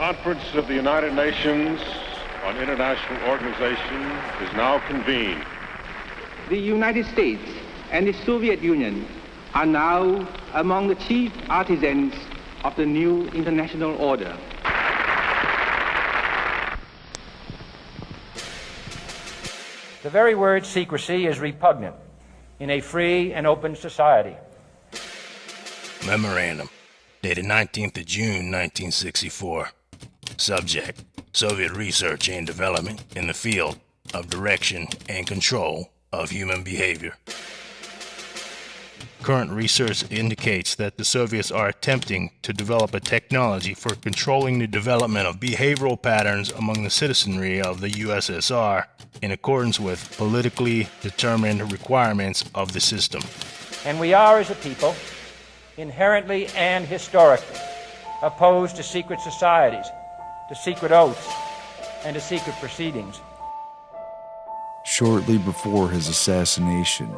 Conference of the United Nations on International Organization is now convened. The United States and the Soviet Union are now among the chief artisans of the new international order. The very word secrecy is repugnant in a free and open society. Memorandum, dated 19th of June, 1964. Subject, Soviet research and development in the field of direction and control of human behavior. Current research indicates that the Soviets are attempting to develop a technology for controlling the development of behavioral patterns among the citizenry of the USSR in accordance with politically determined requirements of the system. And we are, as a people, inherently and historically opposed to secret societies, to secret oaths, and to secret proceedings. Shortly before his assassination,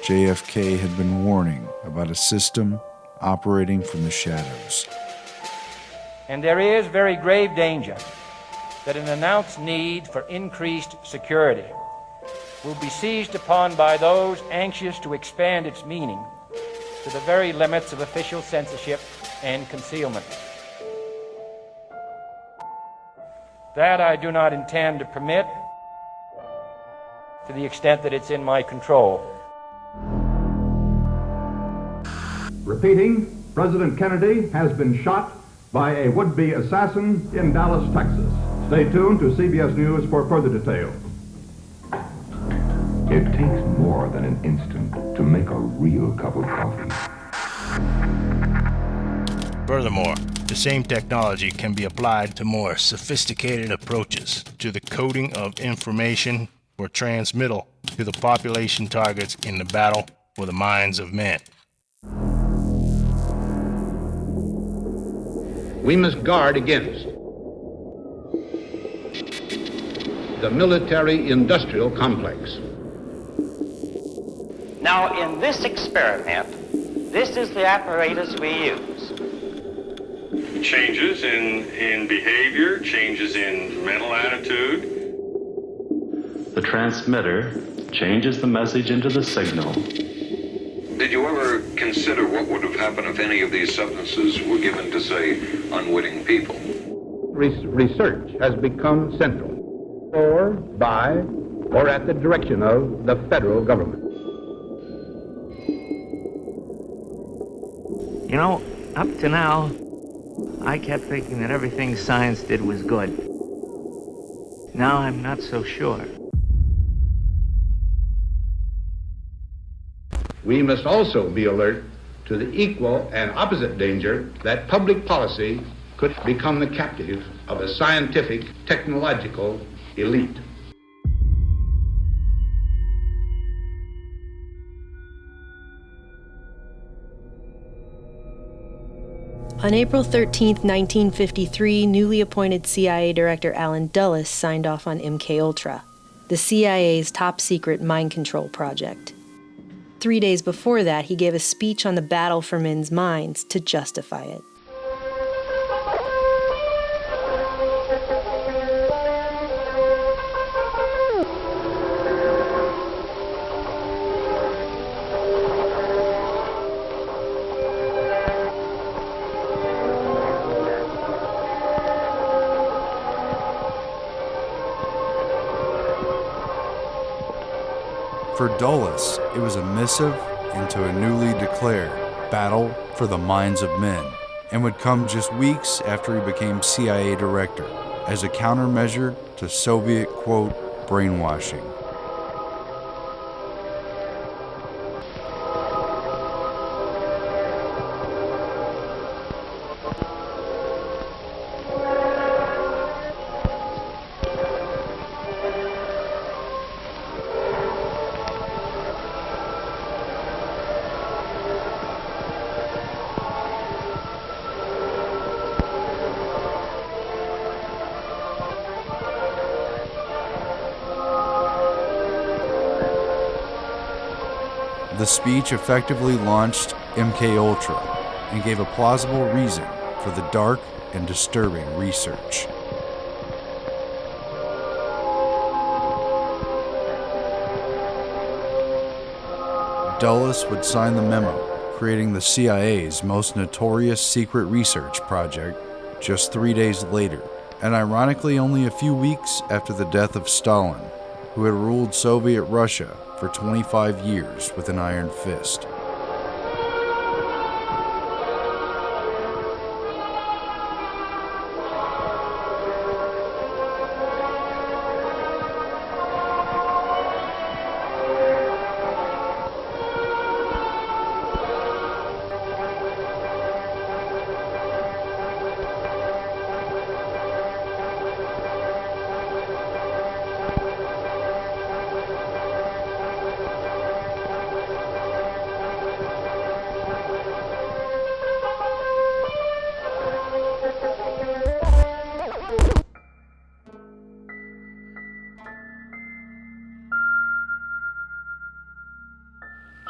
JFK had been warning about a system operating from the shadows. And there is very grave danger that an announced need for increased security will be seized upon by those anxious to expand its meaning to the very limits of official censorship and concealment. That I do not intend to permit to the extent that it's in my control. Repeating, President Kennedy has been shot by a would-be assassin in Dallas, Texas. Stay tuned to CBS News for further details. It takes more than an instant to make a real cup of coffee. Furthermore, the same technology can be applied to more sophisticated approaches to the coding of information for transmittal to the population targets in the battle for the minds of men. We must guard against the military-industrial complex. Now, in this experiment, this is the apparatus we use. Changes in behavior, changes in mental attitude. The transmitter changes the message into the signal. Did you ever consider what would have happened if any of these substances were given to, say, unwitting people? Research has become central, or by, or at the direction of the federal government. You know, up to now, I kept thinking that everything science did was good. Now I'm not so sure. We must also be alert to the equal and opposite danger that public policy could become the captive of a scientific, technological elite. On April 13, 1953, newly appointed CIA Director Allen Dulles signed off on MKUltra, the CIA's top-secret mind control project. 3 days before that, he gave a speech on the battle for men's minds to justify it. For Dulles, it was a missive into a newly declared battle for the minds of men, and would come just weeks after he became CIA director, as a countermeasure to Soviet, quote, brainwashing. The speech effectively launched MKUltra and gave a plausible reason for the dark and disturbing research. Dulles would sign the memo, creating the CIA's most notorious secret research project just 3 days later, and ironically only a few weeks after the death of Stalin, who had ruled Soviet Russia for 25 years with an iron fist.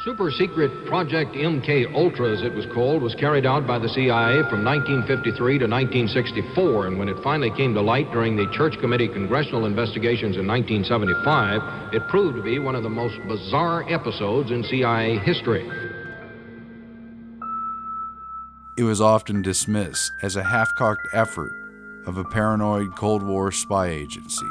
Super secret Project MK Ultra, as it was called, was carried out by the CIA from 1953 to 1964, and when it finally came to light during the Church Committee congressional investigations in 1975, it proved to be one of the most bizarre episodes in CIA history. It was often dismissed as a half-cocked effort of a paranoid Cold War spy agency.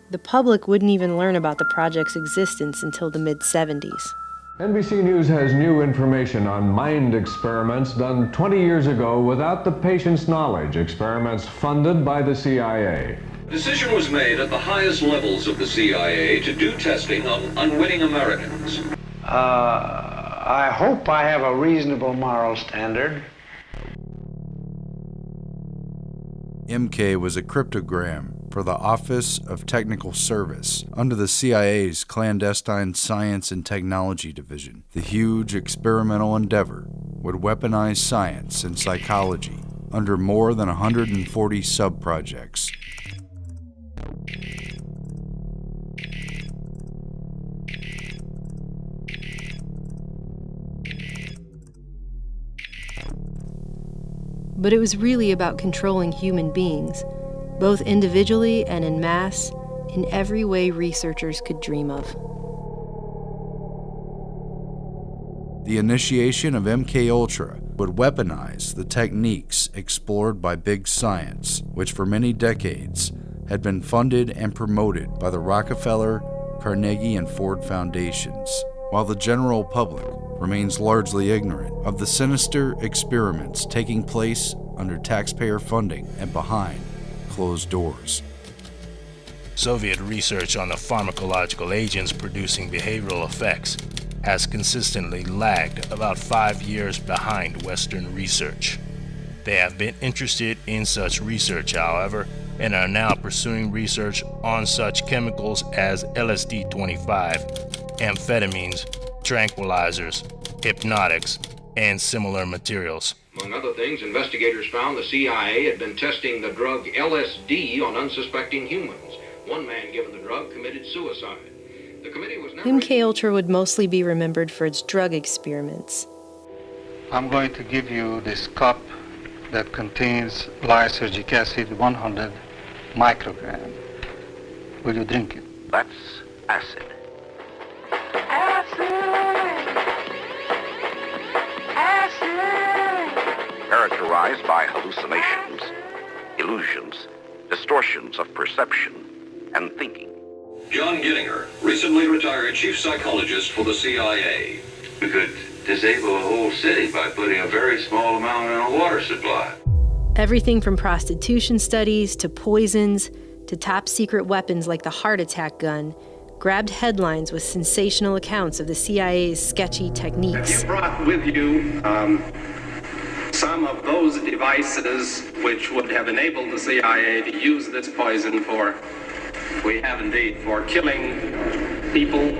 The public wouldn't even learn about the project's existence until the mid-70s. NBC News has new information on mind experiments done 20 years ago without the patient's knowledge, experiments funded by the CIA. A decision was made at the highest levels of the CIA to do testing on unwitting Americans. I hope I have a reasonable moral standard. MK was a cryptogram for the Office of Technical Service under the CIA's Clandestine Science and Technology Division. The huge experimental endeavor would weaponize science and psychology under more than 140 sub-projects. But it was really about controlling human beings, both individually and en masse, in every way researchers could dream of. The initiation of MK Ultra would weaponize the techniques explored by big science, which for many decades had been funded and promoted by the Rockefeller, Carnegie, and Ford Foundations, while the general public remains largely ignorant of the sinister experiments taking place under taxpayer funding and behind closed doors. Soviet research on the pharmacological agents producing behavioral effects has consistently lagged about 5 years behind Western research. They have been interested in such research, however, and are now pursuing research on such chemicals as LSD-25, amphetamines, tranquilizers, hypnotics, and similar materials. Among other things, investigators found the CIA had been testing the drug LSD on unsuspecting humans. One man given the drug committed suicide. The committee was never... MK Ultra would mostly be remembered for its drug experiments. I'm going to give you this cup that contains lysergic acid 100 microgram. Will you drink it? That's acid. Characterized by hallucinations, illusions, distortions of perception and thinking. John Gittinger, recently retired chief psychologist for the CIA. We could disable a whole city by putting a very small amount in a water supply. Everything from prostitution studies to poisons to top secret weapons like the heart attack gun grabbed headlines with sensational accounts of the CIA's sketchy techniques. You brought with you some of those devices which would have enabled the CIA to use this poison for, we have indeed, for killing people.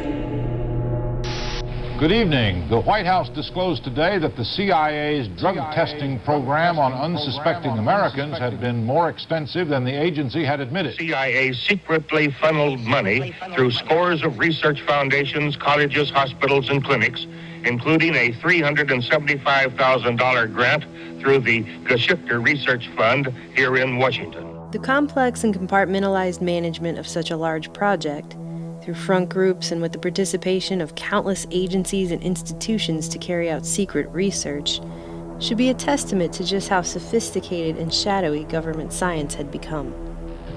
Good evening. The White House disclosed today that the CIA's drug testing program on unsuspecting Americans had been more extensive than the agency had admitted. CIA secretly funneled money through scores of research foundations, colleges, hospitals, and clinics including a $375,000 grant through the Geschichter Research Fund here in Washington. The complex and compartmentalized management of such a large project, through front groups and with the participation of countless agencies and institutions to carry out secret research, should be a testament to just how sophisticated and shadowy government science had become.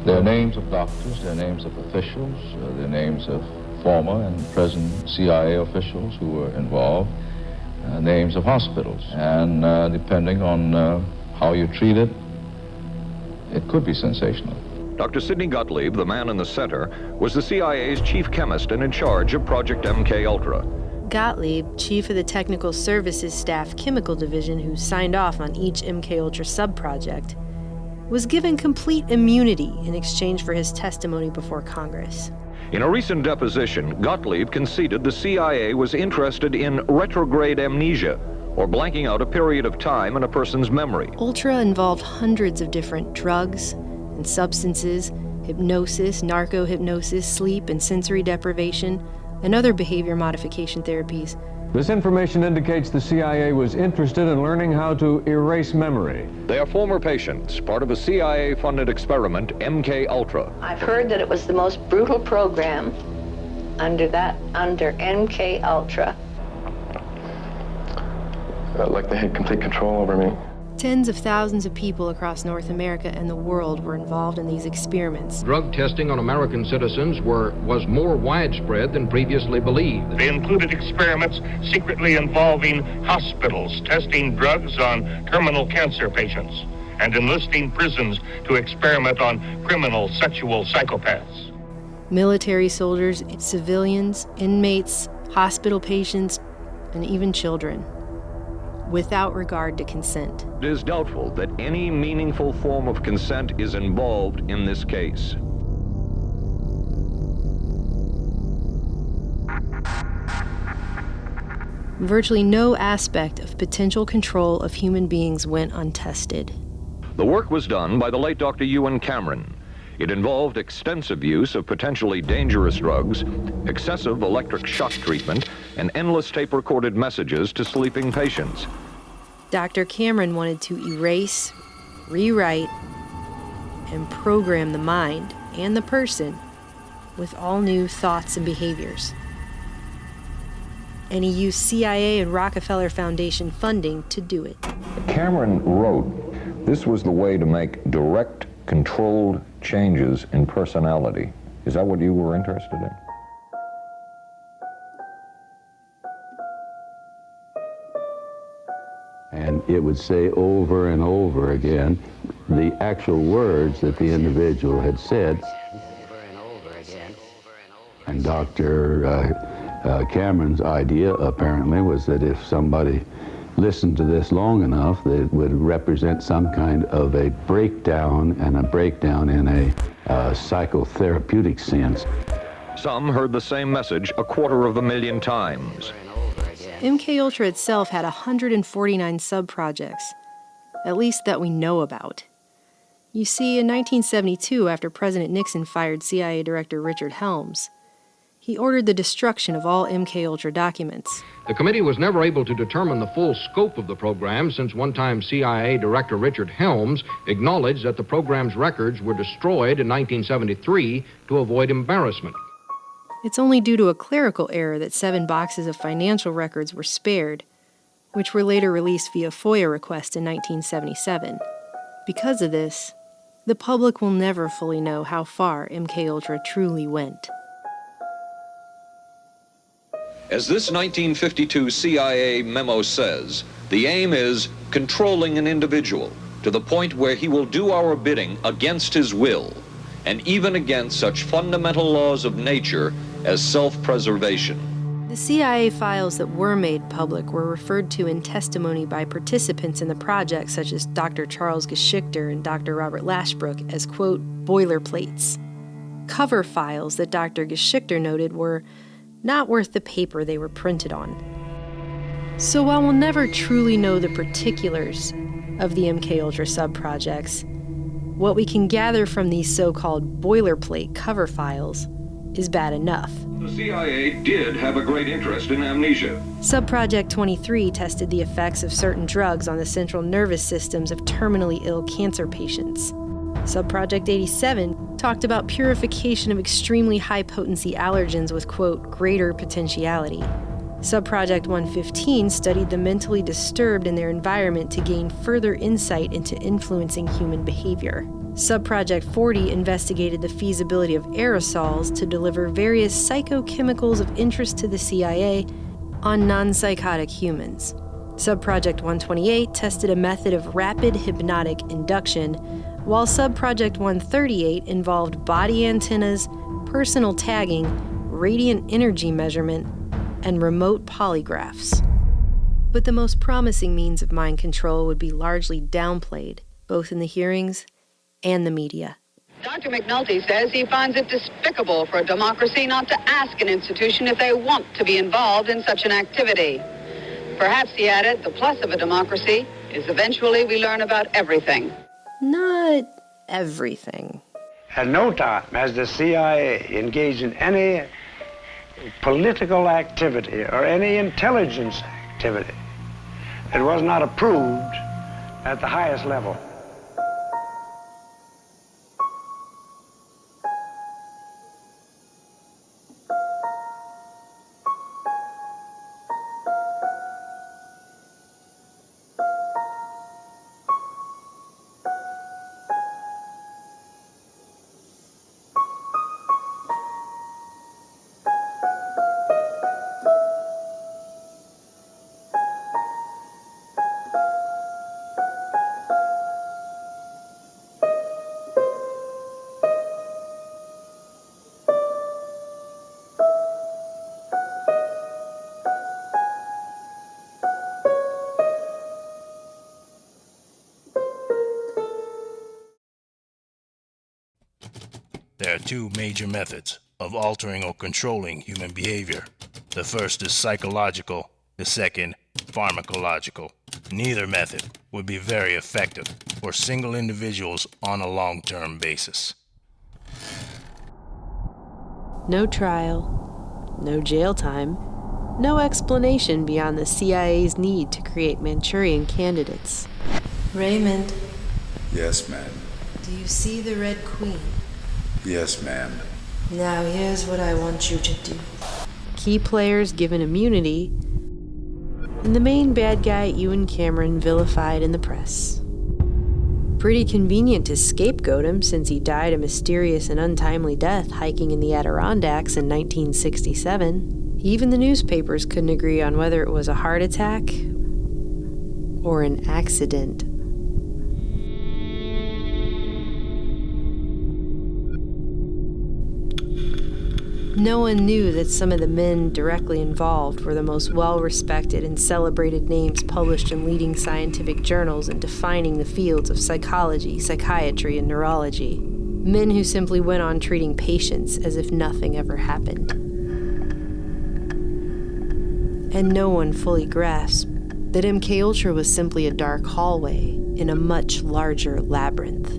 There are names of doctors, there are names of officials, there are names of former and present CIA officials who were involved, names of hospitals, and depending on how you treat it, it could be sensational. Dr. Sidney Gottlieb, the man in the center, was the CIA's chief chemist and in charge of Project MK-Ultra. Gottlieb, chief of the Technical Services Staff Chemical Division who signed off on each MK-Ultra sub-project, was given complete immunity in exchange for his testimony before Congress. In a recent deposition, Gottlieb conceded the CIA was interested in retrograde amnesia, or blanking out a period of time in a person's memory. Ultra involved hundreds of different drugs and substances, hypnosis, narco-hypnosis, sleep and sensory deprivation, and other behavior modification therapies. This information indicates the CIA was interested in learning how to erase memory. They are former patients, part of a CIA-funded experiment, MK-Ultra. I've heard that it was the most brutal program under MK-Ultra. Felt like they had complete control over me. Tens of thousands of people across North America and the world were involved in these experiments. Drug testing on American citizens was more widespread than previously believed. They included experiments secretly involving hospitals, testing drugs on terminal cancer patients, and enlisting prisons to experiment on criminal sexual psychopaths. Military soldiers, civilians, inmates, hospital patients, and even children, without regard to consent. It is doubtful that any meaningful form of consent is involved in this case. Virtually no aspect of potential control of human beings went untested. The work was done by the late Dr. Ewen Cameron. It involved extensive use of potentially dangerous drugs, excessive electric shock treatment, and endless tape-recorded messages to sleeping patients. Dr. Cameron wanted to erase, rewrite, and program the mind and the person with all new thoughts and behaviors. And he used CIA and Rockefeller Foundation funding to do it. Cameron wrote, "This was the way to make direct, controlled changes in personality." Is that what you were interested in? And it would say over and over again the actual words that the individual had said. And Dr. Cameron's idea apparently was that if somebody listened to this long enough, that it would represent some kind of a breakdown, and a breakdown in a psychotherapeutic sense. Some heard the same message 250,000 times. MK-Ultra itself had 149 sub-projects, at least that we know about. You see, in 1972, after President Nixon fired CIA Director Richard Helms, he ordered the destruction of all MK-Ultra documents. The committee was never able to determine the full scope of the program, since one-time CIA Director Richard Helms acknowledged that the program's records were destroyed in 1973 to avoid embarrassment. It's only due to a clerical error that 7 boxes of financial records were spared, which were later released via FOIA request in 1977. Because of this, the public will never fully know how far MK-Ultra truly went. As this 1952 CIA memo says, the aim is controlling an individual to the point where he will do our bidding against his will, and even against such fundamental laws of nature as self-preservation. The CIA files that were made public were referred to in testimony by participants in the project, such as Dr. Charles Geschichter and Dr. Robert Lashbrook, as, quote, boilerplates. Cover files that Dr. Geschichter noted were not worth the paper they were printed on. So while we'll never truly know the particulars of the MK-Ultra sub-projects, what we can gather from these so-called boilerplate cover files is bad enough. The CIA did have a great interest in amnesia. Subproject 23 tested the effects of certain drugs on the central nervous systems of terminally ill cancer patients. Subproject 87 talked about purification of extremely high-potency allergens with, quote, greater potentiality. Subproject 115 studied the mentally disturbed and their environment to gain further insight into influencing human behavior. Subproject 40 investigated the feasibility of aerosols to deliver various psychochemicals of interest to the CIA on non-psychotic humans. Subproject 128 tested a method of rapid hypnotic induction, while Subproject 138 involved body antennas, personal tagging, radiant energy measurement, and remote polygraphs. But the most promising means of mind control would be largely downplayed, both in the hearings and the media. Dr. McNulty says he finds it despicable for a democracy not to ask an institution if they want to be involved in such an activity. Perhaps, he added, the plus of a democracy is eventually we learn about everything. Not everything. At no time has the CIA engaged in any political activity or any intelligence activity that was not approved at the highest level. There are two major methods of altering or controlling human behavior. The first is psychological, the second, pharmacological. Neither method would be very effective for single individuals on a long-term basis. No trial, no jail time, no explanation beyond the CIA's need to create Manchurian candidates. Raymond, Yes, ma'am. do you see the Red Queen? Yes, ma'am. Now here's what I want you to do. Key players given immunity, and the main bad guy, Ewan Cameron, vilified in the press. Pretty convenient to scapegoat him since he died a mysterious and untimely death hiking in the Adirondacks in 1967. Even the newspapers couldn't agree on whether it was a heart attack or an accident. No one knew that some of the men directly involved were the most well-respected and celebrated names published in leading scientific journals and defining the fields of psychology, psychiatry, and neurology. Men who simply went on treating patients as if nothing ever happened. And no one fully grasped that MKUltra was simply a dark hallway in a much larger labyrinth.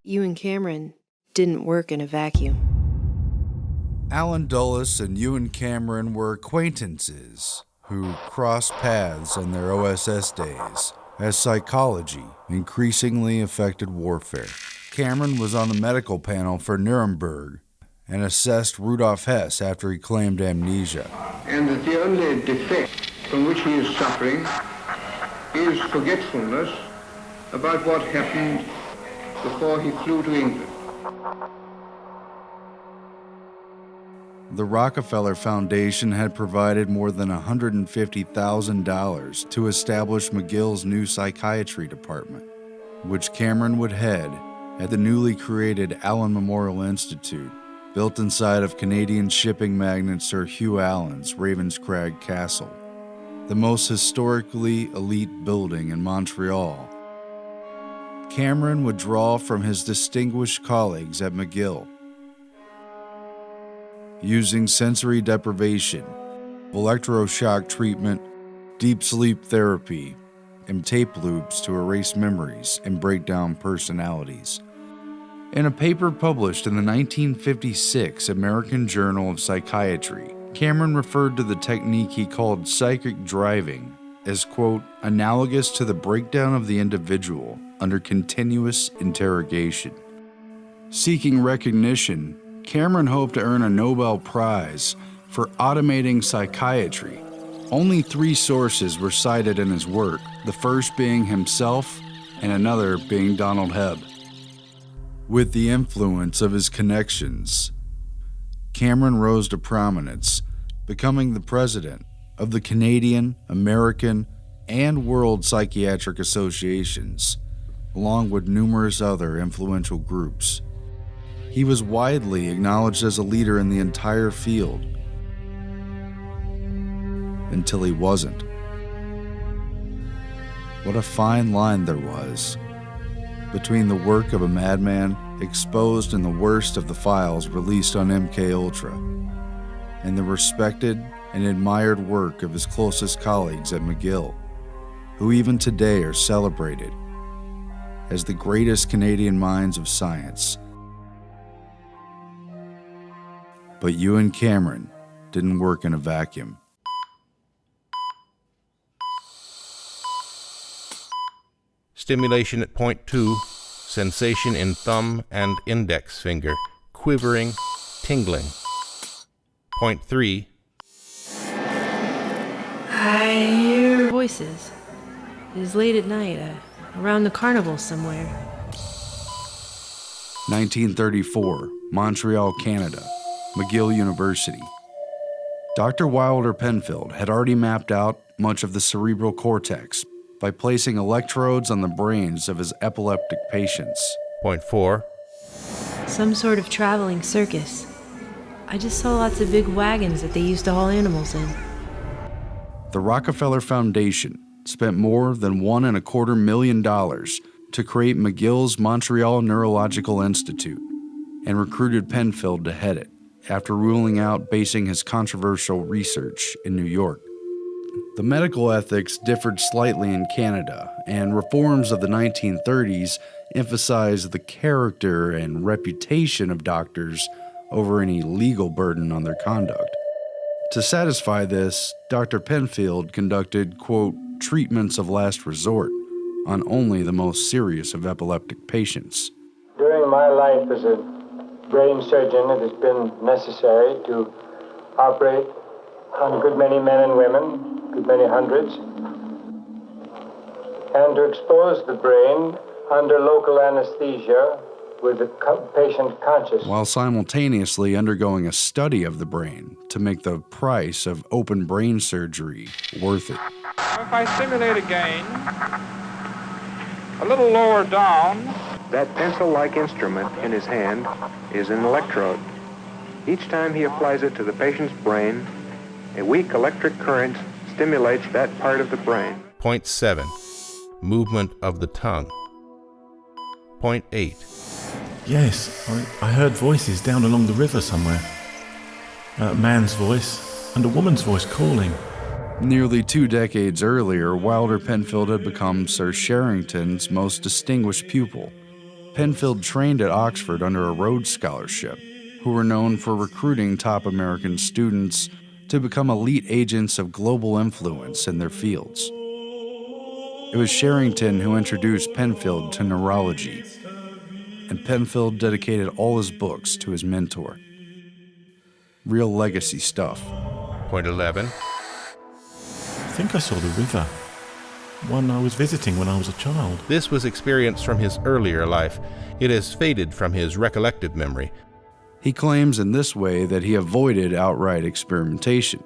Ewan Cameron didn't work in a vacuum. Alan Dulles and Ewan Cameron were acquaintances who crossed paths in their OSS days as psychology increasingly affected warfare. Cameron was on the medical panel for Nuremberg and assessed Rudolf Hess after he claimed amnesia. And that the only defect from which he is suffering is forgetfulness about what happened before he flew to England. The Rockefeller Foundation had provided more than $150,000 to establish McGill's new psychiatry department, which Cameron would head at the newly created Allen Memorial Institute, built inside of Canadian shipping magnate Sir Hugh Allen's Ravenscrag Castle, the most historically elite building in Montreal. Cameron would draw from his distinguished colleagues at McGill. Using sensory deprivation, electroshock treatment, deep sleep therapy, and tape loops to erase memories and break down personalities. In a paper published in the 1956 American Journal of Psychiatry, Cameron referred to the technique he called psychic driving as, quote, analogous to the breakdown of the individual under continuous interrogation. Seeking recognition, Cameron hoped to earn a Nobel Prize for automating psychiatry. Only 3 sources were cited in his work, the first being himself and another being Donald Hebb. With the influence of his connections, Cameron rose to prominence, becoming the president of the Canadian, American, and World Psychiatric Associations, along with numerous other influential groups. He was widely acknowledged as a leader in the entire field, until he wasn't. What a fine line there was between the work of a madman exposed in the worst of the files released on MKUltra and the respected and admired work of his closest colleagues at McGill, who even today are celebrated as the greatest Canadian minds of science. But you and Cameron didn't work in a vacuum. Stimulation at point 2, sensation in thumb and index finger, quivering, tingling. Point 3. I hear voices. It is late at night, around the carnival somewhere. 1934, Montreal, Canada, McGill University. Dr. Wilder Penfield had already mapped out much of the cerebral cortex by placing electrodes on the brains of his epileptic patients. Point 4. Some sort of traveling circus. I just saw lots of big wagons that they used to haul animals in. The Rockefeller Foundation spent more than $1.25 million to create McGill's Montreal Neurological Institute and recruited Penfield to head it after ruling out basing his controversial research in New York. The medical ethics differed slightly in Canada, and reforms of the 1930s emphasized the character and reputation of doctors over any legal burden on their conduct. To satisfy this, Dr. Penfield conducted, quote, treatments of last resort on only the most serious of epileptic patients. During my life as a brain surgeon, it has been necessary to operate on a good many men and women, good many hundreds, and to expose the brain under local anesthesia with the patient conscious. While simultaneously undergoing a study of the brain to make the price of open brain surgery worth it. If I stimulate again, a little lower down. That pencil-like instrument in his hand is an electrode. Each time he applies it to the patient's brain, a weak electric current stimulates that part of the brain. Point 7. Movement of the tongue. Point 8. Yes, I heard voices down along the river somewhere. A man's voice and a woman's voice calling. Nearly 2 decades earlier, Wilder Penfield had become Sir Sherrington's most distinguished pupil. Penfield trained at Oxford under a Rhodes Scholarship, who were known for recruiting top American students to become elite agents of global influence in their fields. It was Sherrington who introduced Penfield to neurology, and Penfield dedicated all his books to his mentor. Real legacy stuff. Point 11. I think I saw the river. One I was visiting when I was a child. This was experience from his earlier life. It has faded from his recollected memory. He claims in this way that he avoided outright experimentation.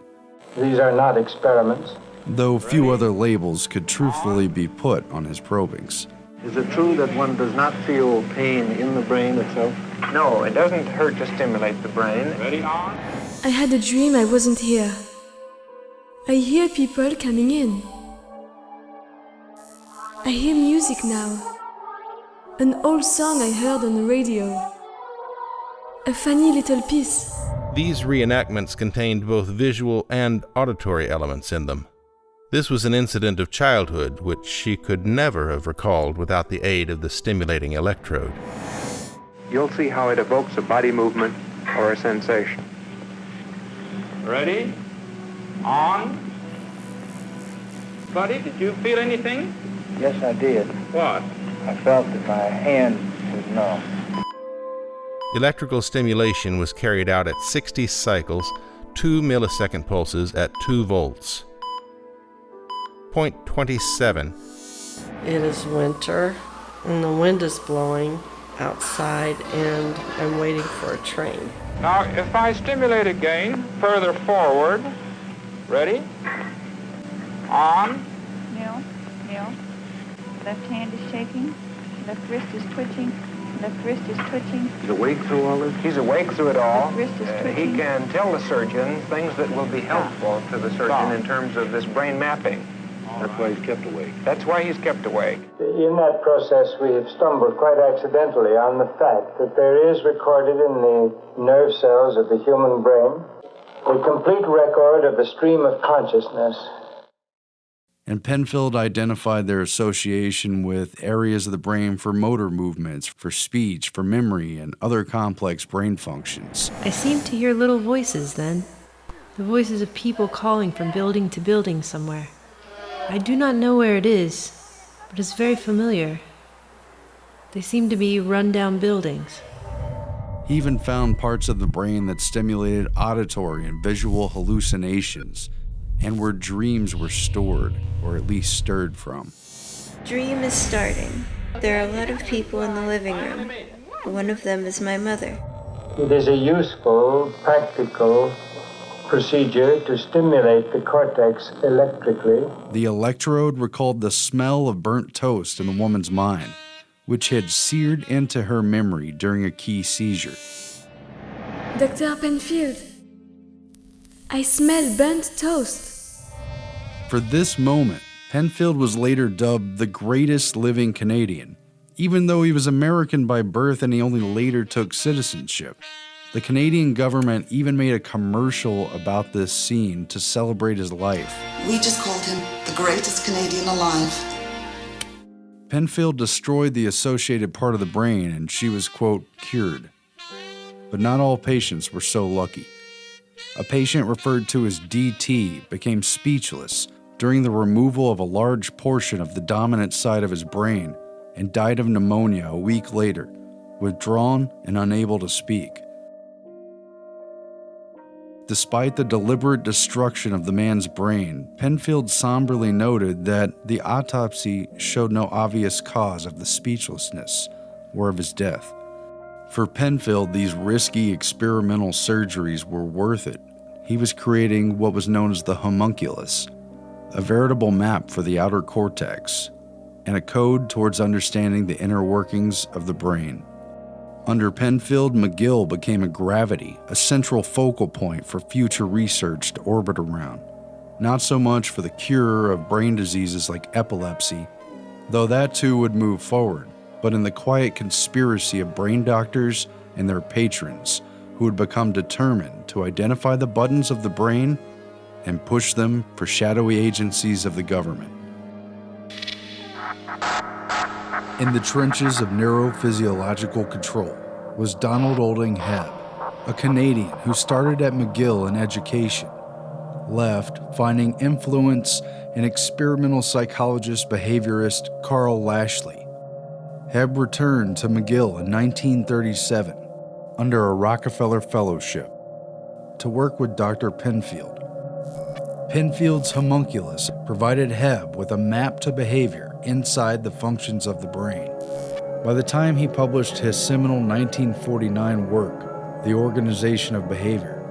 These are not experiments. Though few other labels could truthfully be put on his probings. Is it true that one does not feel pain in the brain itself? No, it doesn't hurt to stimulate the brain. Ready on? I had a dream I wasn't here. I hear people coming in. I hear music now. An old song I heard on the radio. A funny little piece. These reenactments contained both visual and auditory elements in them. This was an incident of childhood which she could never have recalled without the aid of the stimulating electrode. You'll see how it evokes a body movement or a sensation. Ready? On. Buddy, did you feel anything? Yes, I did. What? I felt that my hand was numb. Electrical stimulation was carried out at 60 cycles, 2 millisecond pulses at 2 volts. Point 27. It is winter, and the wind is blowing outside, and I'm waiting for a train. Now, if I stimulate again, further forward. Ready? On. Kneel. Left hand is shaking. Left wrist is twitching. Left wrist is twitching. He's awake through all this? He's awake through it all. Left wrist is twitching. He can tell the surgeon things that will be helpful to the surgeon in terms of this brain mapping. That's why he's kept awake. That's why he's kept awake. In that process, we have stumbled quite accidentally on the fact that there is recorded in the nerve cells of the human brain a complete record of the stream of consciousness. And Penfield identified their association with areas of the brain for motor movements, for speech, for memory, and other complex brain functions. I seemed to hear little voices then, the voices of people calling from building to building somewhere. I do not know where it is, but it's very familiar. They seem to be run-down buildings. He even found parts of the brain that stimulated auditory and visual hallucinations, and where dreams were stored, or at least stirred from. Dream is starting. There are a lot of people in the living room. One of them is my mother. It is a useful, practical procedure to stimulate the cortex electrically. The electrode recalled the smell of burnt toast in the woman's mind, which had seared into her memory during a key seizure. Dr. Penfield, I smell burnt toast. For this moment, Penfield was later dubbed the greatest living Canadian, even though he was American by birth and he only later took citizenship. The Canadian government even made a commercial about this scene to celebrate his life. We just called him the greatest Canadian alive. Penfield destroyed the associated part of the brain and she was, quote, cured. But not all patients were so lucky. A patient referred to as DT became speechless during the removal of a large portion of the dominant side of his brain and died of pneumonia a week later, withdrawn and unable to speak. Despite the deliberate destruction of the man's brain, Penfield somberly noted that the autopsy showed no obvious cause of the speechlessness or of his death. For Penfield, these risky experimental surgeries were worth it. He was creating what was known as the homunculus, a veritable map for the outer cortex, and a code towards understanding the inner workings of the brain. Under Penfield, McGill became a gravity, a central focal point for future research to orbit around. Not so much for the cure of brain diseases like epilepsy, though that too would move forward, but in the quiet conspiracy of brain doctors and their patrons who would become determined to identify the buttons of the brain and push them for shadowy agencies of the government. In the trenches of neurophysiological control was Donald Olding Hebb, a Canadian who started at McGill in education, left finding influence in experimental psychologist behaviorist Carl Lashley. Hebb returned to McGill in 1937 under a Rockefeller Fellowship to work with Dr. Penfield. Penfield's homunculus provided Hebb with a map to behavior inside the functions of the brain. By the time he published his seminal 1949 work, The Organization of Behavior,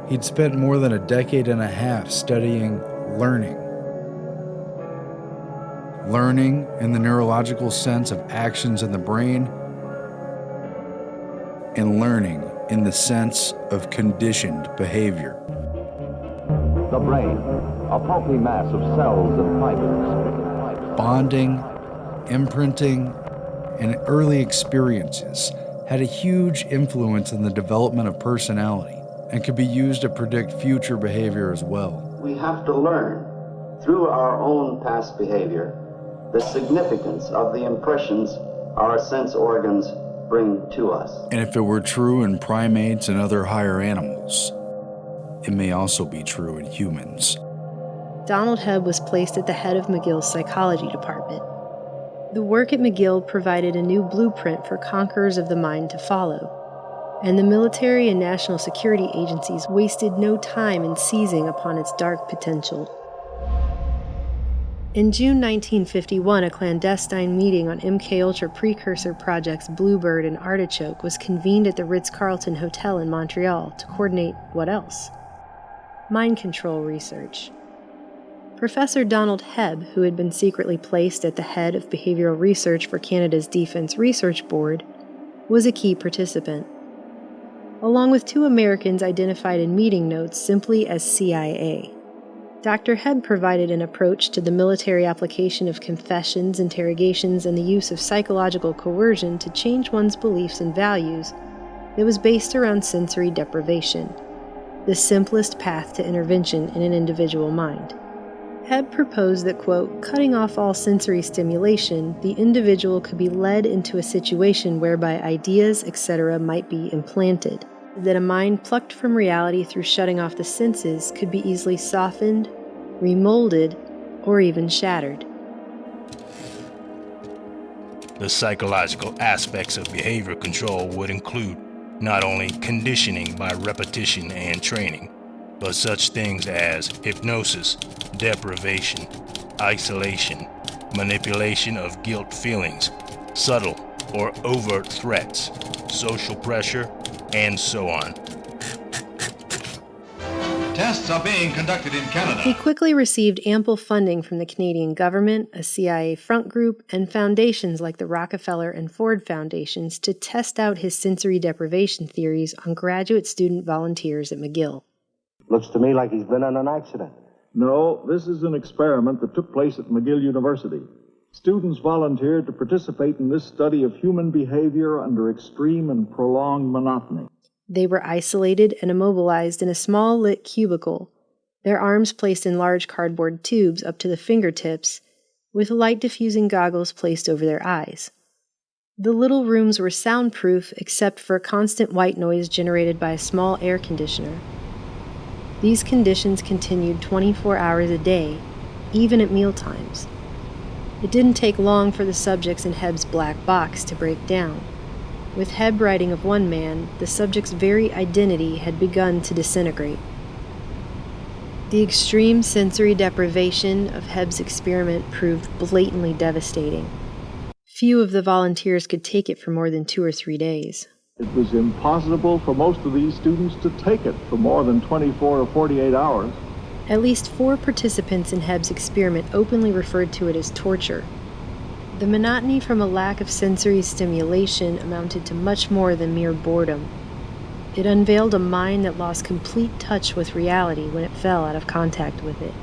he'd spent more than a decade and a half studying learning. Learning in the neurological sense of actions in the brain, and learning in the sense of conditioned behavior. The brain, a pulpy mass of cells and fibers. Bonding, imprinting, and early experiences had a huge influence in the development of personality and could be used to predict future behavior as well. We have to learn through our own past behavior the significance of the impressions our sense organs bring to us. And if it were true in primates and other higher animals, it may also be true in humans. Donald Hebb was placed at the head of McGill's psychology department. The work at McGill provided a new blueprint for conquerors of the mind to follow, and the military and national security agencies wasted no time in seizing upon its dark potential. In June 1951, a clandestine meeting on MKUltra precursor projects Bluebird and Artichoke was convened at the Ritz-Carlton Hotel in Montreal to coordinate what else? Mind control research. Professor Donald Hebb, who had been secretly placed at the head of behavioral research for Canada's Defense Research Board, was a key participant, along with 2 Americans identified in meeting notes simply as CIA. Dr. Hebb provided an approach to the military application of confessions, interrogations, and the use of psychological coercion to change one's beliefs and values that was based around sensory deprivation, the simplest path to intervention in an individual mind. Hebb proposed that, quote, cutting off all sensory stimulation, the individual could be led into a situation whereby ideas, etc. might be implanted, that a mind plucked from reality through shutting off the senses could be easily softened, remolded, or even shattered. The psychological aspects of behavior control would include not only conditioning by repetition and training, but such things as hypnosis, deprivation, isolation, manipulation of guilt feelings, subtle or overt threats, social pressure, and so on. Tests are being conducted in Canada. He quickly received ample funding from the Canadian government, a CIA front group, and foundations like the Rockefeller and Ford Foundations to test out his sensory deprivation theories on graduate student volunteers at McGill. Looks to me like he's been in an accident. No, this is an experiment that took place at McGill University. Students volunteered to participate in this study of human behavior under extreme and prolonged monotony. They were isolated and immobilized in a small lit cubicle, their arms placed in large cardboard tubes up to the fingertips, with light diffusing goggles placed over their eyes. The little rooms were soundproof except for constant white noise generated by a small air conditioner. These conditions continued 24 hours a day, even at mealtimes. It didn't take long for the subjects in Hebb's black box to break down. With Hebb writing of one man, the subject's very identity had begun to disintegrate. The extreme sensory deprivation of Hebb's experiment proved blatantly devastating. Few of the volunteers could take it for more than 2 or 3 days. It was impossible for most of these students to take it for more than 24 or 48 hours. At least 4 participants in Hebb's experiment openly referred to it as torture. The monotony from a lack of sensory stimulation amounted to much more than mere boredom. It unveiled a mind that lost complete touch with reality when it fell out of contact with it.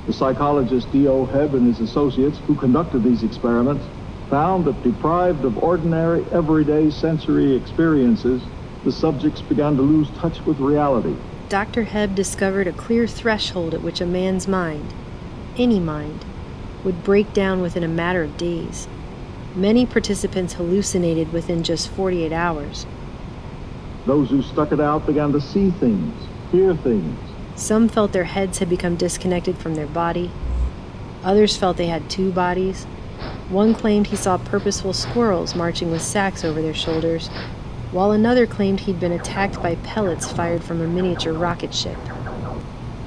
The psychologist D.O. Hebb and his associates who conducted these experiments found that deprived of ordinary, everyday sensory experiences, the subjects began to lose touch with reality. Dr. Hebb discovered a clear threshold at which a man's mind, any mind, would break down within a matter of days. Many participants hallucinated within just 48 hours. Those who stuck it out began to see things, hear things. Some felt their heads had become disconnected from their body. Others felt they had 2 bodies. One claimed he saw purposeful squirrels marching with sacks over their shoulders, while another claimed he'd been attacked by pellets fired from a miniature rocket ship.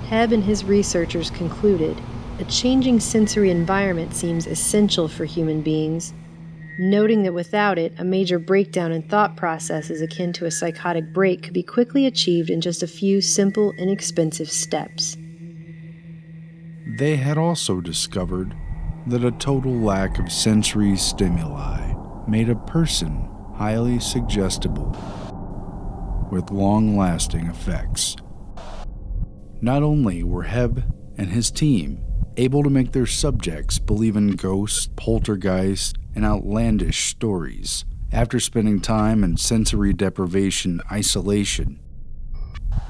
Hebb and his researchers concluded a changing sensory environment seems essential for human beings, noting that without it, a major breakdown in thought processes akin to a psychotic break could be quickly achieved in just a few simple, inexpensive steps. They had also discovered that a total lack of sensory stimuli made a person highly suggestible, with long-lasting effects. Not only were Hebb and his team able to make their subjects believe in ghosts, poltergeists, and outlandish stories after spending time in sensory deprivation isolation.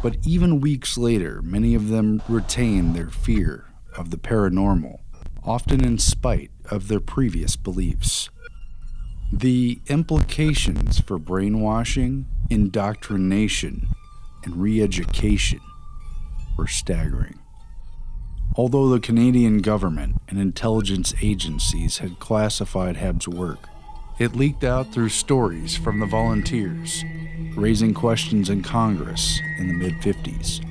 But even weeks later, many of them retain their fear of the paranormal, often in spite of their previous beliefs. The implications for brainwashing, indoctrination, and re-education were staggering. Although the Canadian government and intelligence agencies had classified Hebb's work, it leaked out through stories from the volunteers, raising questions in Congress in the mid-50s.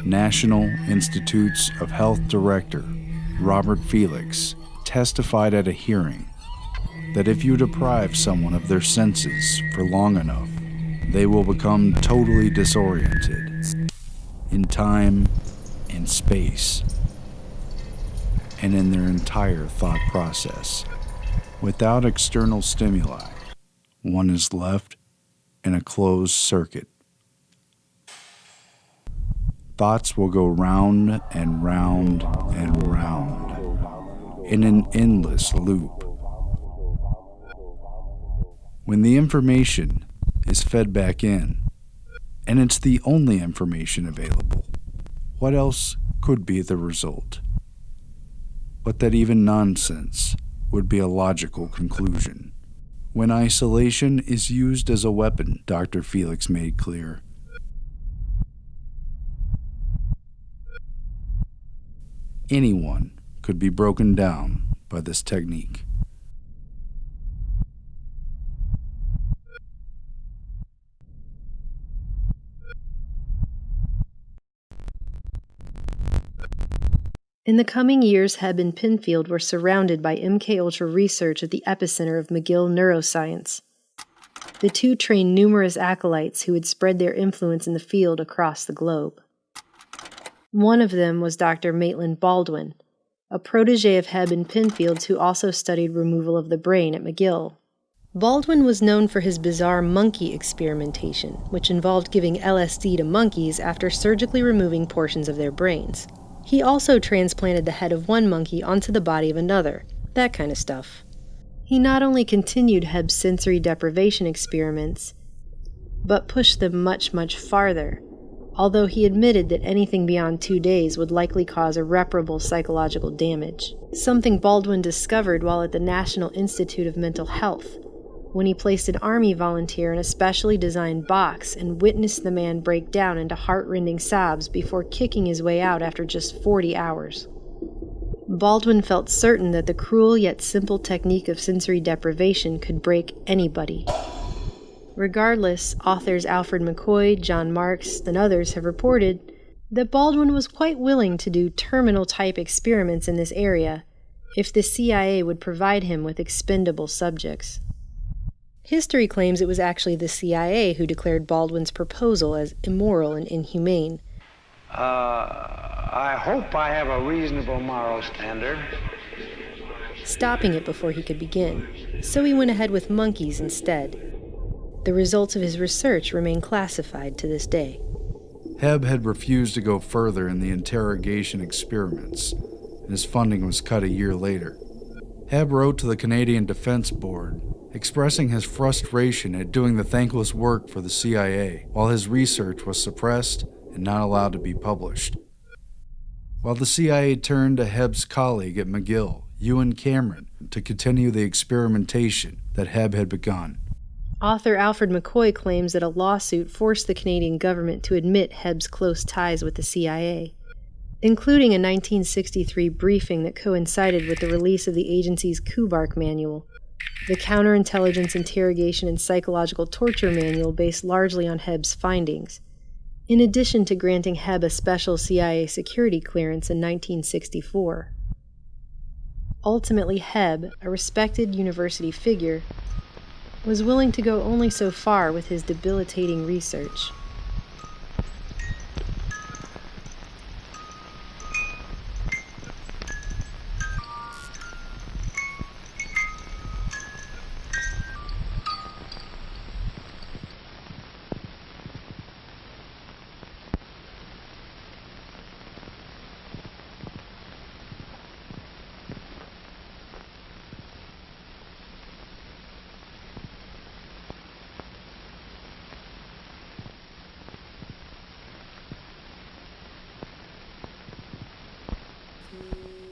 National Institutes of Health Director Robert Felix testified at a hearing that if you deprive someone of their senses for long enough, they will become totally disoriented in time and space and in their entire thought process. Without external stimuli, one is left in a closed circuit. Thoughts will go round and round and round in an endless loop. When the information is fed back in, and it's the only information available, what else could be the result? But that even nonsense would be a logical conclusion. When isolation is used as a weapon, Dr. Felix made clear, anyone could be broken down by this technique. In the coming years, Hebb and Penfield were surrounded by MKUltra research at the epicenter of McGill neuroscience. The two trained numerous acolytes who would spread their influence in the field across the globe. One of them was Dr. Maitland Baldwin, a protege of Hebb and Penfield's who also studied removal of the brain at McGill. Baldwin was known for his bizarre monkey experimentation, which involved giving LSD to monkeys after surgically removing portions of their brains. He also transplanted the head of one monkey onto the body of another, that kind of stuff. He not only continued Hebb's sensory deprivation experiments, but pushed them much, much farther, although he admitted that anything beyond 2 days would likely cause irreparable psychological damage, something Baldwin discovered while at the National Institute of Mental Health, when he placed an Army volunteer in a specially designed box and witnessed the man break down into heart-rending sobs before kicking his way out after just 40 hours. Baldwin felt certain that the cruel yet simple technique of sensory deprivation could break anybody. Regardless, authors Alfred McCoy, John Marks, and others have reported that Baldwin was quite willing to do terminal-type experiments in this area if the CIA would provide him with expendable subjects. History claims it was actually the CIA who declared Baldwin's proposal as immoral and inhumane. I hope I have a reasonable moral standard. Stopping it before he could begin, so he went ahead with monkeys instead. The results of his research remain classified to this day. Hebb had refused to go further in the interrogation experiments, and his funding was cut a year later. Hebb wrote to the Canadian Defense Board, expressing his frustration at doing the thankless work for the CIA while his research was suppressed and not allowed to be published. While the CIA turned to Hebb's colleague at McGill, Ewan Cameron, to continue the experimentation that Hebb had begun. Author Alfred McCoy claims that a lawsuit forced the Canadian government to admit Hebb's close ties with the CIA, including a 1963 briefing that coincided with the release of the agency's Kubark Manual, the counterintelligence interrogation and psychological torture manual based largely on Hebb's findings, in addition to granting Hebb a special CIA security clearance in 1964. Ultimately, Hebb, a respected university figure, was willing to go only so far with his debilitating research.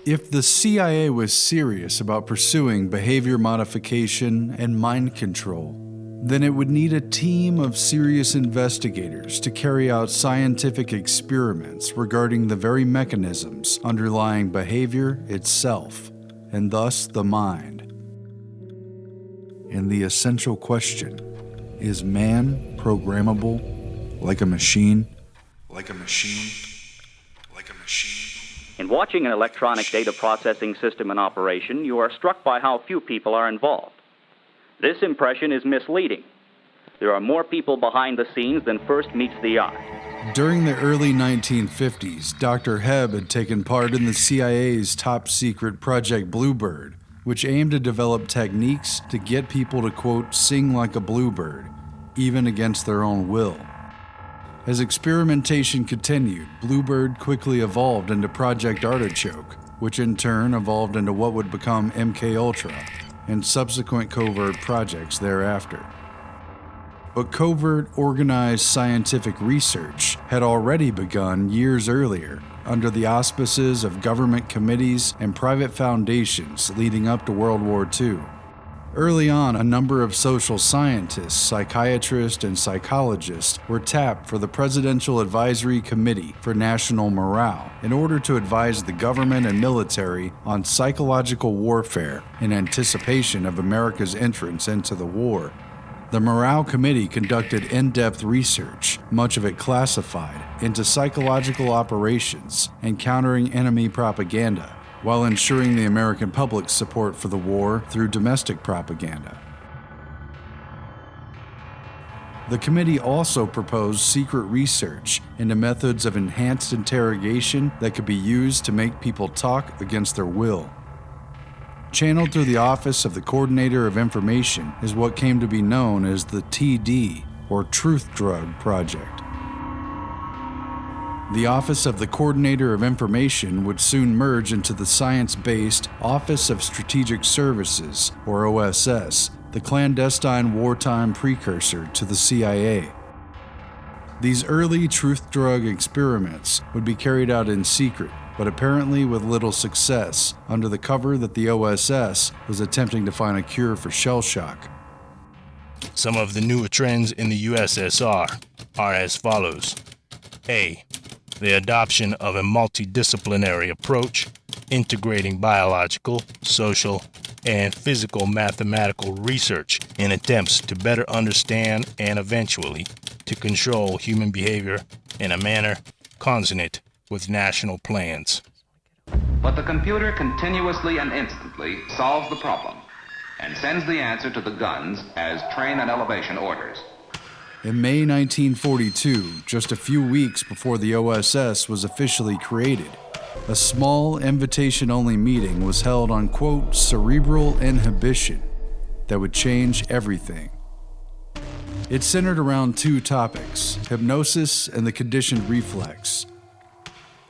If the CIA was serious about pursuing behavior modification and mind control, then it would need a team of serious investigators to carry out scientific experiments regarding the very mechanisms underlying behavior itself, and thus the mind. And the essential question, is man programmable like a machine? Like a machine? Like a machine? In watching an electronic data processing system in operation, you are struck by how few people are involved. This impression is misleading. There are more people behind the scenes than first meets the eye. During the early 1950s, Dr. Hebb had taken part in the CIA's top-secret Project Bluebird, which aimed to develop techniques to get people to, quote, sing like a bluebird, even against their own will. As experimentation continued, Bluebird quickly evolved into Project Artichoke, which in turn evolved into what would become MKUltra, and subsequent covert projects thereafter. But covert, organized scientific research had already begun years earlier under the auspices of government committees and private foundations leading up to World War II. Early on, a number of social scientists, psychiatrists, and psychologists were tapped for the Presidential Advisory Committee for National Morale in order to advise the government and military on psychological warfare in anticipation of America's entrance into the war. The Morale Committee conducted in-depth research, much of it classified, into psychological operations and countering enemy propaganda, while ensuring the American public's support for the war through domestic propaganda. The committee also proposed secret research into methods of enhanced interrogation that could be used to make people talk against their will. Channeled through the Office of the Coordinator of Information is what came to be known as the TD, or Truth Drug Project. The Office of the Coordinator of Information would soon merge into the science-based Office of Strategic Services, or OSS, the clandestine wartime precursor to the CIA. These early truth drug experiments would be carried out in secret, but apparently with little success, under the cover that the OSS was attempting to find a cure for shell shock. Some of the newer trends in the USSR are as follows. A. The adoption of a multidisciplinary approach, integrating biological, social, and physical mathematical research in attempts to better understand and eventually to control human behavior in a manner consonant with national plans. But the computer continuously and instantly solves the problem and sends the answer to the guns as train and elevation orders. In May 1942, just a few weeks before the OSS was officially created, a small invitation-only meeting was held on, quote, cerebral inhibition that would change everything. It centered around two topics, hypnosis and the conditioned reflex.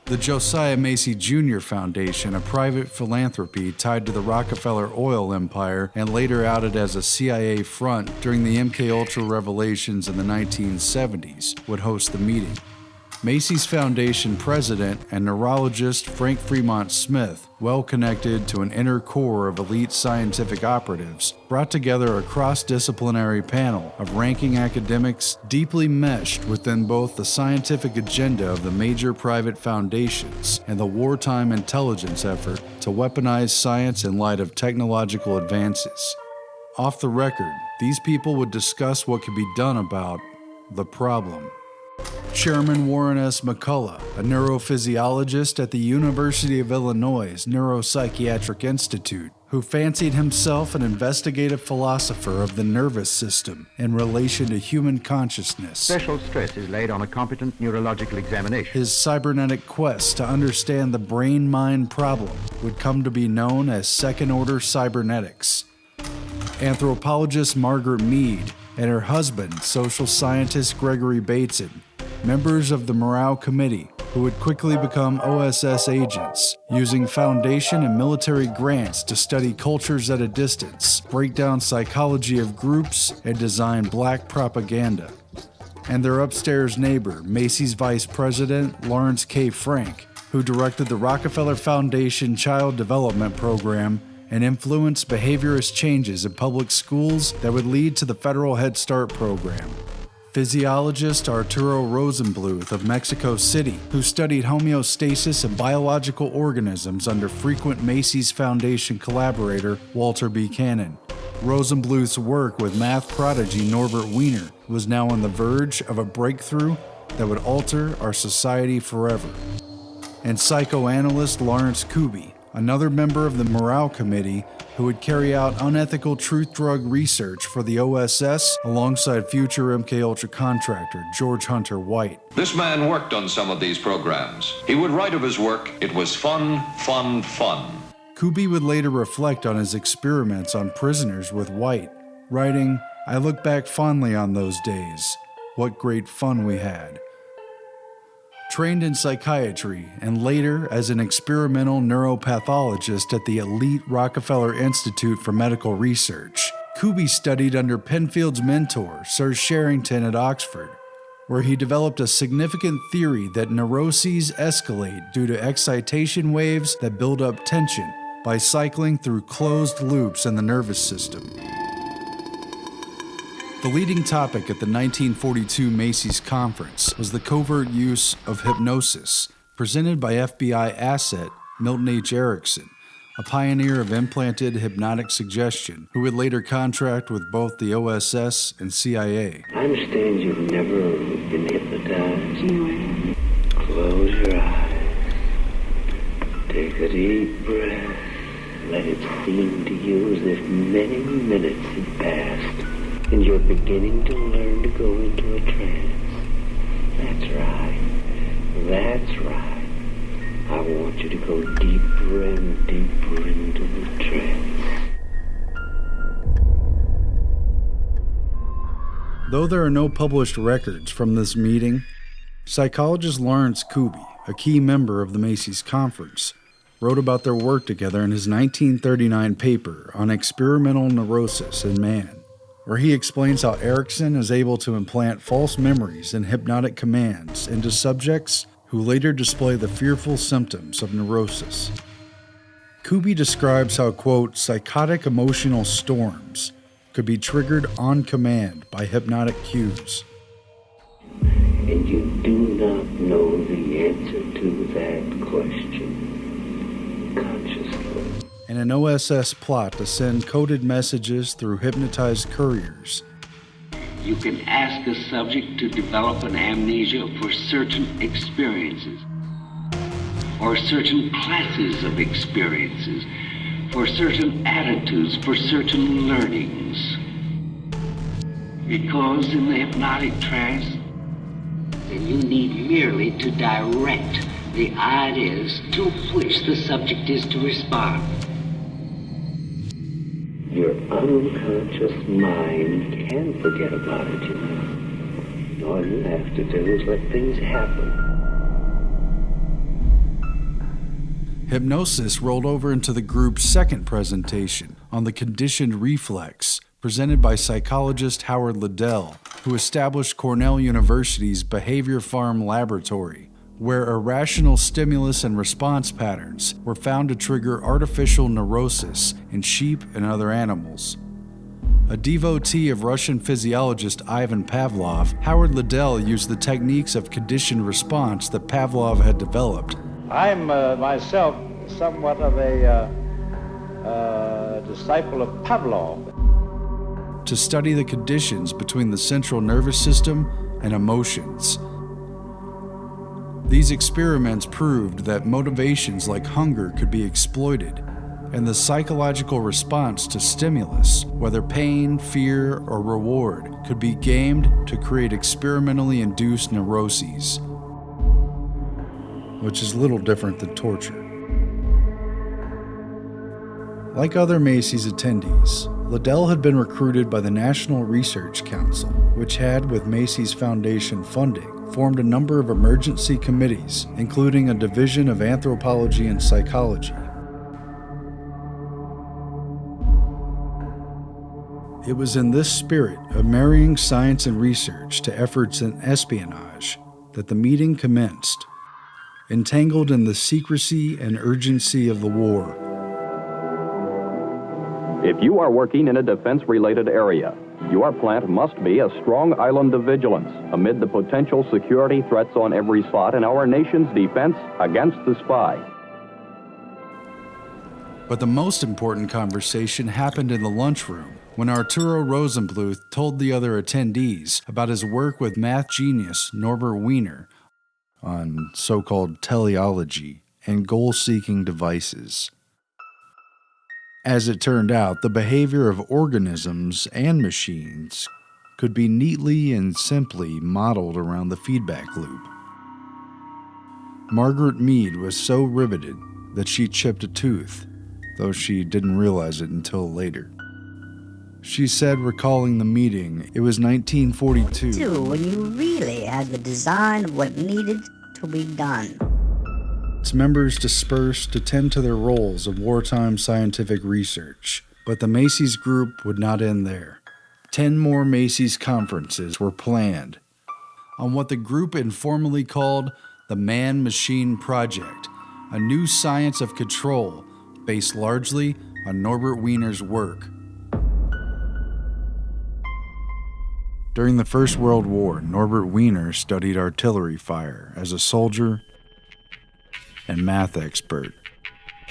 The Josiah Macy Jr. Foundation, a private philanthropy tied to the Rockefeller oil empire and later outed as a CIA front during the MKUltra revelations in the 1970s, would host the meeting. Macy's Foundation president and neurologist Frank Fremont Smith, well connected to an inner core of elite scientific operatives, brought together a cross-disciplinary panel of ranking academics deeply meshed within both the scientific agenda of the major private foundations and the wartime intelligence effort to weaponize science in light of technological advances. Off the record, these people would discuss what could be done about the problem. Chairman Warren S. McCullough, a neurophysiologist at the University of Illinois' Neuropsychiatric Institute, who fancied himself an investigative philosopher of the nervous system in relation to human consciousness. Special stress is laid on a competent neurological examination. His cybernetic quest to understand the brain-mind problem would come to be known as second-order cybernetics. Anthropologist Margaret Mead and her husband, social scientist Gregory Bateson, members of the Morale Committee, who would quickly become OSS agents, using foundation and military grants to study cultures at a distance, break down psychology of groups, and design black propaganda. And their upstairs neighbor, Macy's Vice President Lawrence K. Frank, who directed the Rockefeller Foundation Child Development Program and influenced behaviorist changes in public schools that would lead to the federal Head Start program. Physiologist Arturo Rosenbluth of Mexico City, who studied homeostasis and biological organisms under frequent Macy's Foundation collaborator Walter Buchanan. Rosenbluth's work with math prodigy Norbert Wiener was now on the verge of a breakthrough that would alter our society forever. And psychoanalyst Lawrence Kuby, another member of the Morale Committee who would carry out unethical truth drug research for the OSS alongside future MKUltra contractor George Hunter White. This man worked on some of these programs. He would write of his work, "It was fun, fun, fun." Kuby would later reflect on his experiments on prisoners with White, writing, "I look back fondly on those days. What great fun we had." Trained in psychiatry and later as an experimental neuropathologist at the elite Rockefeller Institute for Medical Research, Kuby studied under Penfield's mentor, Sir Sherrington at Oxford, where he developed a significant theory that neuroses escalate due to excitation waves that build up tension by cycling through closed loops in the nervous system. The leading topic at the 1942 Macy's Conference was the covert use of hypnosis, presented by FBI asset Milton H. Erickson, a pioneer of implanted hypnotic suggestion, who would later contract with both the OSS and CIA. I understand you've never been hypnotized. No. Close your eyes. Take a deep breath. Let it seem to you as if many minutes had passed. And you're beginning to learn to go into a trance. That's right. That's right. I want you to go deeper and deeper into the trance. Though there are no published records from this meeting, psychologist Lawrence Kuby, a key member of the Macy's Conference, wrote about their work together in his 1939 paper on experimental neurosis in man, where he explains how Erickson is able to implant false memories and hypnotic commands into subjects who later display the fearful symptoms of neurosis. Kuby describes how, quote, psychotic emotional storms could be triggered on command by hypnotic cues. And you do not know the answer to that question consciously. And an OSS plot to send coded messages through hypnotized couriers. You can ask a subject to develop an amnesia for certain experiences, or certain classes of experiences, for certain attitudes, for certain learnings. Because in the hypnotic trance, then you need merely to direct the ideas to which the subject is to respond. Your unconscious mind can forget about it, you know. All you have to do is let things happen. Hypnosis rolled over into the group's second presentation on the conditioned reflex, presented by psychologist Howard Liddell, who established Cornell University's Behavior Farm Laboratory, where irrational stimulus and response patterns were found to trigger artificial neurosis in sheep and other animals. A devotee of Russian physiologist Ivan Pavlov, Howard Liddell used the techniques of conditioned response that Pavlov had developed. I'm myself somewhat of a disciple of Pavlov. To study the conditions between the central nervous system and emotions. These experiments proved that motivations like hunger could be exploited, and the psychological response to stimulus, whether pain, fear, or reward, could be gamed to create experimentally induced neuroses, which is little different than torture. Like other Macy's attendees, Liddell had been recruited by the National Research Council, which had, with Macy's Foundation funding, formed a number of emergency committees, including a division of anthropology and psychology. It was in this spirit of marrying science and research to efforts in espionage that the meeting commenced. entangled in the secrecy and urgency of the war. If you are working in a defense-related area, your plant must be a strong island of vigilance amid the potential security threats on every spot in our nation's defense against the spy. But the most important conversation happened in the lunchroom when Arturo Rosenbluth told the other attendees about his work with math genius Norbert Wiener on so-called teleology and goal-seeking devices. As it turned out, the behavior of organisms and machines could be neatly and simply modeled around the feedback loop. Margaret Mead was so riveted that she chipped a tooth, though she didn't realize it until later. She said, recalling the meeting, it was 1942. When you really had the design of what needed to be done. Its members dispersed to tend to their roles of wartime scientific research, but the Macy's group would not end there. 10 more Macy's conferences were planned on what the group informally called the Man-Machine Project, a new science of control based largely on Norbert Wiener's work. During the First World War, Norbert Wiener studied artillery fire as a soldier and math expert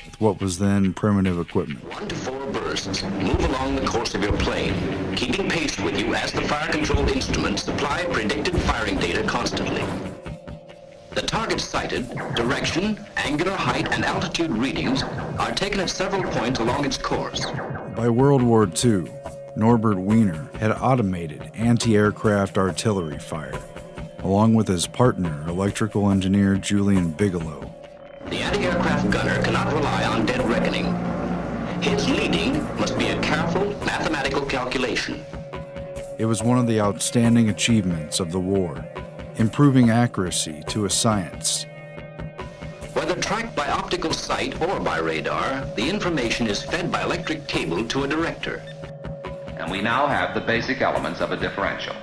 with what was then primitive equipment. 1 to 4 bursts move along the course of your plane, keeping pace with you as the fire control instruments supply predicted firing data constantly. The target sighted, direction, angular height, and altitude readings are taken at several points along its course. By World War II, Norbert Wiener had automated anti-aircraft artillery fire, along with his partner, electrical engineer Julian Bigelow. The anti-aircraft gunner cannot rely on dead reckoning. His leading must be a careful mathematical calculation. It was one of the outstanding achievements of the war, improving accuracy to a science. Whether tracked by optical sight or by radar, the information is fed by electric cable to a director. And we now have the basic elements of a differential.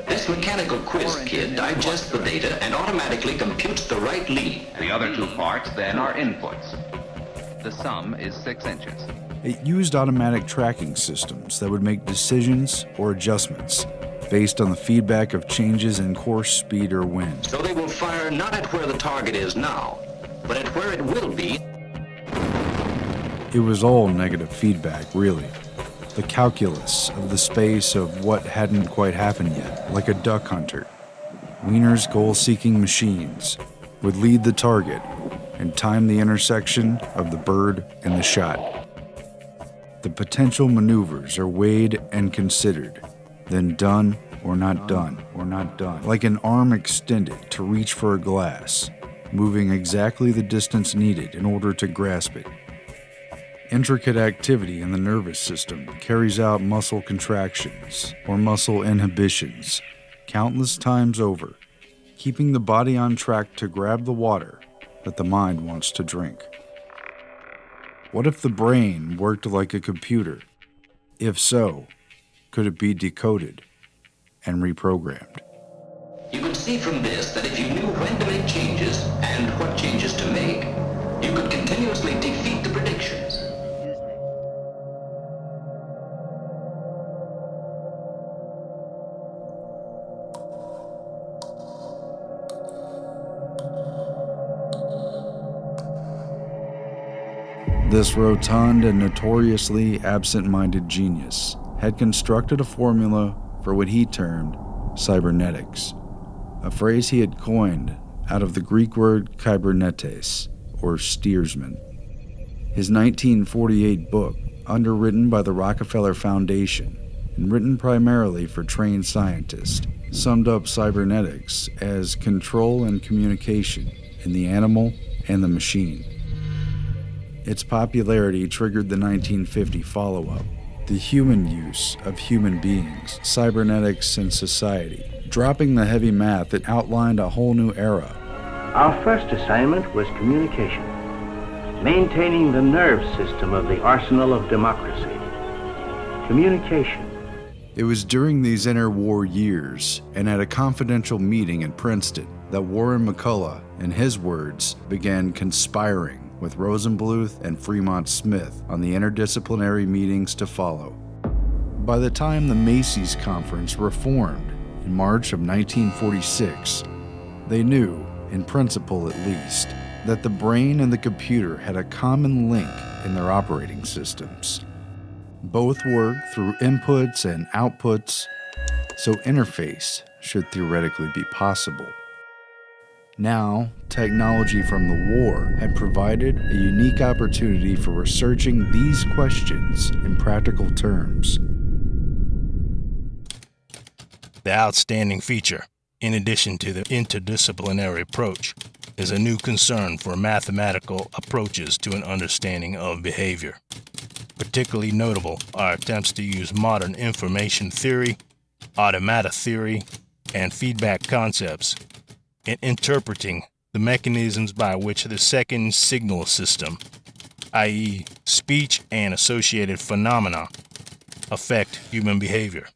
This mechanical quiz kit digests the data and automatically computes the right lead. The other 2 parts then are inputs. The sum is 6 inches. It used automatic tracking systems that would make decisions or adjustments based on the feedback of changes in course, speed, or wind. So they will fire not at where the target is now, but at where it will be. It was all negative feedback, really. The calculus of the space of what hadn't quite happened yet, like a duck hunter. Wiener's goal-seeking machines would lead the target and time the intersection of the bird and the shot. The potential maneuvers are weighed and considered, then done or not done, like an arm extended to reach for a glass, moving exactly the distance needed in order to grasp it. Intricate activity in the nervous system carries out muscle contractions or muscle inhibitions countless times over, keeping the body on track to grab the water that the mind wants to drink. What if the brain worked like a computer? If so, could it be decoded and reprogrammed? You could see from this that if you knew when to make changes and what changes to make, you could continuously defeat the predictions. This rotund and notoriously absent-minded genius had constructed a formula for what he termed cybernetics, a phrase he had coined out of the Greek word kybernetes, or steersman. His 1948 book, underwritten by the Rockefeller Foundation and written primarily for trained scientists, summed up cybernetics as control and communication in the animal and the machine. Its popularity triggered the 1950 follow-up, The Human Use of Human Beings, Cybernetics and Society, dropping the heavy math that outlined a whole new era. Our first assignment was communication, maintaining the nerve system of the arsenal of democracy. Communication. It was during these interwar years and at a confidential meeting in Princeton that Warren McCullough, in his words, began conspiring with Rosenbluth and Fremont Smith on the interdisciplinary meetings to follow. By the time the Macy's Conference reformed in March of 1946, they knew, in principle at least, that the brain and the computer had a common link in their operating systems. Both work through inputs and outputs, so interface should theoretically be possible. Now, technology from the war had provided a unique opportunity for researching these questions in practical terms. The outstanding feature, in addition to the interdisciplinary approach, is a new concern for mathematical approaches to an understanding of behavior. Particularly notable are attempts to use modern information theory, automata theory, and feedback concepts in interpreting the mechanisms by which the second signal system, i.e., speech and associated phenomena, affect human behavior.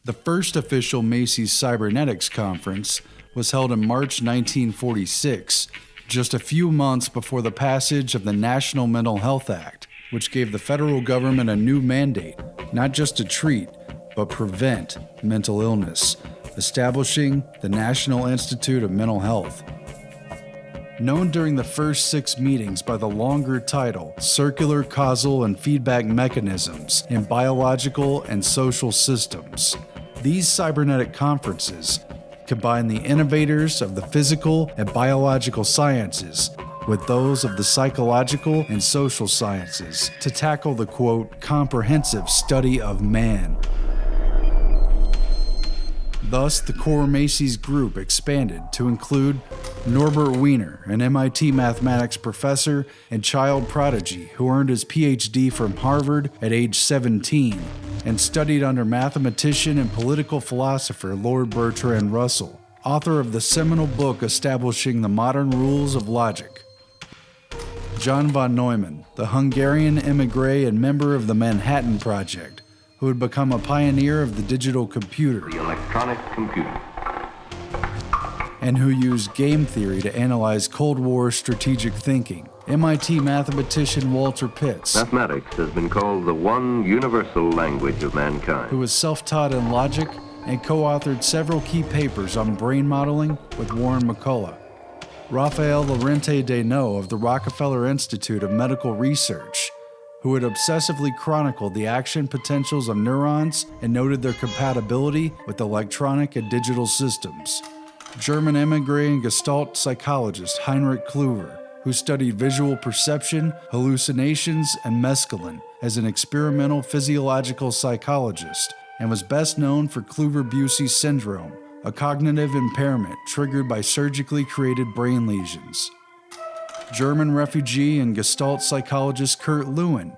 The first official Macy's Cybernetics Conference was held in March 1946, just a few months before the passage of the National Mental Health Act, which gave the federal government a new mandate, not just to treat, but prevent mental illness, establishing the National Institute of Mental Health. Known during the first 6 meetings by the longer title, Circular Causal and Feedback Mechanisms in Biological and Social Systems, these cybernetic conferences combine the innovators of the physical and biological sciences with those of the psychological and social sciences to tackle the, quote, comprehensive study of man. Thus, the core Macy's group expanded to include Norbert Wiener, an MIT mathematics professor and child prodigy who earned his PhD from Harvard at age 17 and studied under mathematician and political philosopher Lord Bertrand Russell, author of the seminal book establishing the modern rules of logic. John von Neumann, the Hungarian émigré and member of the Manhattan Project, who had become a pioneer of the digital computer, The electronic computer. and who used game theory to analyze Cold War strategic thinking. MIT mathematician Walter Pitts, Mathematics has been called the one universal language of mankind. who was self-taught in logic and co-authored several key papers on brain modeling with Warren McCullough. Raphael Lorente Deneau of the Rockefeller Institute of Medical Research, who had obsessively chronicled the action potentials of neurons and noted their compatibility with electronic and digital systems. German émigré and Gestalt psychologist Heinrich Kluwer, who studied visual perception, hallucinations, and mescaline as an experimental physiological psychologist, and was best known for Kluver-Bucy syndrome, a cognitive impairment triggered by surgically created brain lesions. German refugee and Gestalt psychologist Kurt Lewin,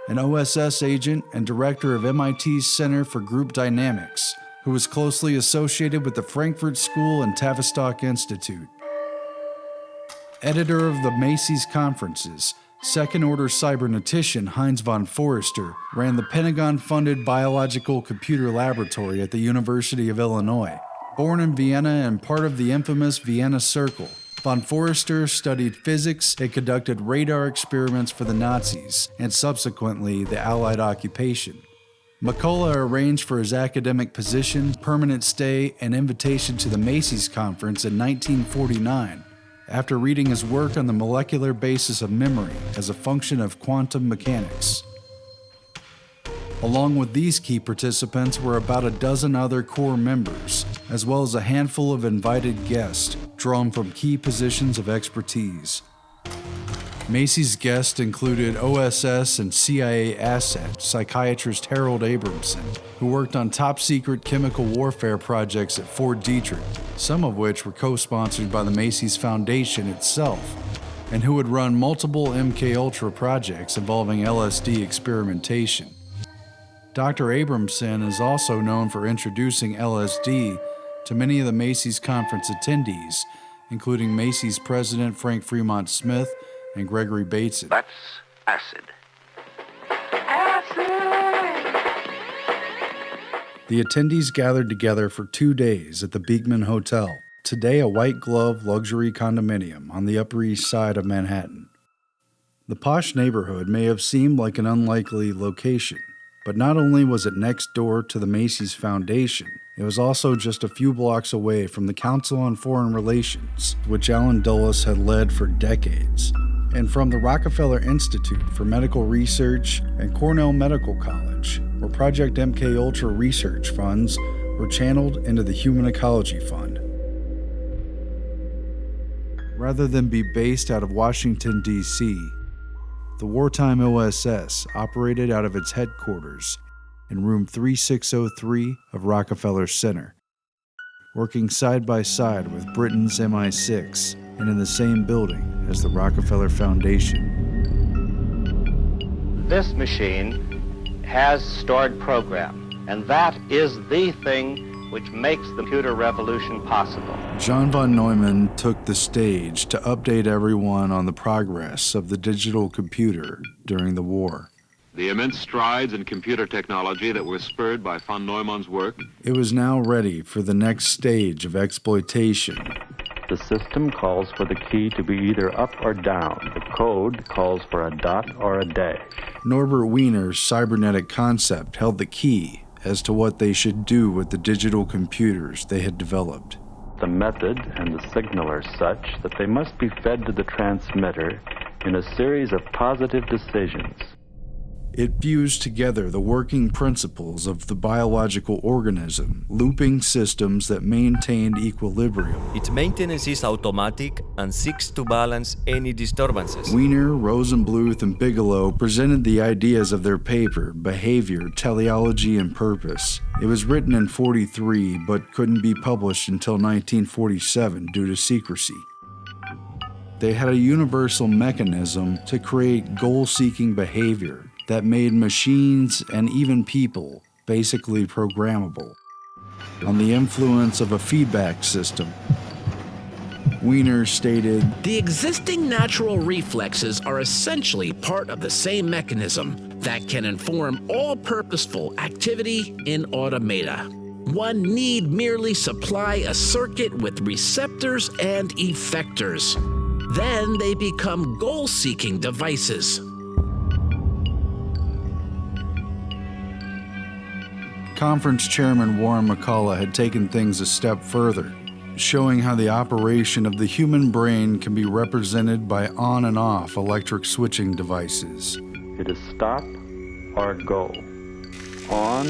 an OSS agent and director of MIT's Center for Group Dynamics, who was closely associated with the Frankfurt School and Tavistock Institute. Editor of the Macy's Conferences, second-order cybernetician Heinz von Forester ran the Pentagon-funded Biological Computer Laboratory at the University of Illinois. Born in Vienna and part of the infamous Vienna Circle, von Forester studied physics and conducted radar experiments for the Nazis and subsequently the Allied occupation. McCullough arranged for his academic position, permanent stay, and invitation to the Macy's Conference in 1949 after reading his work on the molecular basis of memory as a function of quantum mechanics. Along with these key participants were about a dozen other core members, as well as a handful of invited guests drawn from key positions of expertise. Macy's guests included OSS and CIA asset psychiatrist Harold Abramson, who worked on top-secret chemical warfare projects at Fort Detrick, some of which were co-sponsored by the Macy's Foundation itself, and who had run multiple MKUltra projects involving LSD experimentation. Dr. Abramson is also known for introducing LSD to many of the Macy's conference attendees, including Macy's president Frank Fremont Smith and Gregory Bateson. That's acid. The attendees gathered together for 2 days at the Beekman Hotel, today a white-glove luxury condominium on the Upper East Side of Manhattan. The posh neighborhood may have seemed like an unlikely location, but not only was it next door to the Macy's Foundation, it was also just a few blocks away from the Council on Foreign Relations, which Allen Dulles had led for decades, and from the Rockefeller Institute for Medical Research and Cornell Medical College, where Project MKUltra research funds were channeled into the Human Ecology Fund. Rather than be based out of Washington, D.C., the wartime OSS operated out of its headquarters in room 3603 of Rockefeller Center, working side by side with Britain's MI6 and in the same building as the Rockefeller Foundation. This machine has stored program, and that is the thing which makes the computer revolution possible. John von Neumann took the stage to update everyone on the progress of the digital computer during the war. The immense strides in computer technology that were spurred by von Neumann's work. It was now ready for the next stage of exploitation. The system calls for the key to be either up or down. The code calls for a dot or a dash. Norbert Wiener's cybernetic concept held the key as to what they should do with the digital computers they had developed. The method and the signal are such that they must be fed to the transmitter in a series of positive decisions. It fused together the working principles of the biological organism, looping systems that maintained equilibrium. Its maintenance is automatic and seeks to balance any disturbances. Wiener, Rosenbluth, and Bigelow presented the ideas of their paper, Behavior, Teleology, and Purpose. It was written in 1943, but couldn't be published until 1947 due to secrecy. They had a universal mechanism to create goal-seeking behavior that made machines and even people basically programmable. On the influence of a feedback system, Wiener stated, "The existing natural reflexes are essentially part of the same mechanism that can inform all purposeful activity in automata. One need merely supply a circuit with receptors and effectors. Then they become goal-seeking devices." Conference Chairman Warren McCullough had taken things a step further, showing how the operation of the human brain can be represented by on and off electric switching devices. It is stop or go, on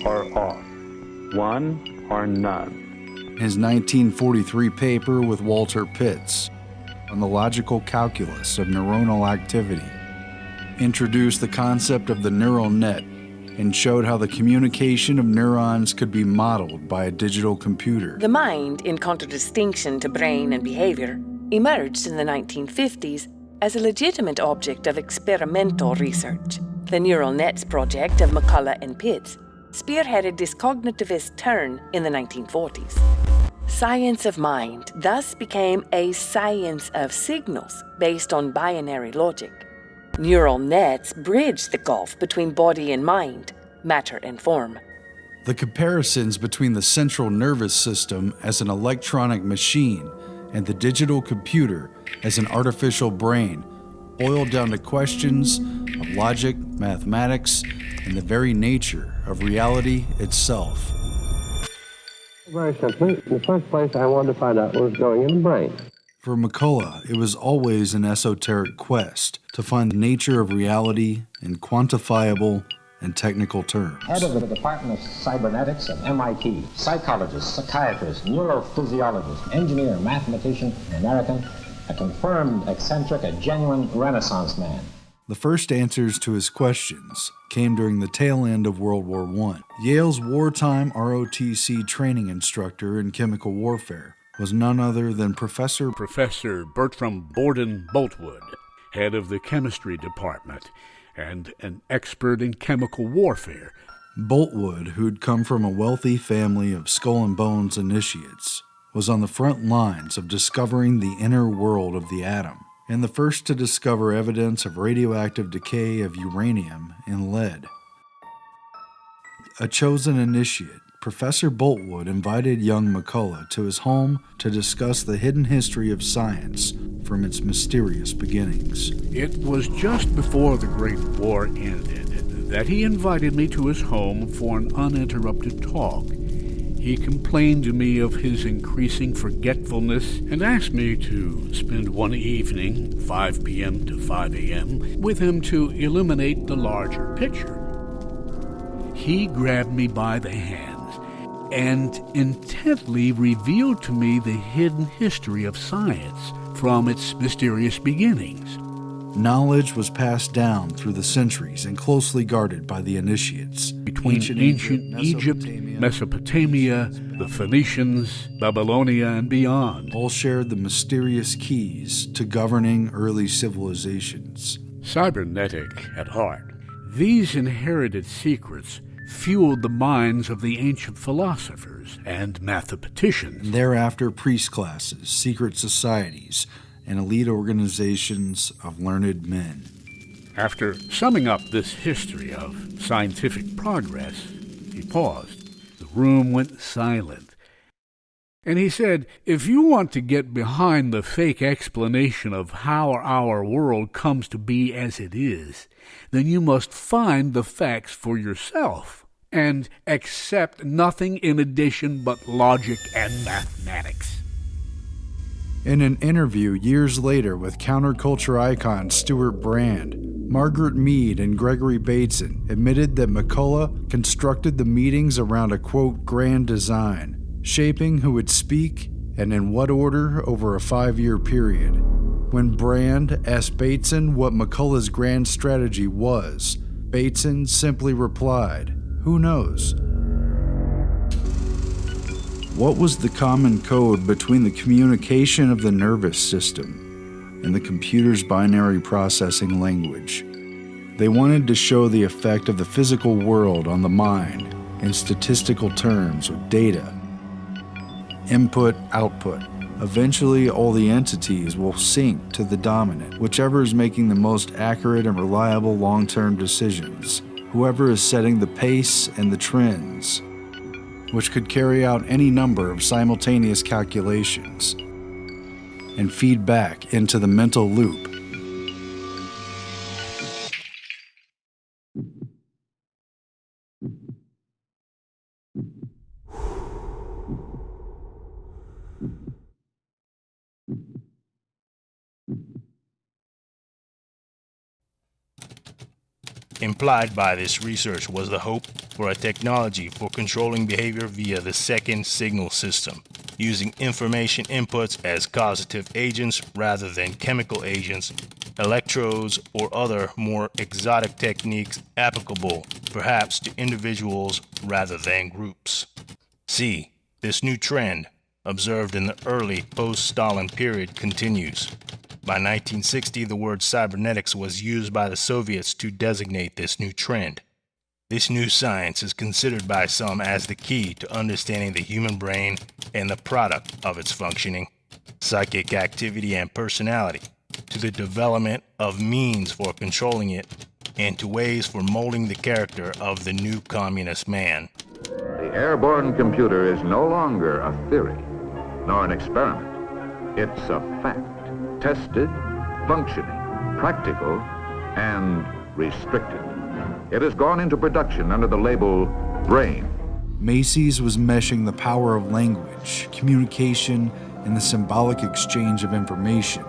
or off, one or none. His 1943 paper with Walter Pitts on the logical calculus of neuronal activity introduced the concept of the neural net and showed how the communication of neurons could be modeled by a digital computer. The mind, in contradistinction to brain and behavior, emerged in the 1950s as a legitimate object of experimental research. The Neural Nets project of McCullough and Pitts spearheaded this cognitivist turn in the 1940s. Science of mind thus became a science of signals based on binary logic. Neural nets bridge the gulf between body and mind, matter and form. The comparisons between the central nervous system as an electronic machine and the digital computer as an artificial brain boiled down to questions of logic, mathematics, and the very nature of reality itself. Very simply, in the first place, I wanted to find out what was going in the brain. For McCullough, it was always an esoteric quest to find the nature of reality in quantifiable and technical terms. Head of the Department of Cybernetics at MIT, psychologist, psychiatrist, neurophysiologist, engineer, mathematician, American, a confirmed eccentric, a genuine Renaissance man. The first answers to his questions came during the tail end of World War I. Yale's wartime ROTC training instructor in chemical warfare was none other than Professor Bertram Borden Boltwood, head of the chemistry department and an expert in chemical warfare. Boltwood, who'd come from a wealthy family of skull and bones initiates, was on the front lines of discovering the inner world of the atom, and the first to discover evidence of radioactive decay of uranium and lead. A chosen initiate, Professor Boltwood invited young McCullough to his home to discuss the hidden history of science from its mysterious beginnings. It was just before the Great War ended that he invited me to his home for an uninterrupted talk. He complained to me of his increasing forgetfulness and asked me to spend one evening, 5 p.m. to 5 a.m., with him to illuminate the larger picture. He grabbed me by the hands and intently revealed to me the hidden history of science from its mysterious beginnings. Knowledge was passed down through the centuries and closely guarded by the initiates. Between ancient Egypt, Mesopotamia, the Phoenicians, Babylonia, and beyond. All shared the mysterious keys to governing early civilizations. Cybernetic at heart, these inherited secrets fueled the minds of the ancient philosophers and mathematicians. Thereafter, priest classes, secret societies, and elite organizations of learned men. After summing up this history of scientific progress, he paused. The room went silent. And he said, if you want to get behind the fake explanation of how our world comes to be as it is, then you must find the facts for yourself and accept nothing in addition but logic and mathematics. In an interview years later with counterculture icon Stuart Brand, Margaret Mead and Gregory Bateson admitted that McCullough constructed the meetings around a, quote, grand design, shaping who would speak and in what order over a 5-year period. When Brand asked Bateson what McCullough's grand strategy was, Bateson simply replied, "Who knows?" What was the common code between the communication of the nervous system and the computer's binary processing language? They wanted to show the effect of the physical world on the mind in statistical terms with data. Input, output. Eventually, all the entities will sync to the dominant, whichever is making the most accurate and reliable long-term decisions, whoever is setting the pace and the trends, which could carry out any number of simultaneous calculations and feed back into the mental loop. Implied by this research was the hope for a technology for controlling behavior via the second signal system, using information inputs as causative agents rather than chemical agents, electrodes, or other more exotic techniques applicable perhaps to individuals rather than groups. See, this new trend, observed in the early post-Stalin period, continues. By 1960, the word cybernetics was used by the Soviets to designate this new trend. This new science is considered by some as the key to understanding the human brain and the product of its functioning, psychic activity and personality, to the development of means for controlling it, and to ways for molding the character of the new communist man. The airborne computer is no longer a theory, nor an experiment. It's a fact. Tested, functioning, practical, and restricted. It has gone into production under the label BRAIN. Macy's was meshing the power of language, communication, and the symbolic exchange of information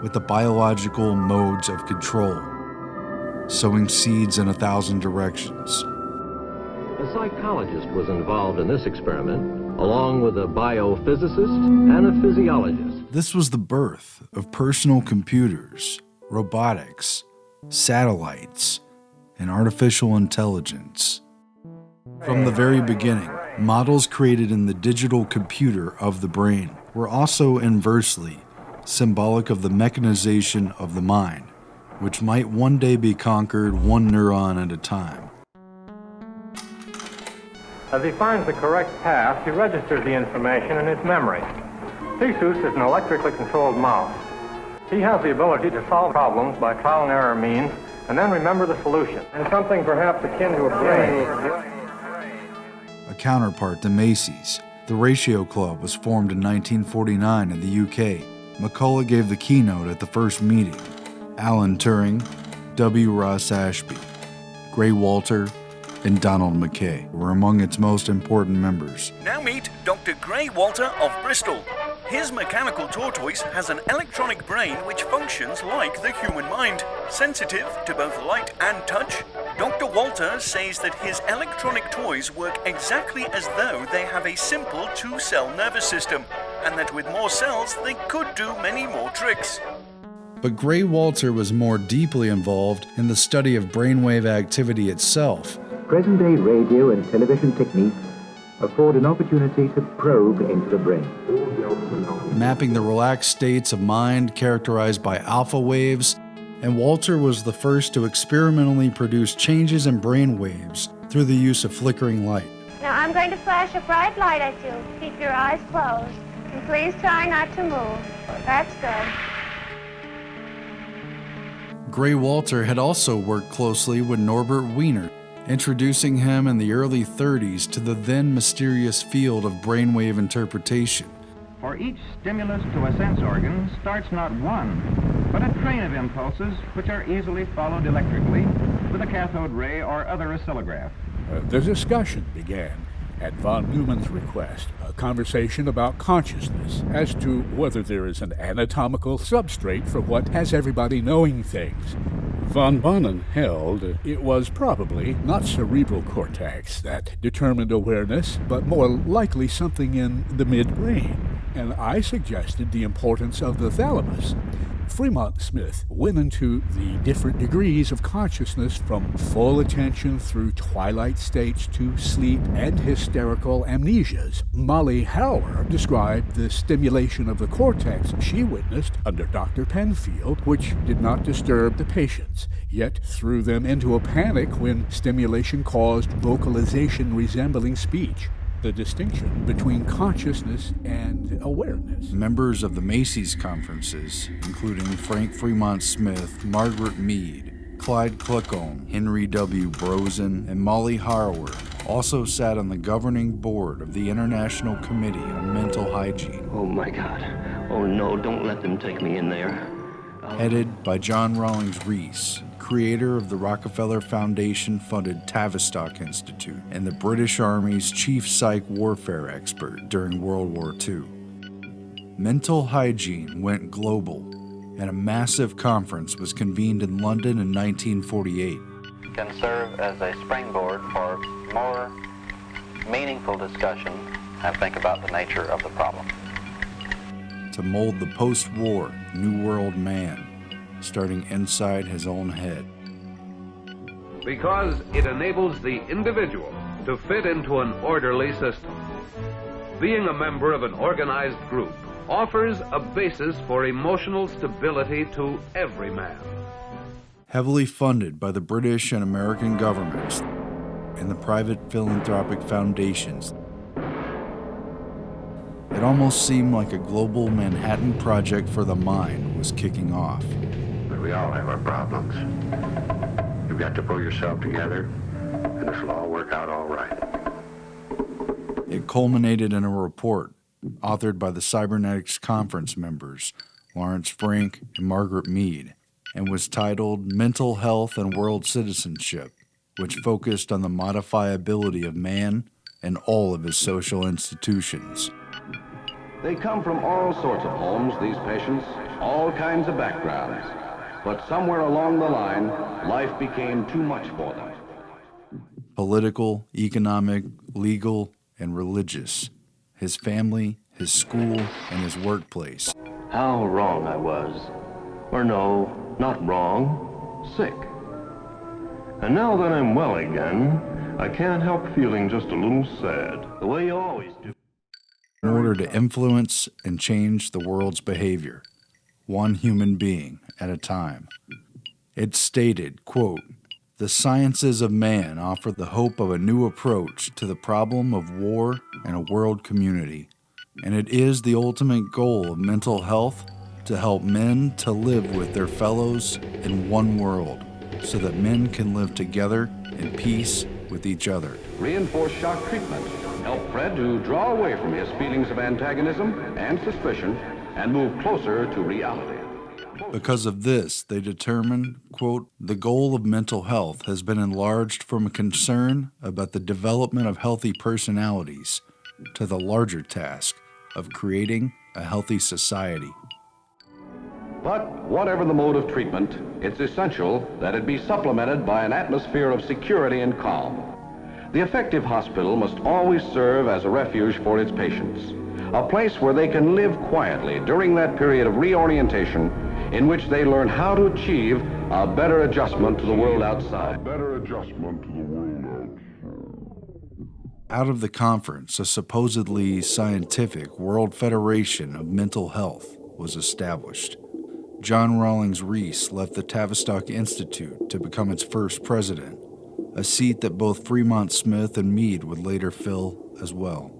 with the biological modes of control, sowing seeds in 1,000 directions. A psychologist was involved in this experiment, along with a biophysicist and a physiologist. This was the birth of personal computers, robotics, satellites, and artificial intelligence. From the very beginning, models created in the digital computer of the brain were also inversely symbolic of the mechanization of the mind, which might one day be conquered one neuron at a time. As he finds the correct path, he registers the information in his memory. Theseus is an electrically controlled mouse. He has the ability to solve problems by trial and error means and then remember the solution. And something perhaps akin to a brain. counterpart to Macy's. The Ratio Club was formed in 1949 in the UK. McCullough gave the keynote at the first meeting. Alan Turing, W. Ross Ashby, Gray Walter, and Donald McKay were among its most important members. Now meet Dr. Gray Walter of Bristol. His mechanical tortoise has an electronic brain which functions like the human mind, sensitive to both light and touch. Dr. Walter says that his electronic toys work exactly as though they have a simple 2-cell nervous system, and that with more cells they could do many more tricks. But Gray Walter was more deeply involved in the study of brainwave activity itself. Present-day radio and television techniques afford an opportunity to probe into the brain. Mapping the relaxed states of mind characterized by alpha waves, and Walter was the first to experimentally produce changes in brain waves through the use of flickering light. Now I'm going to flash a bright light at you. Keep your eyes closed, and please try not to move. That's good. Gray Walter had also worked closely with Norbert Wiener, introducing him in the early 30s to the then mysterious field of brainwave interpretation. For each stimulus to a sense organ starts not one, but a train of impulses which are easily followed electrically with a cathode ray or other oscillograph. The discussion began at von Neumann's request, a conversation about consciousness as to whether there is an anatomical substrate for what has everybody knowing things. Von Bonnen held it was probably not cerebral cortex that determined awareness, but more likely something in the midbrain, and I suggested the importance of the thalamus. Fremont Smith went into the different degrees of consciousness from full attention through twilight states to sleep and hysterical amnesias. Molly Hauer described the stimulation of the cortex she witnessed under Dr. Penfield, which did not disturb the patients, yet threw them into a panic when stimulation caused vocalization resembling speech. The distinction between consciousness and awareness. Members of the Macy's conferences, including Frank Fremont Smith, Margaret Mead, Clyde Kluckholm, Henry W. Brosen, and Molly Harwood, also sat on the governing board of the International Committee on Mental Hygiene. Oh my God. Oh no, don't let them take me in there. Headed by John Rawlings Rees, creator of the Rockefeller Foundation-funded Tavistock Institute and the British Army's chief psych warfare expert during World War II. Mental hygiene went global, and a massive conference was convened in London in 1948. Can serve as a springboard for more meaningful discussion and think about the nature of the problem. To mold the post-war New World man, starting inside his own head. Because it enables the individual to fit into an orderly system. Being a member of an organized group offers a basis for emotional stability to every man. Heavily funded by the British and American governments and the private philanthropic foundations, it almost seemed like a global Manhattan Project for the mind was kicking off. But we all have our problems. You've got to pull yourself together, and this will all work out all right. It culminated in a report authored by the Cybernetics Conference members, Lawrence Frank and Margaret Mead, and was titled Mental Health and World Citizenship, which focused on the modifiability of man and all of his social institutions. They come from all sorts of homes, these patients, all kinds of backgrounds. But somewhere along the line, life became too much for them. Political, economic, legal, and religious. His family, his school, and his workplace. How wrong I was. Or no, not wrong, sick. And now that I'm well again, I can't help feeling just a little sad, the way you always do. In order to influence and change the world's behavior, one human being at a time. It stated, quote, "The sciences of man offer the hope of a new approach to the problem of war and a world community, and it is the ultimate goal of mental health to help men to live with their fellows in one world, so that men can live together in peace with each other." Reinforced shock treatment, help Fred to draw away from his feelings of antagonism and suspicion and move closer to reality. Because of this, they determined, quote, the goal of mental health has been enlarged from a concern about the development of healthy personalities to the larger task of creating a healthy society. But whatever the mode of treatment, it's essential that it be supplemented by an atmosphere of security and calm. The effective hospital must always serve as a refuge for its patients, a place where they can live quietly during that period of reorientation in which they learn how to achieve a better adjustment to the world outside. Out of the conference, a supposedly scientific World Federation of Mental Health was established. John Rawlings Rees left the Tavistock Institute to become its first president, a seat that both Fremont Smith and Mead would later fill as well.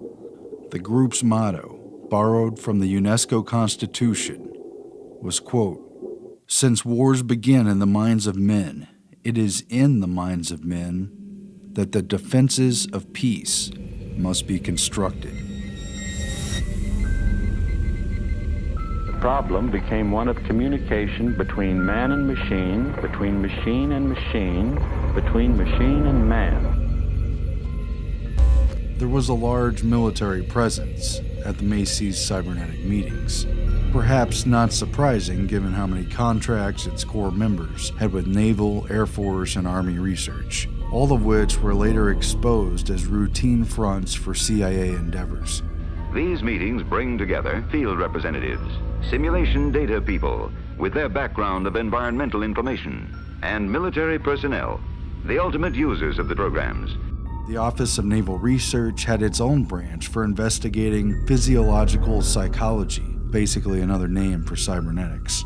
The group's motto, borrowed from the UNESCO Constitution, was, quote, since wars begin in the minds of men, it is in the minds of men that the defenses of peace must be constructed. The problem became one of communication between man and machine, between machine and machine, between machine and man. There was a large military presence at the Macy's cybernetic meetings. Perhaps not surprising given how many contracts its core members had with Naval, Air Force, and Army research, all of which were later exposed as routine fronts for CIA endeavors. These meetings bring together field representatives, simulation data people with their background of environmental information, and military personnel, the ultimate users of the programs. The Office of Naval Research had its own branch for investigating physiological psychology, basically another name for cybernetics.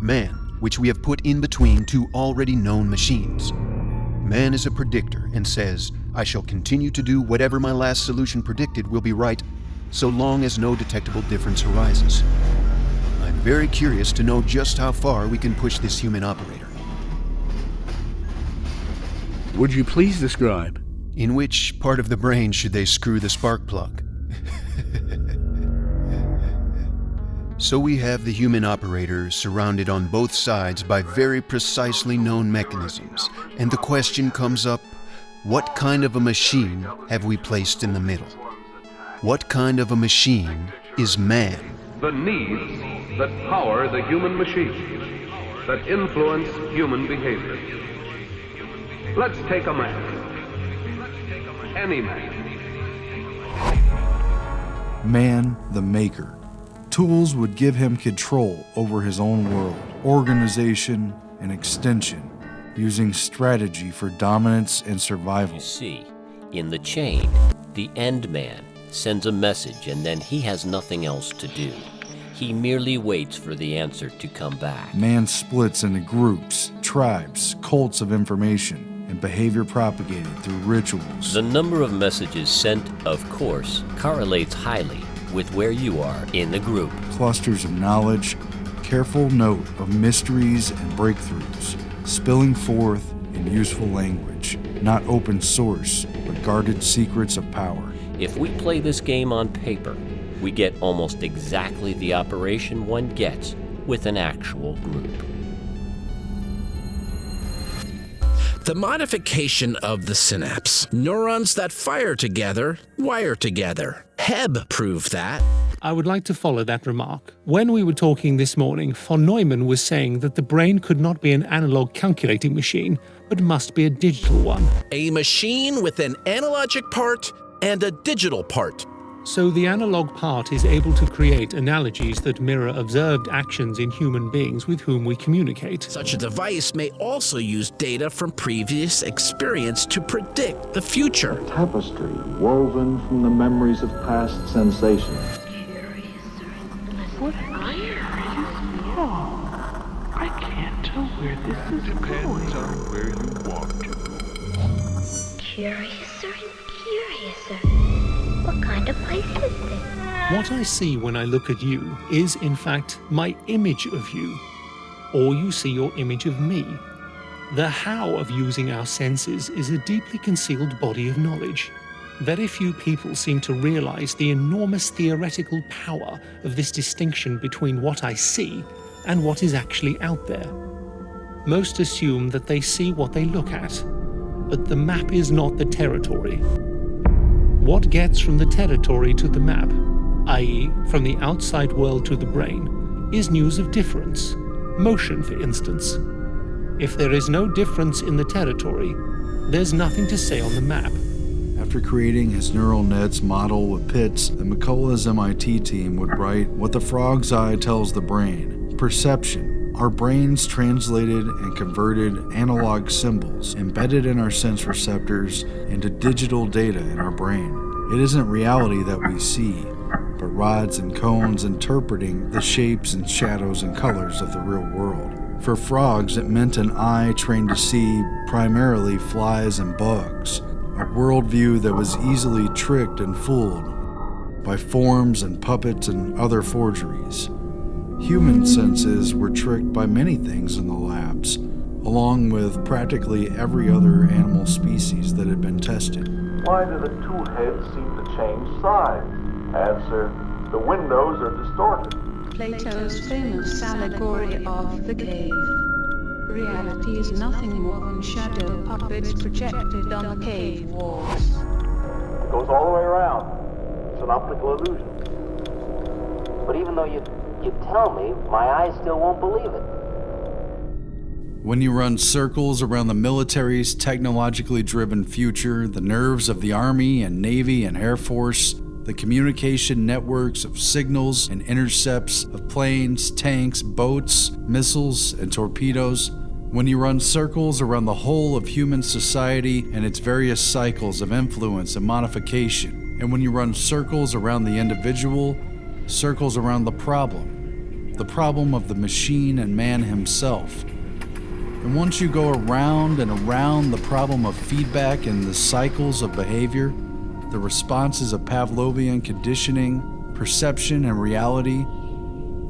Man, which we have put in between two already known machines. Man is a predictor and says, I shall continue to do whatever my last solution predicted will be right, so long as no detectable difference arises. I'm very curious to know just how far we can push this human operator. Would you please describe? In which part of the brain should they screw the spark plug? So we have the human operator surrounded on both sides by very precisely known mechanisms, and the question comes up, what kind of a machine have we placed in the middle? What kind of a machine is man? The needs that power the human machine, that influence human behavior. Let's take a man. Any man. Man, the maker. Tools would give him control over his own world, organization, and extension, using strategy for dominance and survival. You see, in the chain, the end man sends a message and then he has nothing else to do. He merely waits for the answer to come back. Man splits into groups, tribes, cults of information, and behavior propagated through rituals. The number of messages sent, of course, correlates highly with where you are in the group. Clusters of knowledge, careful note of mysteries and breakthroughs, spilling forth in useful language, not open source, but guarded secrets of power. If we play this game on paper, we get almost exactly the operation one gets with an actual group. The modification of the synapse. Neurons that fire together, wire together. Hebb proved that. I would like to follow that remark. When we were talking this morning, von Neumann was saying that the brain could not be an analog calculating machine, but must be a digital one. A machine with an analogic part and a digital part. So the analog part is able to create analogies that mirror observed actions in human beings with whom we communicate. Such a device may also use data from previous experience to predict the future. A tapestry woven from the memories of past sensations. What iron are you small? I can't tell where this is Depends going. on where you walk to. Curiouser and curiouser. What kind of place is this? What I see when I look at you is, in fact, my image of you. Or you see your image of me. The how of using our senses is a deeply concealed body of knowledge. Very few people seem to realize the enormous theoretical power of this distinction between what I see and what is actually out there. Most assume that they see what they look at, but the map is not the territory. What gets from the territory to the map, i.e., from the outside world to the brain, is news of difference, motion for instance. If there is no difference in the territory, there's nothing to say on the map. After creating his neural nets model with pits, the McCullough's MIT team would write what the frog's eye tells the brain: perception. Our brains translated and converted analog symbols embedded in our sense receptors into digital data in our brain. It isn't reality that we see, but rods and cones interpreting the shapes and shadows and colors of the real world. For frogs, it meant an eye trained to see primarily flies and bugs, a worldview that was easily tricked and fooled by forms and puppets and other forgeries. Human senses were tricked by many things in the labs, along with practically every other animal species that had been tested. Why do the two heads seem to change size? Answer: the windows are distorted. Plato's famous allegory of the cave. Reality is nothing more than shadow puppets projected on the cave walls. It goes all the way around. It's an optical illusion. But even though you tell me, my eyes still won't believe it. When you run circles around the military's technologically driven future, the nerves of the Army and Navy and Air Force, the communication networks of signals and intercepts of planes, tanks, boats, missiles, and torpedoes, when you run circles around the whole of human society and its various cycles of influence and modification, and when you run circles around the individual, circles around the problem of the machine and man himself. And once you go around and around the problem of feedback and the cycles of behavior, the responses of Pavlovian conditioning, perception, and reality,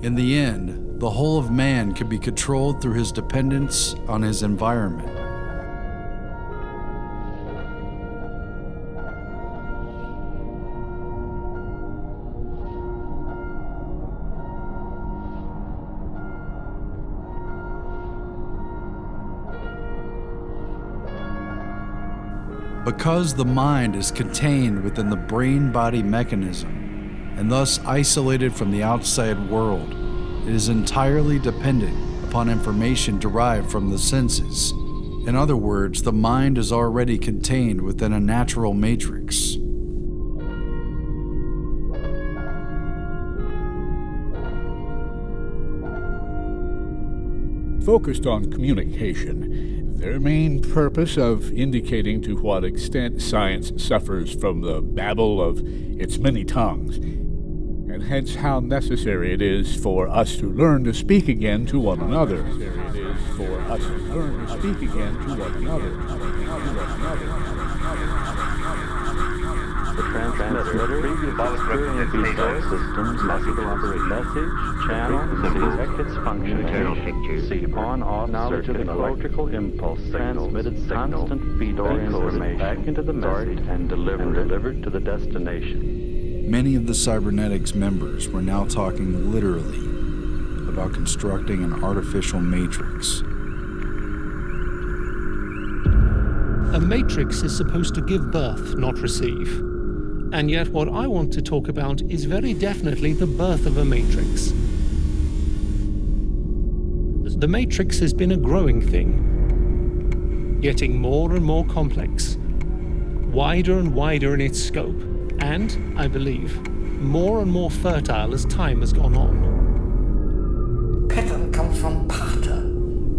in the end, the whole of man can be controlled through his dependence on his environment. Because the mind is contained within the brain-body mechanism, and thus isolated from the outside world, it is entirely dependent upon information derived from the senses. In other words, the mind is already contained within a natural matrix. Focused on communication, their main purpose of indicating to what extent science suffers from the babble of its many tongues, and hence how necessary it is for us to learn to speak again to one another. The transmitter previously feedback systems must operate message, channel, see its function, see on-off knowledge of electrical impulse transmitted constant feedback information back into the message and delivered to the destination. Many of the cybernetics members were now talking literally about constructing an artificial matrix. A matrix is supposed to give birth, not receive. And yet what I want to talk about is very definitely the birth of a matrix. The matrix has been a growing thing, getting more and more complex, wider and wider in its scope, and, I believe, more and more fertile as time has gone on. Pattern comes from pater,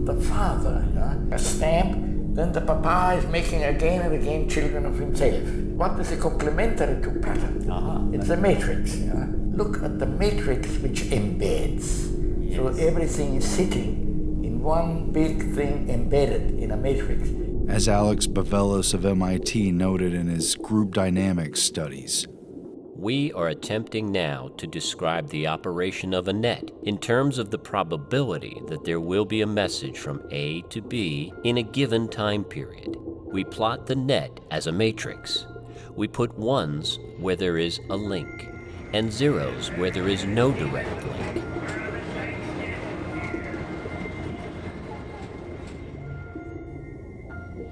the father, a stamp. Then the papa is making again and again children of himself. What is a complementary to pattern? It's a matrix. Look at the matrix which embeds. Yes. So everything is sitting in one big thing embedded in a matrix. As Alex Bavelos of MIT noted in his group dynamics studies, we are attempting now to describe the operation of a net in terms of the probability that there will be a message from A to B in a given time period. We plot the net as a matrix. We put ones where there is a link, and zeros where there is no direct link.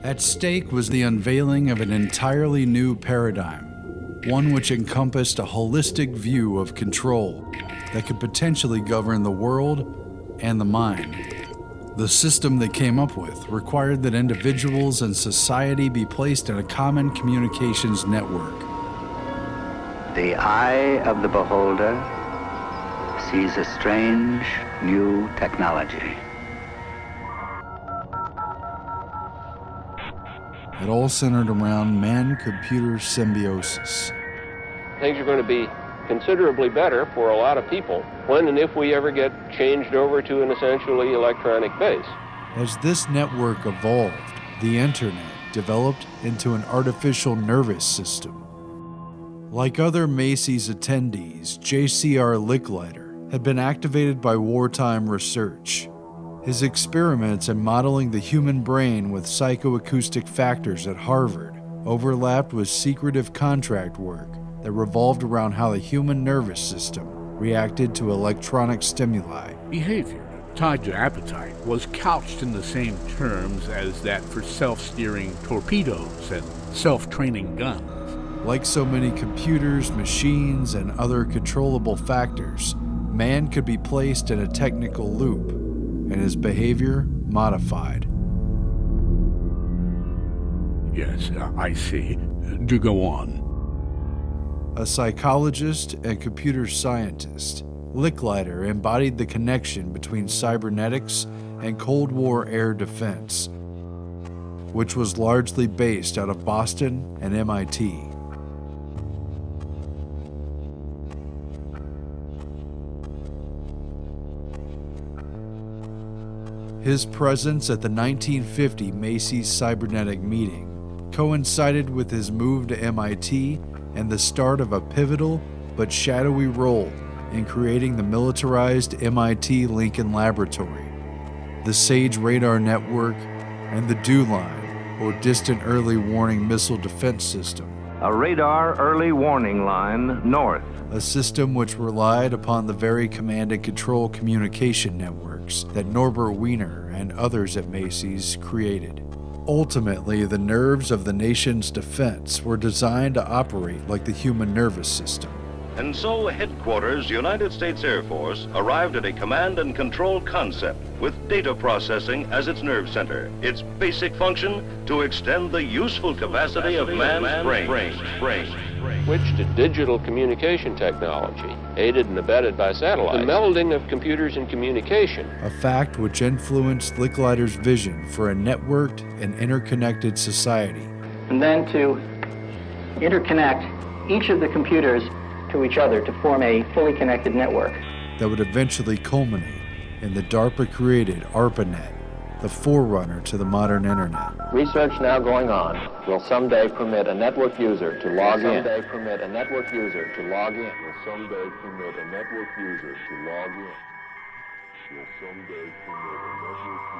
At stake was the unveiling of an entirely new paradigm, one which encompassed a holistic view of control that could potentially govern the world and the mind. The system they came up with required that individuals and society be placed in a common communications network. The eye of the beholder sees a strange new technology. It all centered around man-computer symbiosis. Things are going to be considerably better for a lot of people when and if we ever get changed over to an essentially electronic base. As this network evolved, the internet developed into an artificial nervous system. Like other Macy's attendees, J.C.R. Licklider had been activated by wartime research. His experiments in modeling the human brain with psychoacoustic factors at Harvard overlapped with secretive contract work that revolved around how the human nervous system reacted to electronic stimuli. Behavior tied to appetite was couched in the same terms as that for self-steering torpedoes and self-training guns. Like so many computers, machines, and other controllable factors, man could be placed in a technical loop and his behavior modified. Yes, I see. Do go on. A psychologist and computer scientist, Licklider embodied the connection between cybernetics and Cold War air defense, which was largely based out of Boston and MIT. His presence at the 1950 Macy's Cybernetic meeting coincided with his move to MIT and the start of a pivotal but shadowy role in creating the militarized MIT Lincoln Laboratory, the SAGE radar network, and the DEW line, or Distant Early Warning Missile Defense System. A radar early warning line north. A system which relied upon the very command and control communication networks that Norbert Wiener and others at Macy's created. Ultimately, the nerves of the nation's defense were designed to operate like the human nervous system. And so, Headquarters, United States Air Force, arrived at a command and control concept with data processing as its nerve center. Its basic function, to extend the useful capacity of man's brain. Switch to digital communication technology, aided and abetted by satellite. The melding of computers and communication. A fact which influenced Licklider's vision for a networked and interconnected society. And then to interconnect each of the computers to each other to form a fully connected network. That would eventually culminate in the DARPA-created ARPANET, the forerunner to the modern internet. Research now going on will someday permit a network user to log in. Will someday permit a network user to log in. Will someday permit a network user to log in. Will someday permit a network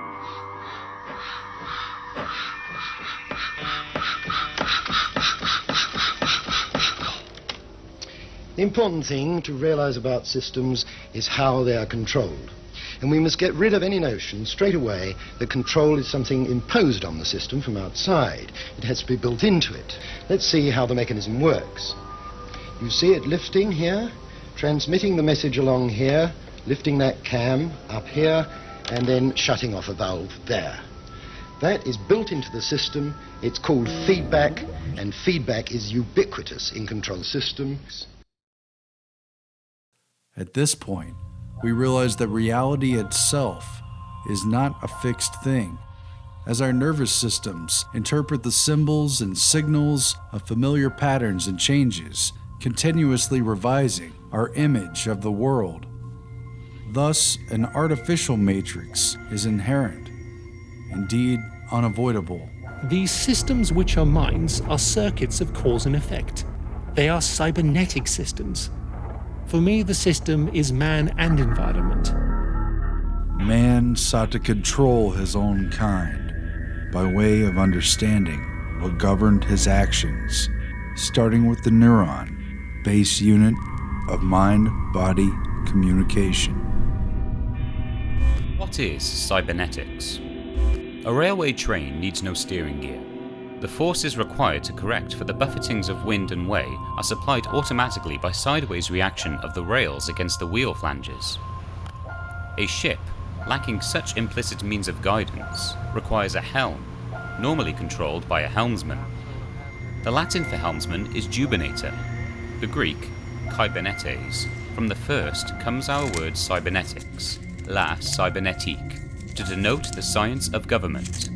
The important thing to realize about systems is how they are controlled. And we must get rid of any notion straight away that control is something imposed on the system from outside. It has to be built into it. Let's see how the mechanism works. You see it lifting here, transmitting the message along here, lifting that cam up here, and then shutting off a valve there. That is built into the system. It's called feedback, and feedback is ubiquitous in control systems. At this point, we realize that reality itself is not a fixed thing. As our nervous systems interpret the symbols and signals of familiar patterns and changes, continuously revising our image of the world. Thus, an artificial matrix is inherent, indeed unavoidable. These systems which are minds are circuits of cause and effect. They are cybernetic systems. For me, the system is man and environment. Man sought to control his own kind by way of understanding what governed his actions starting with the neuron, base unit of mind-body communication. What is cybernetics? A railway train needs no steering gear. The forces required to correct for the buffetings of wind and way are supplied automatically by sideways reaction of the rails against the wheel flanges. A ship, lacking such implicit means of guidance, requires a helm, normally controlled by a helmsman. The Latin for helmsman is jubinator. The Greek, kybernetes. From the first comes our word cybernetics, la cybernetique, to denote the science of government.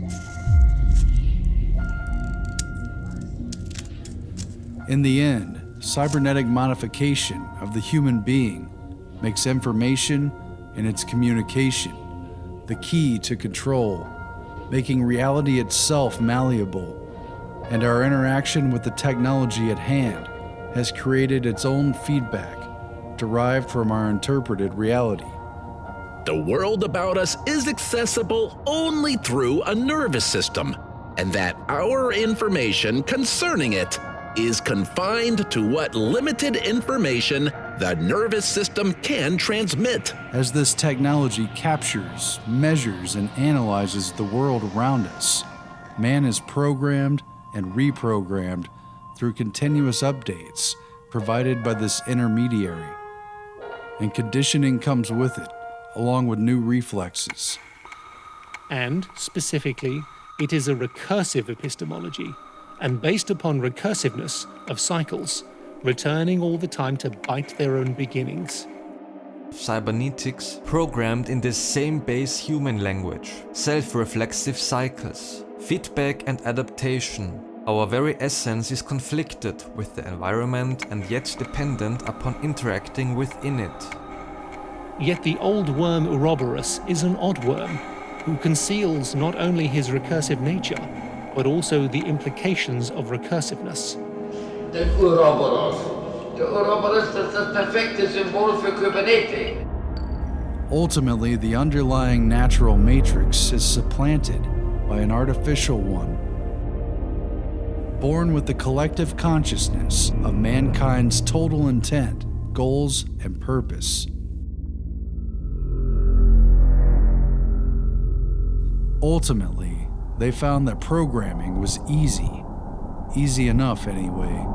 In the end, cybernetic modification of the human being makes information and its communication the key to control, making reality itself malleable, and our interaction with the technology at hand has created its own feedback derived from our interpreted reality. The world about us is accessible only through a nervous system, and that our information concerning it is confined to what limited information the nervous system can transmit. As this technology captures, measures, and analyzes the world around us, man is programmed and reprogrammed through continuous updates provided by this intermediary. And conditioning comes with it, along with new reflexes. And, specifically, it is a recursive epistemology, and based upon recursiveness of cycles, returning all the time to bite their own beginnings. Cybernetics programmed in the same base human language, self-reflexive cycles, feedback and adaptation. Our very essence is conflicted with the environment and yet dependent upon interacting within it. Yet the old worm Ouroboros is an odd worm, who conceals not only his recursive nature, but also the implications of recursiveness. The Ouroboros ist das perfekte Symbol für Kybernetik. Ultimately, the underlying natural matrix is supplanted by an artificial one, born with the collective consciousness of mankind's total intent, goals, and purpose. Ultimately, they found that programming was easy enough anyway.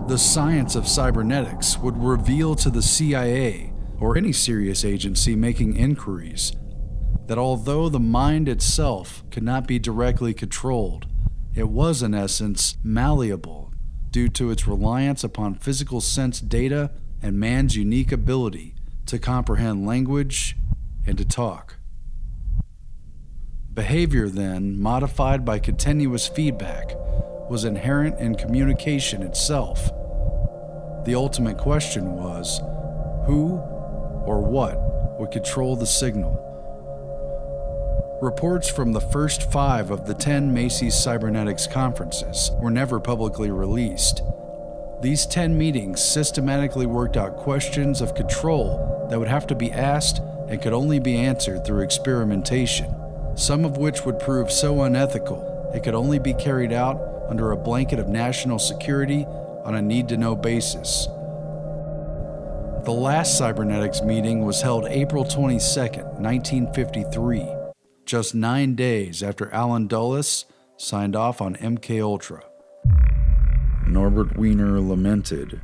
The science of cybernetics would reveal to the CIA, or any serious agency making inquiries, that although the mind itself could not be directly controlled, it was in essence malleable due to its reliance upon physical sense data and man's unique ability to comprehend language and to talk. Behavior, then, modified by continuous feedback, was inherent in communication itself. The ultimate question was, who or what would control the signal? Reports from the first 5 of the 10 Macy's Cybernetics conferences were never publicly released. These 10 meetings systematically worked out questions of control that would have to be asked and could only be answered through experimentation, some of which would prove so unethical it could only be carried out under a blanket of national security on a need-to-know basis. The last cybernetics meeting was held April 22, 1953, just 9 days after Alan Dulles signed off on MKUltra. Norbert Wiener lamented,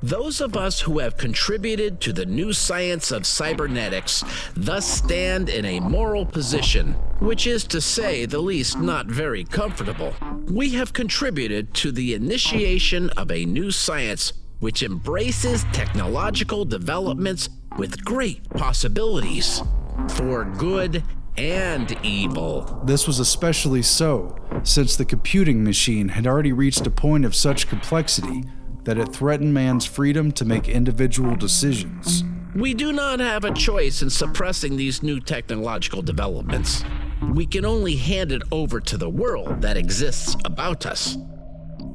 Those of us who have contributed to the new science of cybernetics thus stand in a moral position, which is to say the least not very comfortable. We have contributed to the initiation of a new science which embraces technological developments with great possibilities for good and evil. This was especially so since the computing machine had already reached a point of such complexity that it threatened man's freedom to make individual decisions. We do not have a choice in suppressing these new technological developments. We can only hand it over to the world that exists about us.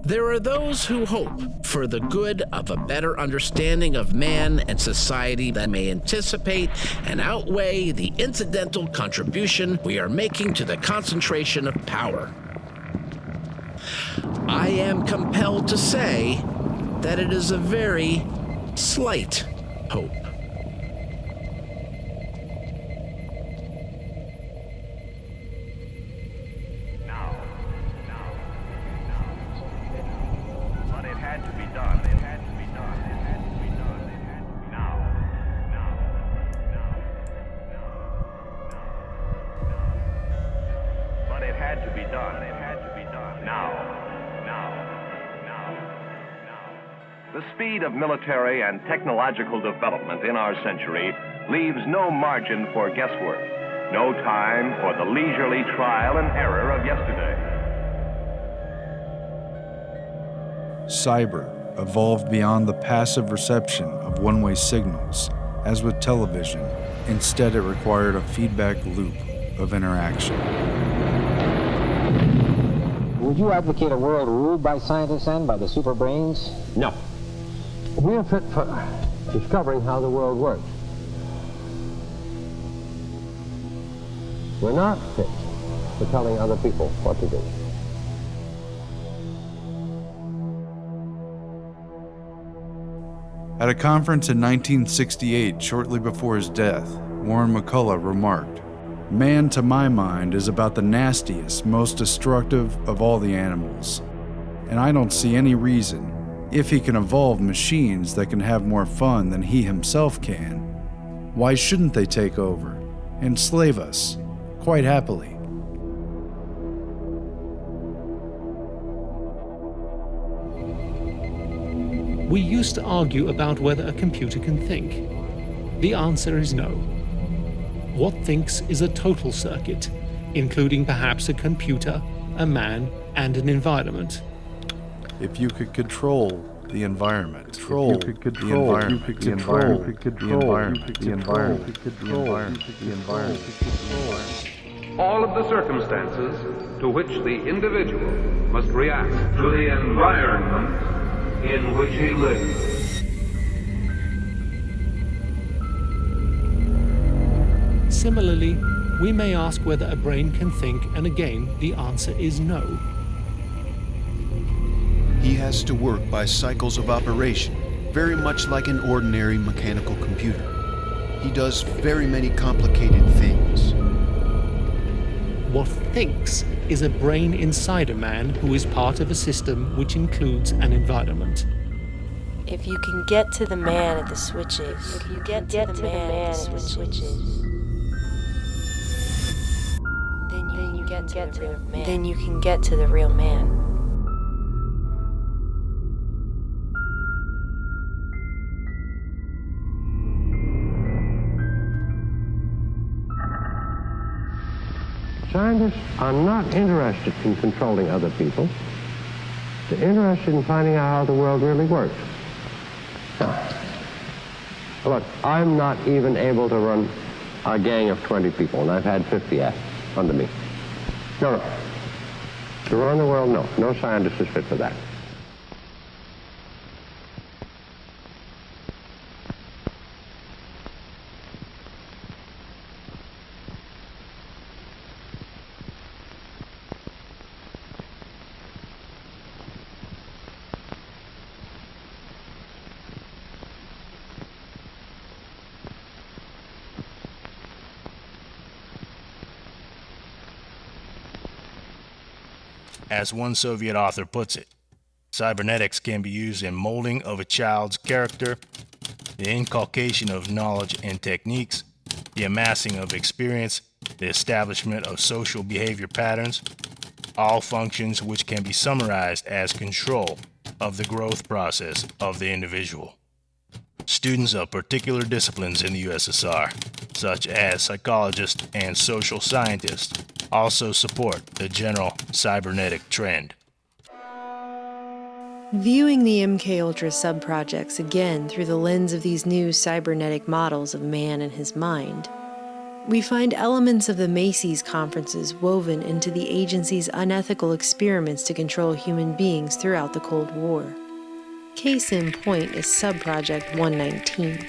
There are those who hope for the good of a better understanding of man and society that may anticipate and outweigh the incidental contribution we are making to the concentration of power. I am compelled to say that it is a very slight hope. But it had to be done. It had to be done. It had to be done. It had to be now. But it had to be done. It had to be done. Now. The speed of military and technological development in our century leaves no margin for guesswork, no time for the leisurely trial and error of yesterday. Cyber evolved beyond the passive reception of one-way signals, as with television. Instead, it required a feedback loop of interaction. Would you advocate a world ruled by scientists and by the super brains? No. We are fit for discovering how the world works. We're not fit for telling other people what to do. At a conference in 1968, shortly before his death, Warren McCullough remarked, "Man, to my mind, is about the nastiest, most destructive of all the animals. And I don't see any reason, if he can evolve machines that can have more fun than he himself can, why shouldn't they take over, enslave us, quite happily?" We used to argue about whether a computer can think. The answer is no. What thinks is a total circuit, including perhaps a computer, a man, and an environment. If you could control the environment, control the environment, the environment, the environment, the environment, the environment, the environment. All of the circumstances to which the individual must react to the environment in which he lives. Similarly, we may ask whether a brain can think, and again, the answer is no. He has to work by cycles of operation, very much like an ordinary mechanical computer. He does very many complicated things. What thinks is a brain inside a man who is part of a system which includes an environment. If you can get to the man at the switches, if you get to the man at the switches, then you can get to the real man. Scientists are not interested in controlling other people. They're interested in finding out how the world really works. Now, look, I'm not even able to run a gang of 20 people, and I've had 50 under me. No. To run the world, no. No scientist is fit for that. As one Soviet author puts it, cybernetics can be used in molding of a child's character, the inculcation of knowledge and techniques, the amassing of experience, the establishment of social behavior patterns, all functions which can be summarized as control of the growth process of the individual. Students of particular disciplines in the USSR, such as psychologists and social scientists, also support the general cybernetic trend. Viewing the MKUltra sub-projects again through the lens of these new cybernetic models of man and his mind, we find elements of the Macy's conferences woven into the agency's unethical experiments to control human beings throughout the Cold War. Case in point is Sub-Project 119.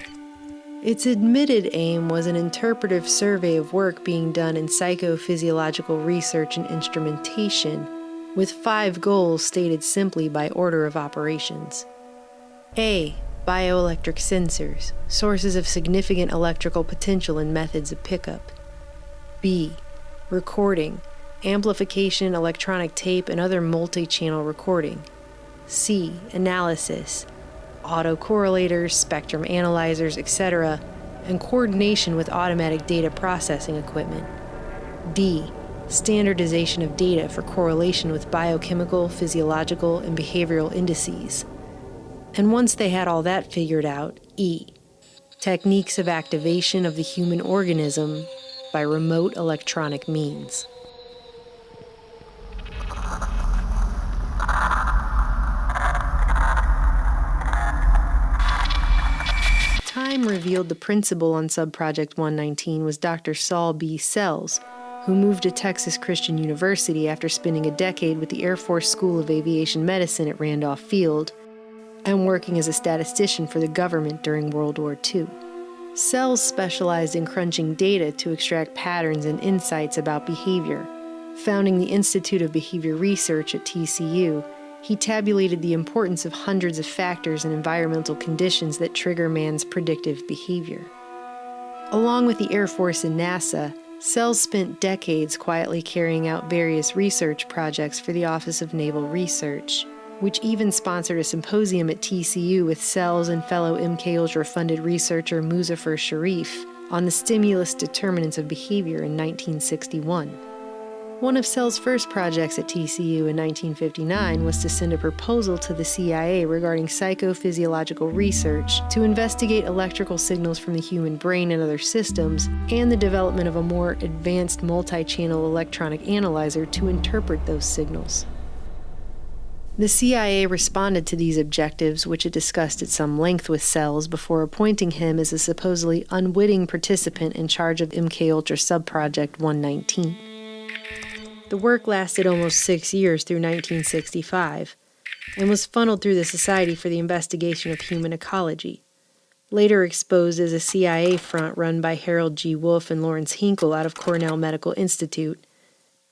Its admitted aim was an interpretive survey of work being done in psychophysiological research and instrumentation with 5 goals stated simply by order of operations. A. Bioelectric sensors, sources of significant electrical potential and methods of pickup. B. Recording, amplification, electronic tape, and other multi-channel recording. C. Analysis, autocorrelators, spectrum analyzers, etc., and coordination with automatic data processing equipment. D. Standardization of data for correlation with biochemical, physiological, and behavioral indices. And once they had all that figured out, E. Techniques of activation of the human organism by remote electronic means. Time revealed the principal on Subproject 119 was Dr. Saul B. Sells, who moved to Texas Christian University after spending a decade with the Air Force School of Aviation Medicine at Randolph Field and working as a statistician for the government during World War II. Sells specialized in crunching data to extract patterns and insights about behavior. Founding the Institute of Behavior Research at TCU, he tabulated the importance of hundreds of factors and environmental conditions that trigger man's predictive behavior. Along with the Air Force and NASA, Sells spent decades quietly carrying out various research projects for the Office of Naval Research, which even sponsored a symposium at TCU with Sells and fellow MKUltra-funded researcher Muzafer Sharif on the stimulus determinants of behavior in 1961. One of Sells' first projects at TCU in 1959 was to send a proposal to the CIA regarding psychophysiological research to investigate electrical signals from the human brain and other systems, and the development of a more advanced multi-channel electronic analyzer to interpret those signals. The CIA responded to these objectives, which it discussed at some length with Sells before appointing him as a supposedly unwitting participant in charge of MKUltra Subproject 119. The work lasted almost 6 years through 1965 and was funneled through the Society for the Investigation of Human Ecology, later exposed as a CIA front run by Harold G. Wolff and Lawrence Hinkle out of Cornell Medical Institute,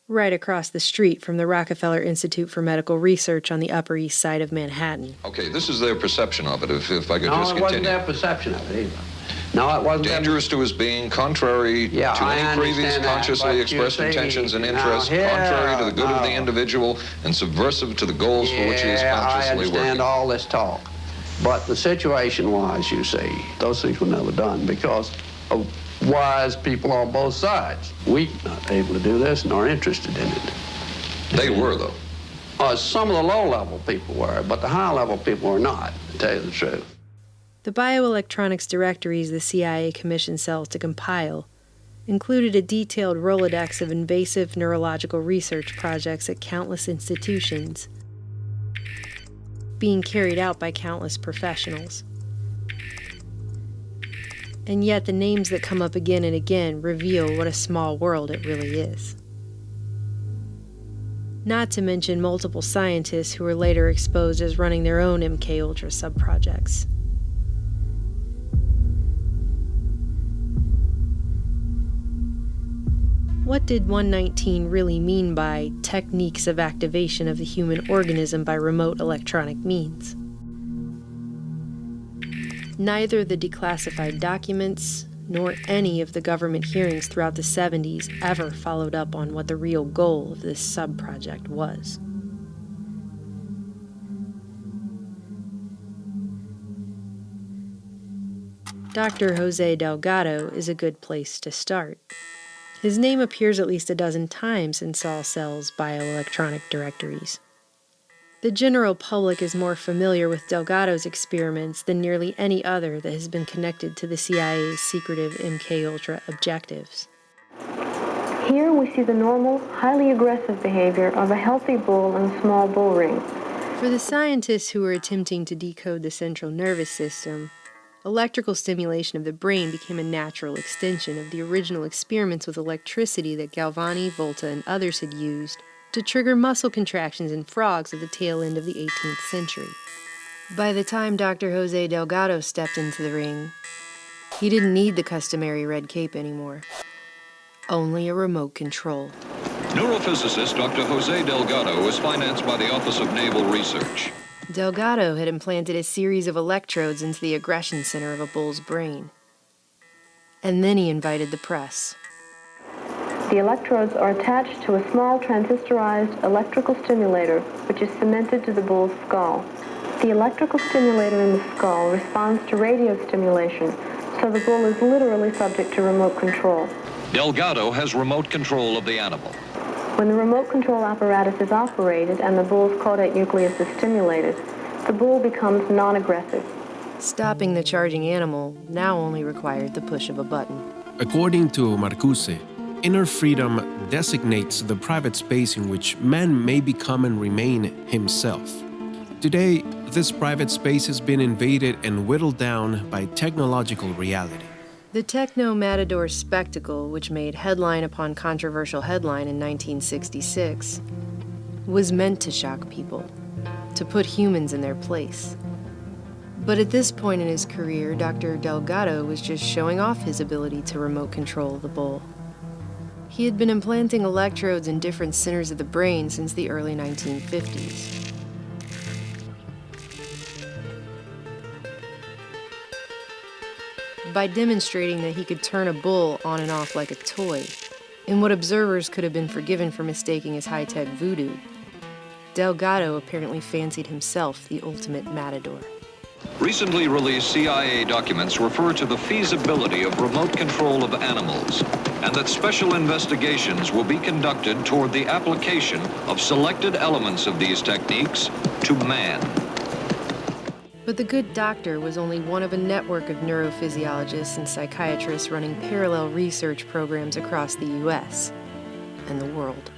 right across the street from the Rockefeller Institute for Medical Research on the Upper East Side of Manhattan. Okay, this is their perception of it, if I could No, just it continue. wasn't their perception of it either. No, it wasn't. Dangerous to his being, contrary to any previous consciously expressed intentions and interests, contrary to the good of the individual, and subversive to the goals for which he is consciously I understand working. all this talk. But the situation was, you see, those things were never done because of wise people on both sides. We not able to do this nor interested in it. They were, though. Some of the low-level people were, but the high-level people were not, to tell you the truth. The bioelectronics directories the CIA commissioned Sells to compile included a detailed Rolodex of invasive neurological research projects at countless institutions, being carried out by countless professionals. And yet the names that come up again and again reveal what a small world it really is. Not to mention multiple scientists who were later exposed as running their own MKUltra subprojects. What did 119 really mean by techniques of activation of the human organism by remote electronic means? Neither the declassified documents nor any of the government hearings throughout the 70s ever followed up on what the real goal of this sub-project was. Dr. Jose Delgado is a good place to start. His name appears at least a dozen times in Saul Sells' bioelectronic directories. The general public is more familiar with Delgado's experiments than nearly any other that has been connected to the CIA's secretive MKUltra objectives. Here we see the normal, highly aggressive behavior of a healthy bull in a small bull ring. For the scientists who were attempting to decode the central nervous system, electrical stimulation of the brain became a natural extension of the original experiments with electricity that Galvani, Volta, and others had used to trigger muscle contractions in frogs at the tail end of the 18th century. By the time Dr. Jose Delgado stepped into the ring, he didn't need the customary red cape anymore. Only a remote control. Neurophysicist Dr. Jose Delgado was financed by the Office of Naval Research. Delgado had implanted a series of electrodes into the aggression center of a bull's brain. And then he invited the press. The electrodes are attached to a small transistorized electrical stimulator, which is cemented to the bull's skull. The electrical stimulator in the skull responds to radio stimulation, so the bull is literally subject to remote control. Delgado has remote control of the animal. When the remote control apparatus is operated and the bull's caudate nucleus is stimulated, the bull becomes non-aggressive. Stopping the charging animal now only required the push of a button. According to Marcuse, inner freedom designates the private space in which man may become and remain himself. Today, this private space has been invaded and whittled down by technological reality. The Techno-Matador spectacle, which made headline upon controversial headline in 1966, was meant to shock people, to put humans in their place. But at this point in his career, Dr. Delgado was just showing off his ability to remote control the bull. He had been implanting electrodes in different centers of the brain since the early 1950s. By demonstrating that he could turn a bull on and off like a toy, in what observers could have been forgiven for mistaking as high-tech voodoo, Delgado apparently fancied himself the ultimate matador. Recently released CIA documents refer to the feasibility of remote control of animals, and that special investigations will be conducted toward the application of selected elements of these techniques to man. But the good doctor was only one of a network of neurophysiologists and psychiatrists running parallel research programs across the U.S. and the world.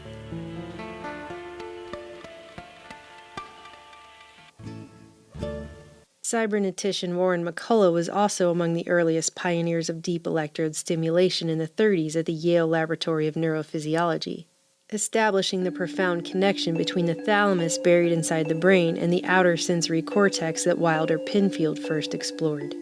Cybernetician Warren McCullough was also among the earliest pioneers of deep electrode stimulation in the 30s at the Yale Laboratory of Neurophysiology, establishing the profound connection between the thalamus buried inside the brain and the outer sensory cortex that Wilder Penfield first explored.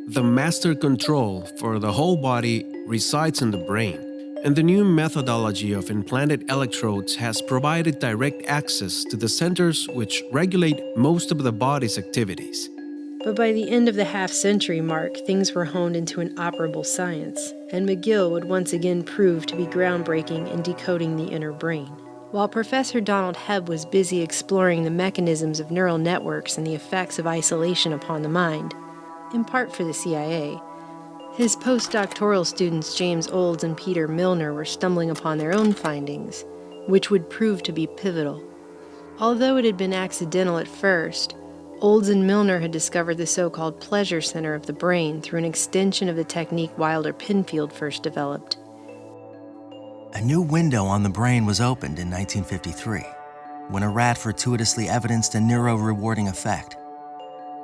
The master control for the whole body resides in the brain, and the new methodology of implanted electrodes has provided direct access to the centers which regulate most of the body's activities. But by the end of the half-century mark, things were honed into an operable science, and McGill would once again prove to be groundbreaking in decoding the inner brain. While Professor Donald Hebb was busy exploring the mechanisms of neural networks and the effects of isolation upon the mind, in part for the CIA, his postdoctoral students James Olds and Peter Milner were stumbling upon their own findings, which would prove to be pivotal. Although it had been accidental at first, Olds and Milner had discovered the so-called pleasure center of the brain through an extension of the technique Wilder Penfield first developed. A new window on the brain was opened in 1953, when a rat fortuitously evidenced a neuro-rewarding effect.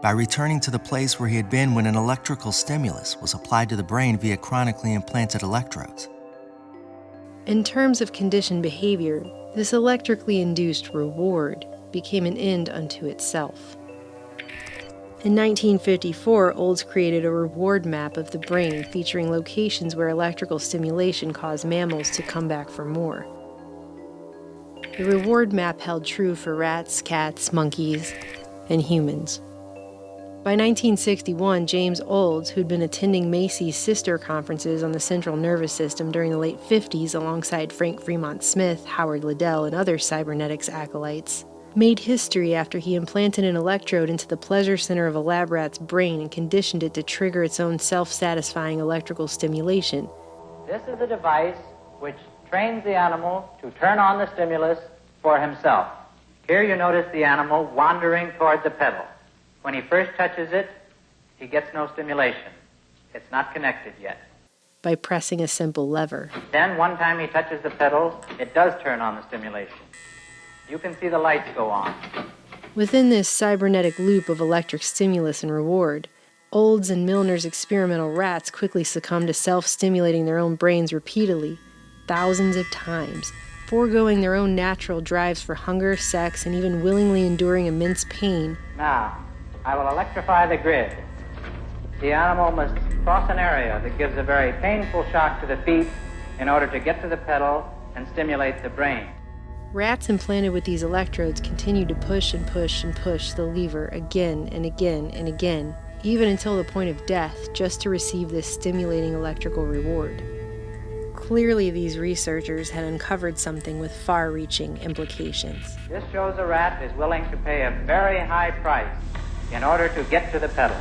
By returning to the place where he had been when an electrical stimulus was applied to the brain via chronically implanted electrodes. In terms of conditioned behavior, this electrically induced reward became an end unto itself. In 1954, Olds created a reward map of the brain featuring locations where electrical stimulation caused mammals to come back for more. The reward map held true for rats, cats, monkeys, and humans. By 1961, James Olds, who'd been attending Macy's sister conferences on the central nervous system during the late 50s alongside Frank Fremont Smith, Howard Liddell, and other cybernetics acolytes, made history after he implanted an electrode into the pleasure center of a lab rat's brain and conditioned it to trigger its own self-satisfying electrical stimulation. This is a device which trains the animal to turn on the stimulus for himself. Here you notice the animal wandering toward the pedal. When he first touches it, he gets no stimulation. It's not connected yet. By pressing a simple lever. Then, one time he touches the pedal, it does turn on the stimulation. You can see the lights go on. Within this cybernetic loop of electric stimulus and reward, Olds and Milner's experimental rats quickly succumbed to self-stimulating their own brains repeatedly, thousands of times, foregoing their own natural drives for hunger, sex, and even willingly enduring immense pain. Now, I will electrify the grid. The animal must cross an area that gives a very painful shock to the feet in order to get to the pedal and stimulate the brain. Rats implanted with these electrodes continued to push and push and push the lever again and again and again, even until the point of death, just to receive this stimulating electrical reward. Clearly, these researchers had uncovered something with far-reaching implications. This shows a rat is willing to pay a very high price in order to get to the pedal.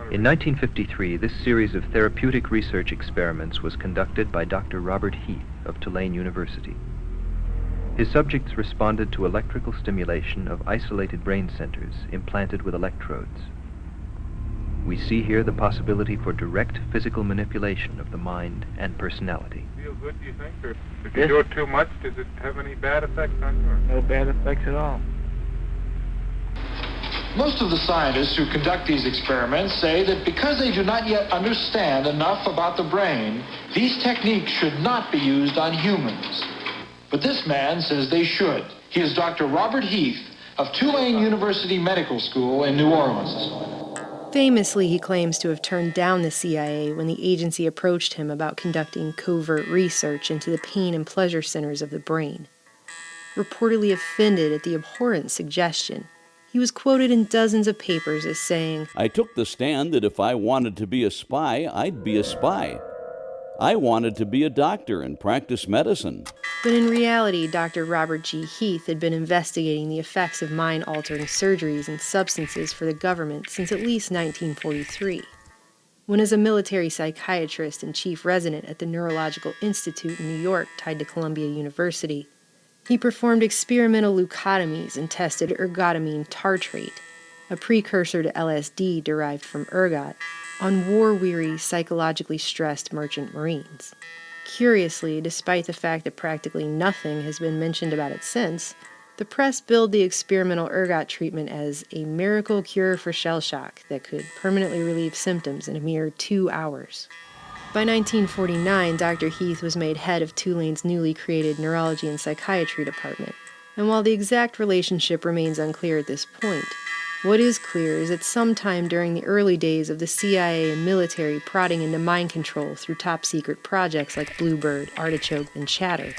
In 1953, this series of therapeutic research experiments was conducted by Dr. Robert Heath of Tulane University. His subjects responded to electrical stimulation of isolated brain centers implanted with electrodes. We see here the possibility for direct physical manipulation of the mind and personality. Feel good, do you think? Or if you do it too much, does it have any bad effects on you? No bad effects at all. Most of the scientists who conduct these experiments say that because they do not yet understand enough about the brain, these techniques should not be used on humans. But this man says they should. He is Dr. Robert Heath of Tulane University Medical School in New Orleans. Famously, he claims to have turned down the CIA when the agency approached him about conducting covert research into the pain and pleasure centers of the brain. Reportedly offended at the abhorrent suggestion, he was quoted in dozens of papers as saying, "I took the stand that if I wanted to be a spy, I'd be a spy. I wanted to be a doctor and practice medicine." But in reality, Dr. Robert G. Heath had been investigating the effects of mind-altering surgeries and substances for the government since at least 1943, when as a military psychiatrist and chief resident at the Neurological Institute in New York tied to Columbia University, he performed experimental leucotomies and tested ergotamine tartrate, a precursor to LSD derived from ergot, on war-weary, psychologically stressed merchant marines. Curiously, despite the fact that practically nothing has been mentioned about it since, the press billed the experimental ergot treatment as a miracle cure for shell shock that could permanently relieve symptoms in a mere 2 hours. By 1949, Dr. Heath was made head of Tulane's newly created Neurology and Psychiatry Department, and while the exact relationship remains unclear at this point, what is clear is that sometime during the early days of the CIA and military prodding into mind control through top-secret projects like Bluebird, Artichoke, and Chatter,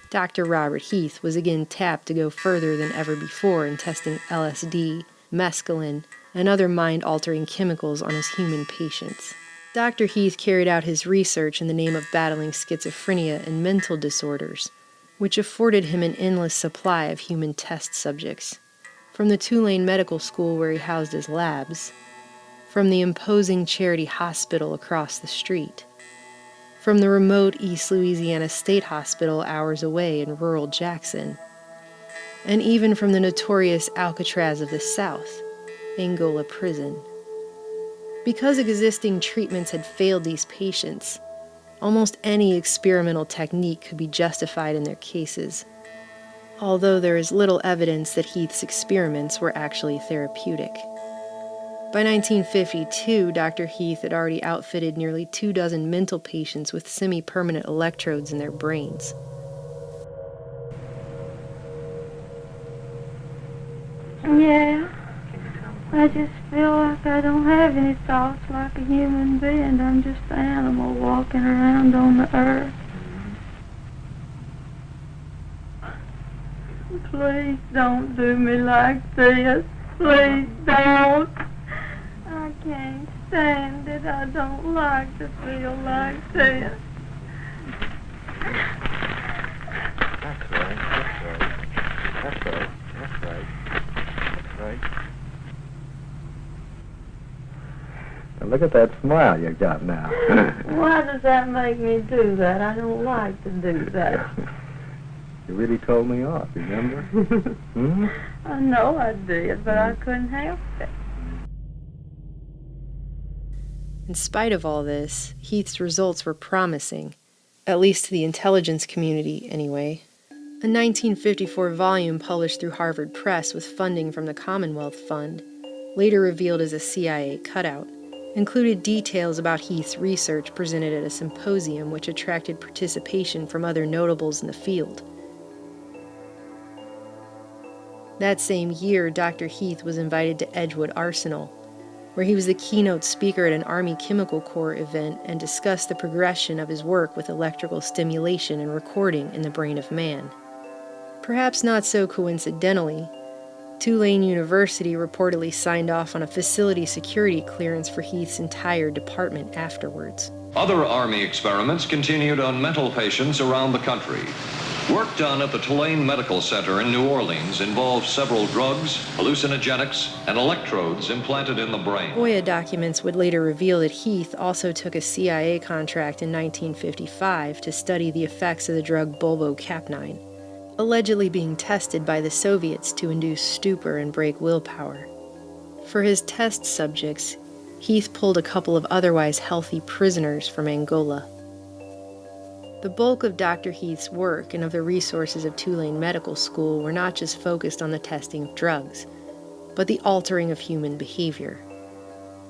Dr. Robert Heath was again tapped to go further than ever before in testing LSD, mescaline, and other mind-altering chemicals on his human patients. Dr. Heath carried out his research in the name of battling schizophrenia and mental disorders, which afforded him an endless supply of human test subjects. From the Tulane Medical School where he housed his labs, from the imposing Charity Hospital across the street, from the remote East Louisiana State Hospital hours away in rural Jackson, and even from the notorious Alcatraz of the South, Angola Prison. Because existing treatments had failed these patients, almost any experimental technique could be justified in their cases, although there is little evidence that Heath's experiments were actually therapeutic. By 1952, Dr. Heath had already outfitted nearly 24 mental patients with semi-permanent electrodes in their brains. Yeah, I just feel like I don't have any thoughts like a human being. I'm just an animal walking around on the earth. Please don't do me like this. Please don't. I can't stand it. I don't like to feel like this. That's right, that's right, that's right, that's right, that's right. Now look at that smile you got now. Why does that make me do that? I don't like to do that. You really told me off, remember? Hmm? I know I did, but I couldn't help it. In spite of all this, Heath's results were promising, at least to the intelligence community anyway. A 1954 volume published through Harvard Press with funding from the Commonwealth Fund, later revealed as a CIA cutout, included details about Heath's research presented at a symposium which attracted participation from other notables in the field. That same year, Dr. Heath was invited to Edgewood Arsenal, where he was the keynote speaker at an Army Chemical Corps event and discussed the progression of his work with electrical stimulation and recording in the brain of man. Perhaps not so coincidentally, Tulane University reportedly signed off on a facility security clearance for Heath's entire department afterwards. Other Army experiments continued on mental patients around the country. Work done at the Tulane Medical Center in New Orleans involved several drugs, hallucinogenics, and electrodes implanted in the brain. FOIA documents would later reveal that Heath also took a CIA contract in 1955 to study the effects of the drug bulbocapnine, allegedly being tested by the Soviets to induce stupor and break willpower. For his test subjects, Heath pulled a couple of otherwise healthy prisoners from Angola. The bulk of Dr. Heath's work and of the resources of Tulane Medical School were not just focused on the testing of drugs, but the altering of human behavior.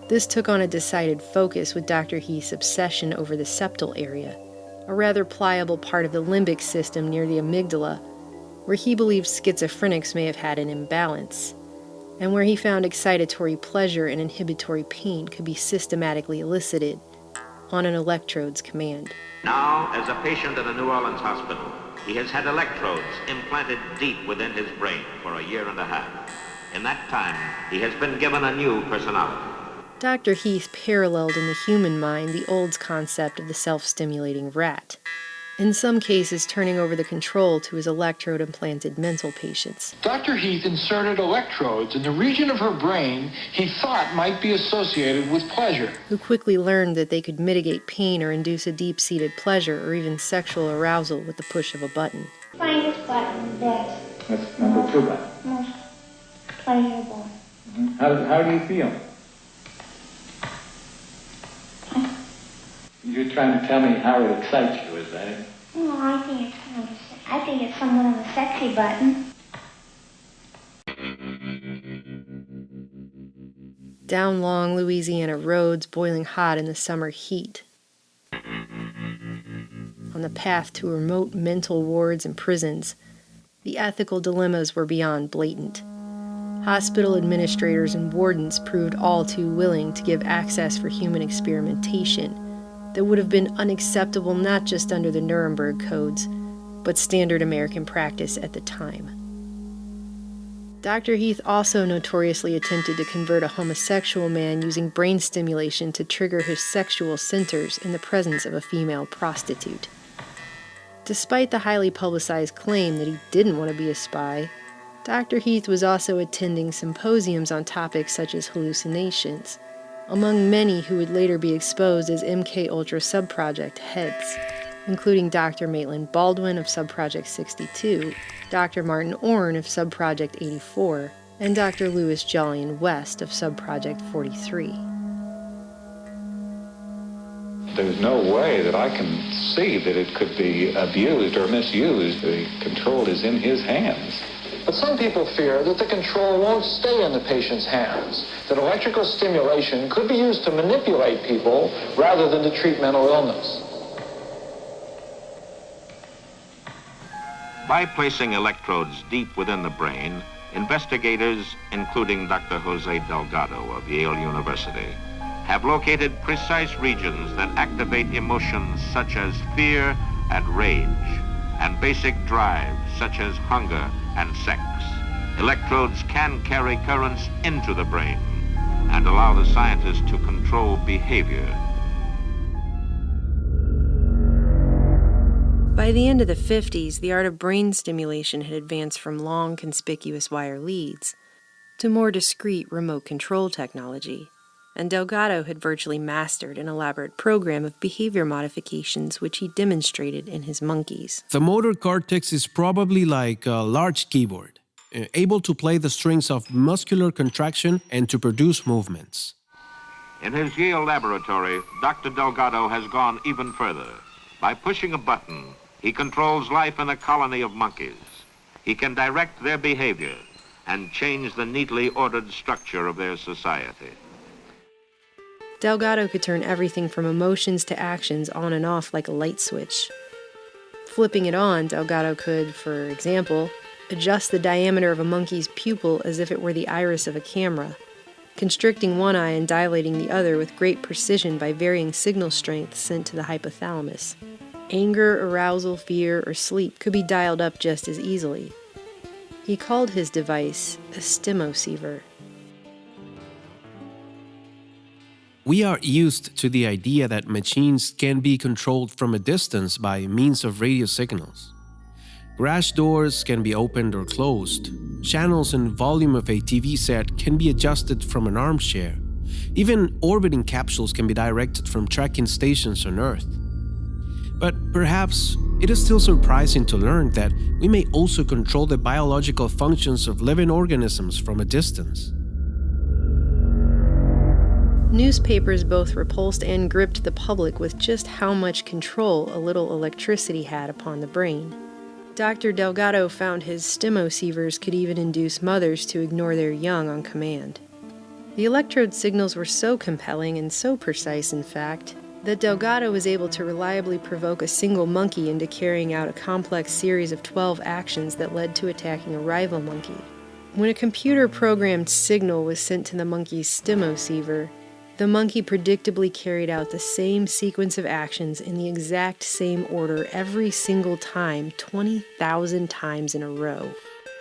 This took on a decided focus with Dr. Heath's obsession over the septal area, a rather pliable part of the limbic system near the amygdala, where he believed schizophrenics may have had an imbalance, and where he found excitatory pleasure and inhibitory pain could be systematically elicited on an electrode's command. Now, as a patient at a New Orleans hospital, he has had electrodes implanted deep within his brain for a year and a half. In that time, he has been given a new personality. Dr. Heath paralleled in the human mind the old concept of the self-stimulating rat, in some cases turning over the control to his electrode-implanted mental patients. Dr. Heath inserted electrodes in the region of her brain he thought might be associated with pleasure. Who quickly learned that they could mitigate pain or induce a deep-seated pleasure or even sexual arousal with the push of a button. Find this button there. That's number 2 button. Most pleasurable. How do you feel? You're trying to tell me how it excites you, is that it? Oh, I think it's somewhat of a sexy button. Down long Louisiana roads, boiling hot in the summer heat. On the path to remote mental wards and prisons, the ethical dilemmas were beyond blatant. Hospital administrators and wardens proved all too willing to give access for human experimentation that would have been unacceptable not just under the Nuremberg codes, but standard American practice at the time. Dr. Heath also notoriously attempted to convert a homosexual man using brain stimulation to trigger his sexual centers in the presence of a female prostitute. Despite the highly publicized claim that he didn't want to be a spy, Dr. Heath was also attending symposiums on topics such as hallucinations, among many who would later be exposed as MKUltra subproject heads, including Dr. Maitland Baldwin of Subproject 62, Dr. Martin Orne of Subproject 84, and Dr. Louis Jolyon West of Subproject 43. There's no way that I can see that it could be abused or misused. The control is in his hands. But some people fear that the control won't stay in the patient's hands, that electrical stimulation could be used to manipulate people rather than to treat mental illness. By placing electrodes deep within the brain, investigators, including Dr. Jose Delgado of Yale University, have located precise regions that activate emotions such as fear and rage, and basic drives such as hunger and sex. Electrodes can carry currents into the brain and allow the scientists to control behavior. By the end of the 50s, the art of brain stimulation had advanced from long, conspicuous wire leads to more discreet remote control technology, and Delgado had virtually mastered an elaborate program of behavior modifications which he demonstrated in his monkeys. The motor cortex is probably like a large keyboard, able to play the strings of muscular contraction and to produce movements. In his Yale laboratory, Dr. Delgado has gone even further. By pushing a button, he controls life in a colony of monkeys. He can direct their behavior and change the neatly ordered structure of their society. Delgado could turn everything from emotions to actions on and off like a light switch. Flipping it on, Delgado could, for example, adjust the diameter of a monkey's pupil as if it were the iris of a camera, constricting one eye and dilating the other with great precision by varying signal strengths sent to the hypothalamus. Anger, arousal, fear, or sleep could be dialed up just as easily. He called his device a stimoceiver. We are used to the idea that machines can be controlled from a distance by means of radio signals. Garage doors can be opened or closed. Channels and volume of a TV set can be adjusted from an armchair. Even orbiting capsules can be directed from tracking stations on Earth. But perhaps it is still surprising to learn that we may also control the biological functions of living organisms from a distance. Newspapers both repulsed and gripped the public with just how much control a little electricity had upon the brain. Dr. Delgado found his stimocievers could even induce mothers to ignore their young on command. The electrode signals were so compelling and so precise, in fact, that Delgado was able to reliably provoke a single monkey into carrying out a complex series of 12 actions that led to attacking a rival monkey. When a computer-programmed signal was sent to the monkey's stimoceiver, the monkey predictably carried out the same sequence of actions in the exact same order every single time, 20,000 times in a row.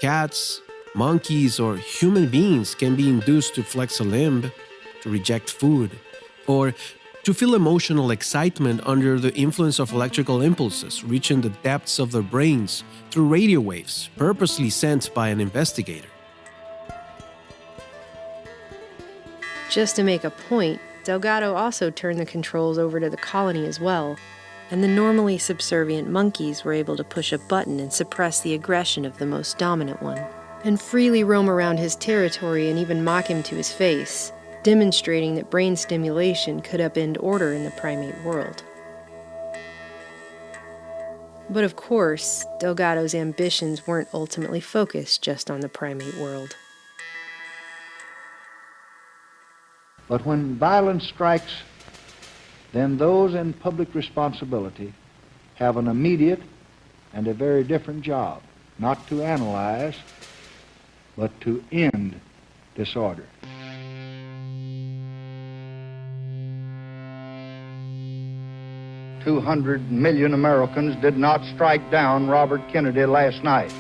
Cats, monkeys, or human beings can be induced to flex a limb, to reject food, or to feel emotional excitement under the influence of electrical impulses reaching the depths of their brains through radio waves purposely sent by an investigator. Just to make a point, Delgado also turned the controls over to the colony as well, and the normally subservient monkeys were able to push a button and suppress the aggression of the most dominant one, and freely roam around his territory and even mock him to his face, demonstrating that brain stimulation could upend order in the primate world. But of course, Delgado's ambitions weren't ultimately focused just on the primate world. But when violence strikes, then those in public responsibility have an immediate and a very different job, not to analyze, but to end disorder. $200 million Americans did not strike down Robert Kennedy last night,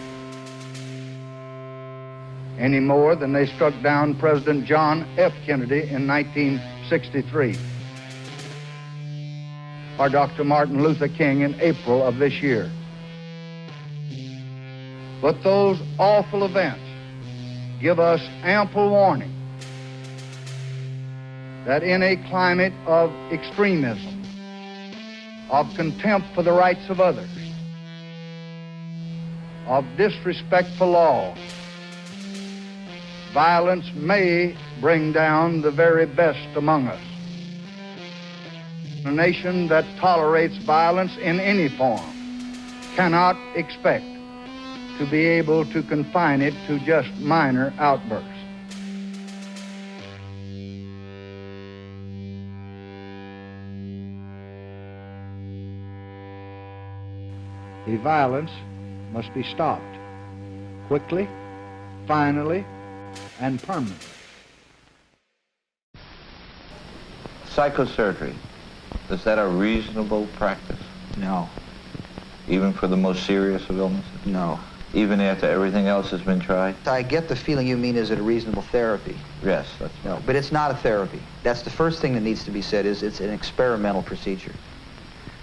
any more than they struck down President John F. Kennedy in 1963, or Dr. Martin Luther King in April of this year. But those awful events give us ample warning that in a climate of extremism, of contempt for the rights of others, of disrespect for law, violence may bring down the very best among us. A nation that tolerates violence in any form cannot expect to be able to confine it to just minor outbursts. The violence must be stopped quickly, finally, and permanently. Psychosurgery, is that a reasonable practice? No. Even for the most serious of illnesses? No. Even after everything else has been tried? I get the feeling you mean, is it a reasonable therapy? Yes, that's right. No, but it's not a therapy. That's the first thing that needs to be said, is it's an experimental procedure.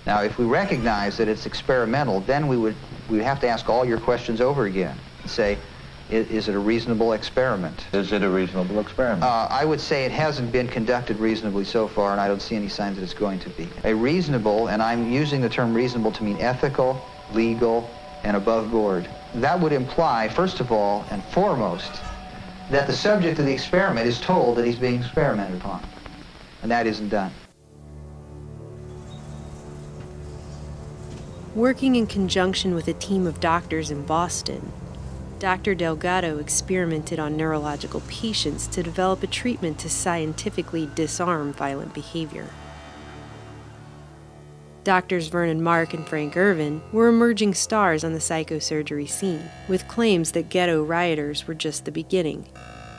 Now, if we recognize that it's experimental, then we would have to ask all your questions over again and say, is it a reasonable experiment? Is it a reasonable experiment? I would say it hasn't been conducted reasonably so far, and I don't see any signs that it's going to be. A reasonable, and I'm using the term reasonable to mean ethical, legal, and above board. That would imply, first of all and foremost, that the subject of the experiment is told that he's being experimented upon, and that isn't done. Working in conjunction with a team of doctors in Boston, Dr. Delgado experimented on neurological patients to develop a treatment to scientifically disarm violent behavior. Doctors Vernon Mark and Frank Irvin were emerging stars on the psychosurgery scene, with claims that ghetto rioters were just the beginning,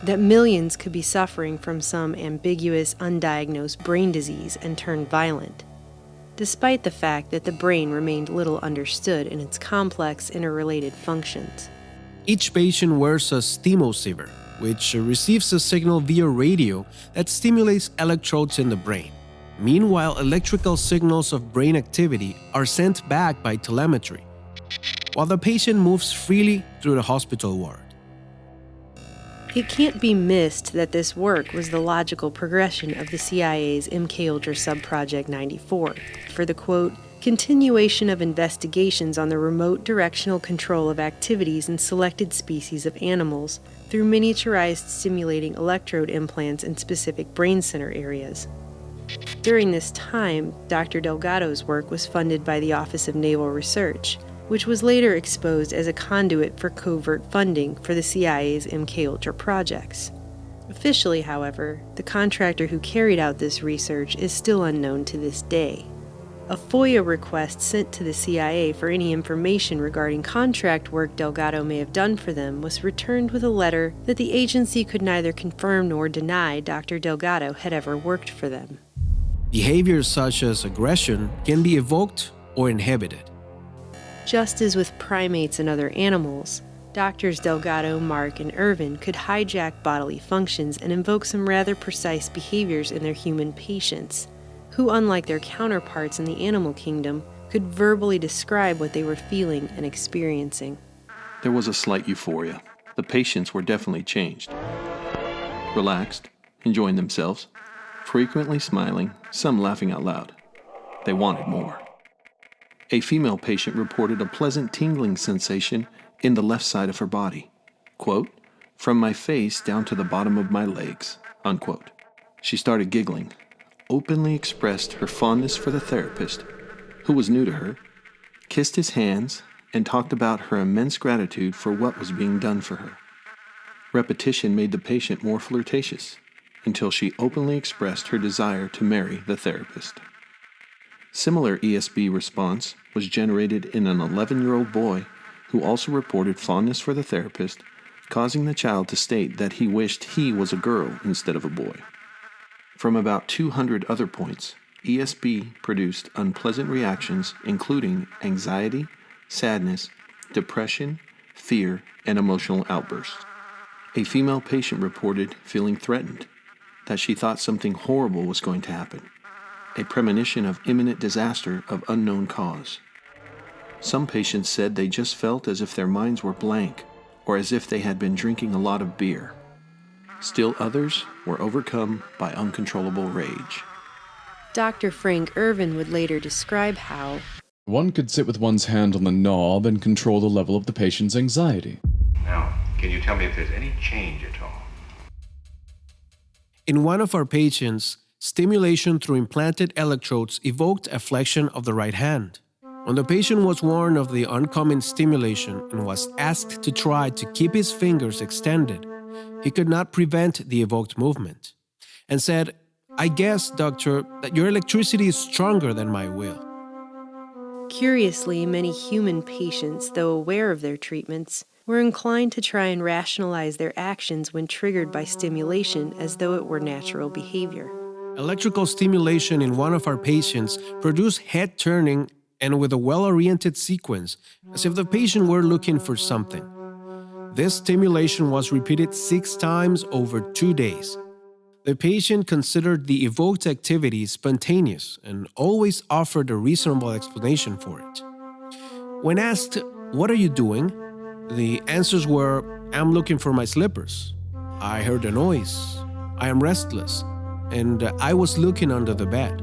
that millions could be suffering from some ambiguous, undiagnosed brain disease and turn violent, despite the fact that the brain remained little understood in its complex, interrelated functions. Each patient wears a stimosiever, which receives a signal via radio that stimulates electrodes in the brain. Meanwhile, electrical signals of brain activity are sent back by telemetry, while the patient moves freely through the hospital ward. It can't be missed that this work was the logical progression of the CIA's MKUltra Subproject 94 for the, quote, continuation of investigations on the remote directional control of activities in selected species of animals through miniaturized stimulating electrode implants in specific brain center areas. During this time, Dr. Delgado's work was funded by the Office of Naval Research, which was later exposed as a conduit for covert funding for the CIA's MKUltra projects. Officially, however, the contractor who carried out this research is still unknown to this day. A FOIA request sent to the CIA for any information regarding contract work Delgado may have done for them was returned with a letter that the agency could neither confirm nor deny Dr. Delgado had ever worked for them. Behaviors such as aggression can be evoked or inhibited. Just as with primates and other animals, Doctors Delgado, Mark, and Irvin could hijack bodily functions and invoke some rather precise behaviors in their human patients, who, unlike their counterparts in the animal kingdom, could verbally describe what they were feeling and experiencing. There was a slight euphoria. The patients were definitely changed. Relaxed, enjoying themselves, frequently smiling, some laughing out loud. They wanted more. A female patient reported a pleasant tingling sensation in the left side of her body. Quote, from my face down to the bottom of my legs, unquote. She started giggling, openly expressed her fondness for the therapist, who was new to her, kissed his hands, and talked about her immense gratitude for what was being done for her. Repetition made the patient more flirtatious, until she openly expressed her desire to marry the therapist. Similar ESB response was generated in an 11-year-old boy who also reported fondness for the therapist, causing the child to state that he wished he was a girl instead of a boy. From about 200 other points, ESB produced unpleasant reactions including anxiety, sadness, depression, fear, and emotional outbursts. A female patient reported feeling threatened, that she thought something horrible was going to happen, a premonition of imminent disaster of unknown cause. Some patients said they just felt as if their minds were blank or as if they had been drinking a lot of beer. Still others were overcome by uncontrollable rage. Dr. Frank Irvin would later describe how one could sit with one's hand on the knob and control the level of the patient's anxiety. Now, can you tell me if there's any change at all? In one of our patients, stimulation through implanted electrodes evoked a flexion of the right hand. When the patient was warned of the oncoming stimulation and was asked to try to keep his fingers extended, he could not prevent the evoked movement, and said, I guess, doctor, that your electricity is stronger than my will. Curiously, many human patients, though aware of their treatments, were inclined to try and rationalize their actions when triggered by stimulation as though it were natural behavior. Electrical stimulation in one of our patients produced head turning and with a well-oriented sequence, as if the patient were looking for something. This stimulation was repeated 6 times over 2 days. The patient considered the evoked activity spontaneous and always offered a reasonable explanation for it. When asked, what are you doing? The answers were, I'm looking for my slippers. I heard a noise. I am restless. And I was looking under the bed.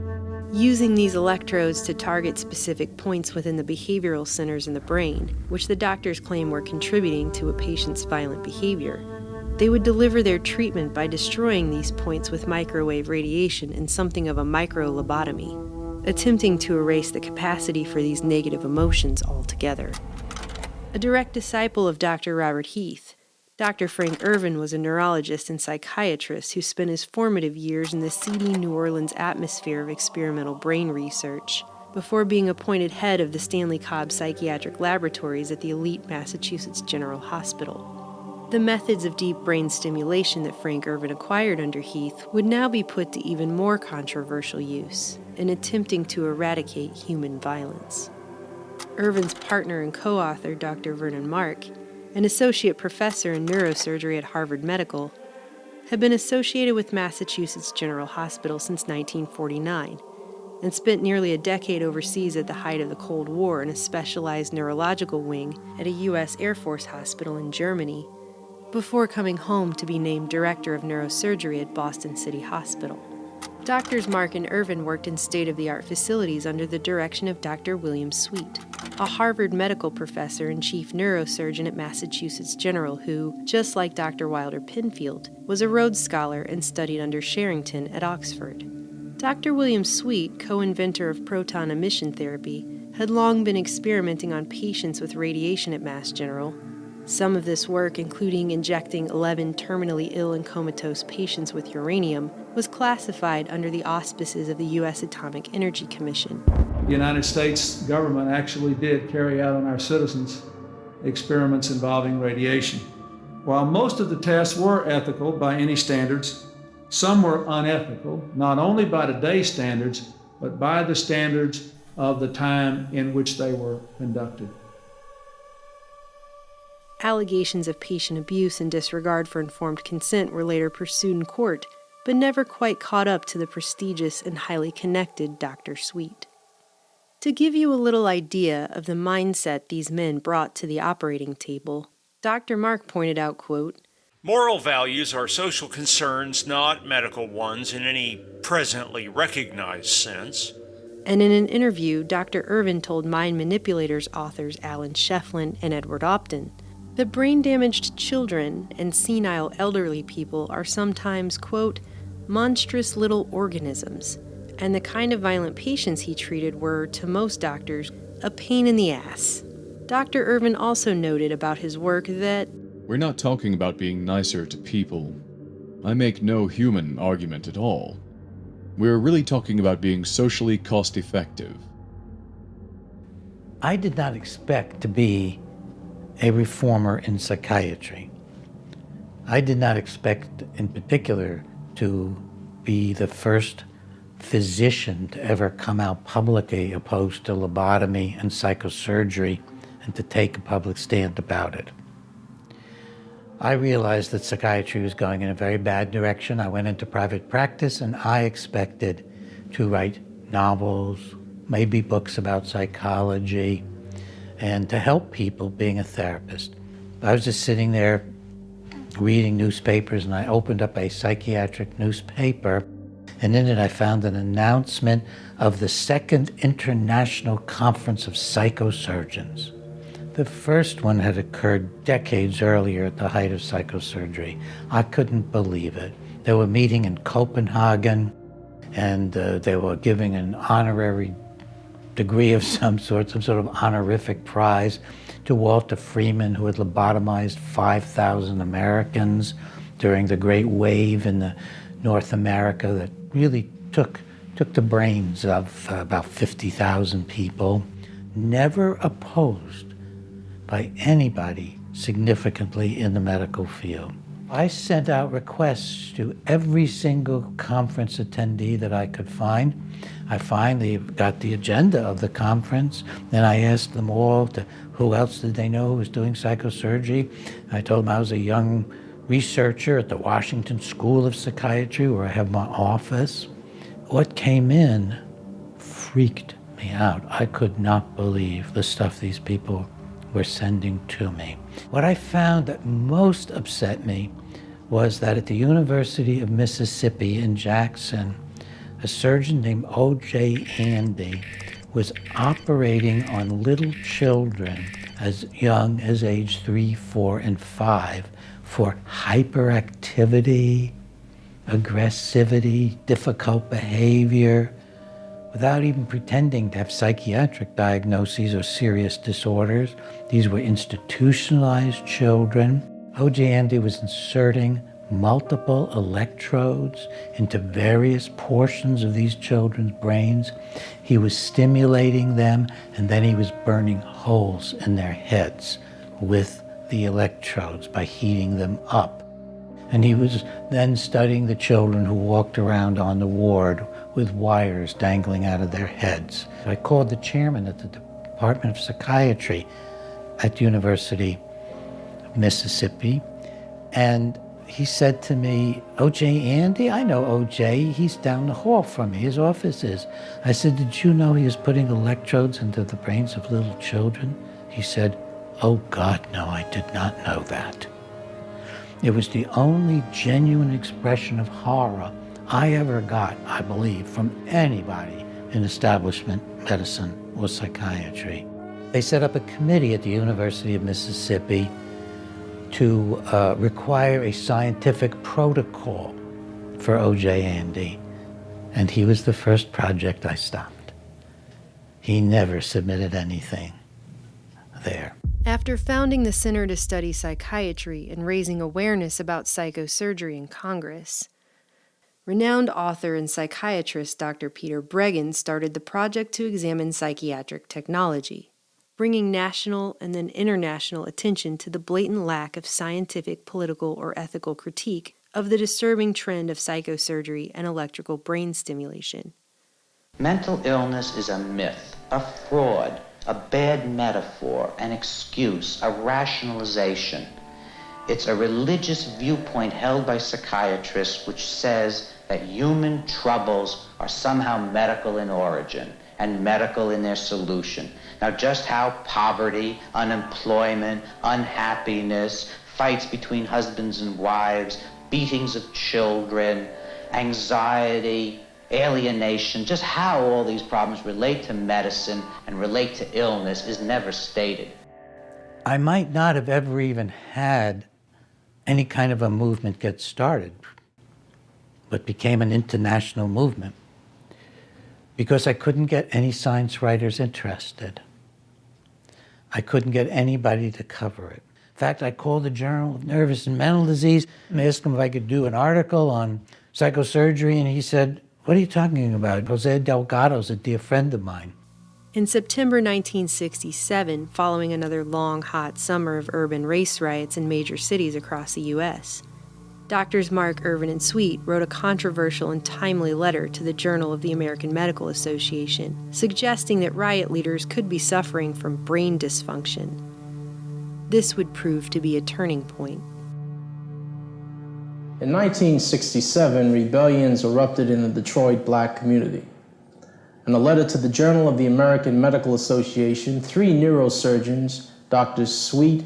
Using these electrodes to target specific points within the behavioral centers in the brain, which the doctors claim were contributing to a patient's violent behavior, they would deliver their treatment by destroying these points with microwave radiation in something of a micro-lobotomy, attempting to erase the capacity for these negative emotions altogether. A direct disciple of Dr. Robert Heath, Dr. Frank Irvin was a neurologist and psychiatrist who spent his formative years in the seedy New Orleans atmosphere of experimental brain research, before being appointed head of the Stanley Cobb Psychiatric Laboratories at the elite Massachusetts General Hospital. The methods of deep brain stimulation that Frank Ervin acquired under Heath would now be put to even more controversial use in attempting to eradicate human violence. Ervin's partner and co-author, Dr. Vernon Mark, an associate professor in neurosurgery at Harvard Medical, had been associated with Massachusetts General Hospital since 1949 and spent nearly a decade overseas at the height of the Cold War in a specialized neurological wing at a U.S. Air Force hospital in Germany, before coming home to be named Director of Neurosurgery at Boston City Hospital. Doctors Mark and Ervin worked in state-of-the-art facilities under the direction of Dr. William Sweet, a Harvard medical professor and chief neurosurgeon at Massachusetts General who, just like Dr. Wilder Penfield, was a Rhodes Scholar and studied under Sherrington at Oxford. Dr. William Sweet, co-inventor of proton emission therapy, had long been experimenting on patients with radiation at Mass General. Some of this work, including injecting 11 terminally ill and comatose patients with uranium, was classified under the auspices of the U.S. Atomic Energy Commission. The United States government actually did carry out on our citizens experiments involving radiation. While most of the tests were ethical by any standards, some were unethical, not only by today's standards, but by the standards of the time in which they were conducted. Allegations of patient abuse and disregard for informed consent were later pursued in court, but never quite caught up to the prestigious and highly connected Dr. Sweet. To give you a little idea of the mindset these men brought to the operating table, Dr. Mark pointed out, quote, "Moral values are social concerns, not medical ones in any presently recognized sense." And in an interview, Dr. Ervin told Mind Manipulators authors Alan Shefflin and Edward Opton that brain-damaged children and senile elderly people are sometimes, quote, monstrous little organisms, and the kind of violent patients he treated were, to most doctors, a pain in the ass. Dr. Ervin also noted about his work that we're not talking about being nicer to people. I make no human argument at all. We're really talking about being socially cost-effective. I did not expect to be a reformer in psychiatry. I did not expect, in particular, to be the first physician to ever come out publicly opposed to lobotomy and psychosurgery and to take a public stand about it. I realized that psychiatry was going in a very bad direction. I went into private practice and I expected to write novels, maybe books about psychology, and to help people being a therapist. I was just sitting there reading newspapers and I opened up a psychiatric newspaper, and in it I found an announcement of the Second International Conference of Psychosurgeons. The first one had occurred decades earlier at the height of psychosurgery. I couldn't believe it. They were meeting in Copenhagen and they were giving an honorary degree of some sort of honorific prize to Walter Freeman, who had lobotomized 5,000 Americans during the Great Wave in North America that really took the brains of about 50,000 people. Never opposed by anybody significantly in the medical field. I sent out requests to every single conference attendee that I could find. I finally got the agenda of the conference, and I asked them all who else did they know who was doing psychosurgery. I told them I was a young researcher at the Washington School of Psychiatry, where I have my office. What came in freaked me out. I could not believe the stuff these people were sending to me. What I found that most upset me was that at the University of Mississippi in Jackson, a surgeon named O.J. Andy was operating on little children as young as age 3, 4, and 5 for hyperactivity, aggressivity, difficult behavior, without even pretending to have psychiatric diagnoses or serious disorders. These were institutionalized children. O.J. Andy was inserting multiple electrodes into various portions of these children's brains. He was stimulating them, and then he was burning holes in their heads with the electrodes by heating them up. And he was then studying the children who walked around on the ward with wires dangling out of their heads. I called the chairman at the Department of Psychiatry at the University of Mississippi, and he said to me, O.J. Andy? I know O.J. He's down the hall from me. His office is. I said, did you know he was putting electrodes into the brains of little children? He said, oh, God, no, I did not know that. It was the only genuine expression of horror I ever got, I believe, from anybody in establishment medicine or psychiatry. They set up a committee at the University of Mississippi to require a scientific protocol for O.J. Andy, and he was the first project I stopped. He never submitted anything there. After founding the Center to Study Psychiatry and raising awareness about psychosurgery in Congress, renowned author and psychiatrist Dr. Peter Breggin started the project to examine psychiatric technology, bringing national and then international attention to the blatant lack of scientific, political, or ethical critique of the disturbing trend of psychosurgery and electrical brain stimulation. Mental illness is a myth, a fraud, a bad metaphor, an excuse, a rationalization. It's a religious viewpoint held by psychiatrists which says that human troubles are somehow medical in origin and medical in their solution. Now, just how poverty, unemployment, unhappiness, fights between husbands and wives, beatings of children, anxiety, alienation, just how all these problems relate to medicine and relate to illness is never stated. I might not have ever even had any kind of a movement get started, but became an international movement because I couldn't get any science writers interested. I couldn't get anybody to cover it. In fact, I called the Journal of Nervous and Mental Disease and asked him if I could do an article on psychosurgery, and he said, what are you talking about? Jose Delgado's a dear friend of mine. In September 1967, following another long, hot summer of urban race riots in major cities across the U.S., Doctors Mark, Irvin, and Sweet wrote a controversial and timely letter to the Journal of the American Medical Association, suggesting that riot leaders could be suffering from brain dysfunction. This would prove to be a turning point. In 1967, rebellions erupted in the Detroit black community. In a letter to the Journal of the American Medical Association, 3 neurosurgeons, Drs. Sweet,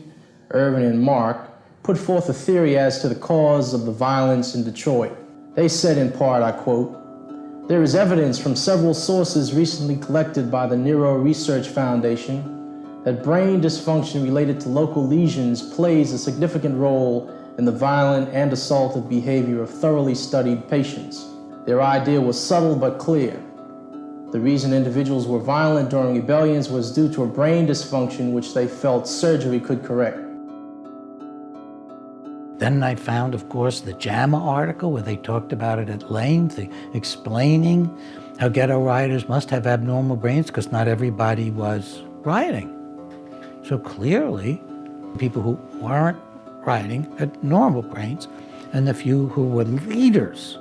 Irvin, and Mark, put forth a theory as to the cause of the violence in Detroit. They said in part, I quote, "There is evidence from several sources recently collected by the Neuro Research Foundation that brain dysfunction related to local lesions plays a significant role in the violent and assaultive behavior of thoroughly studied patients. Their idea was subtle but clear. The reason individuals were violent during rebellions was due to a brain dysfunction which they felt surgery could correct." Then I found, of course, the JAMA article where they talked about it at length, explaining how ghetto rioters must have abnormal brains because not everybody was rioting. So clearly, people who weren't rioting had normal brains, and the few who were leaders.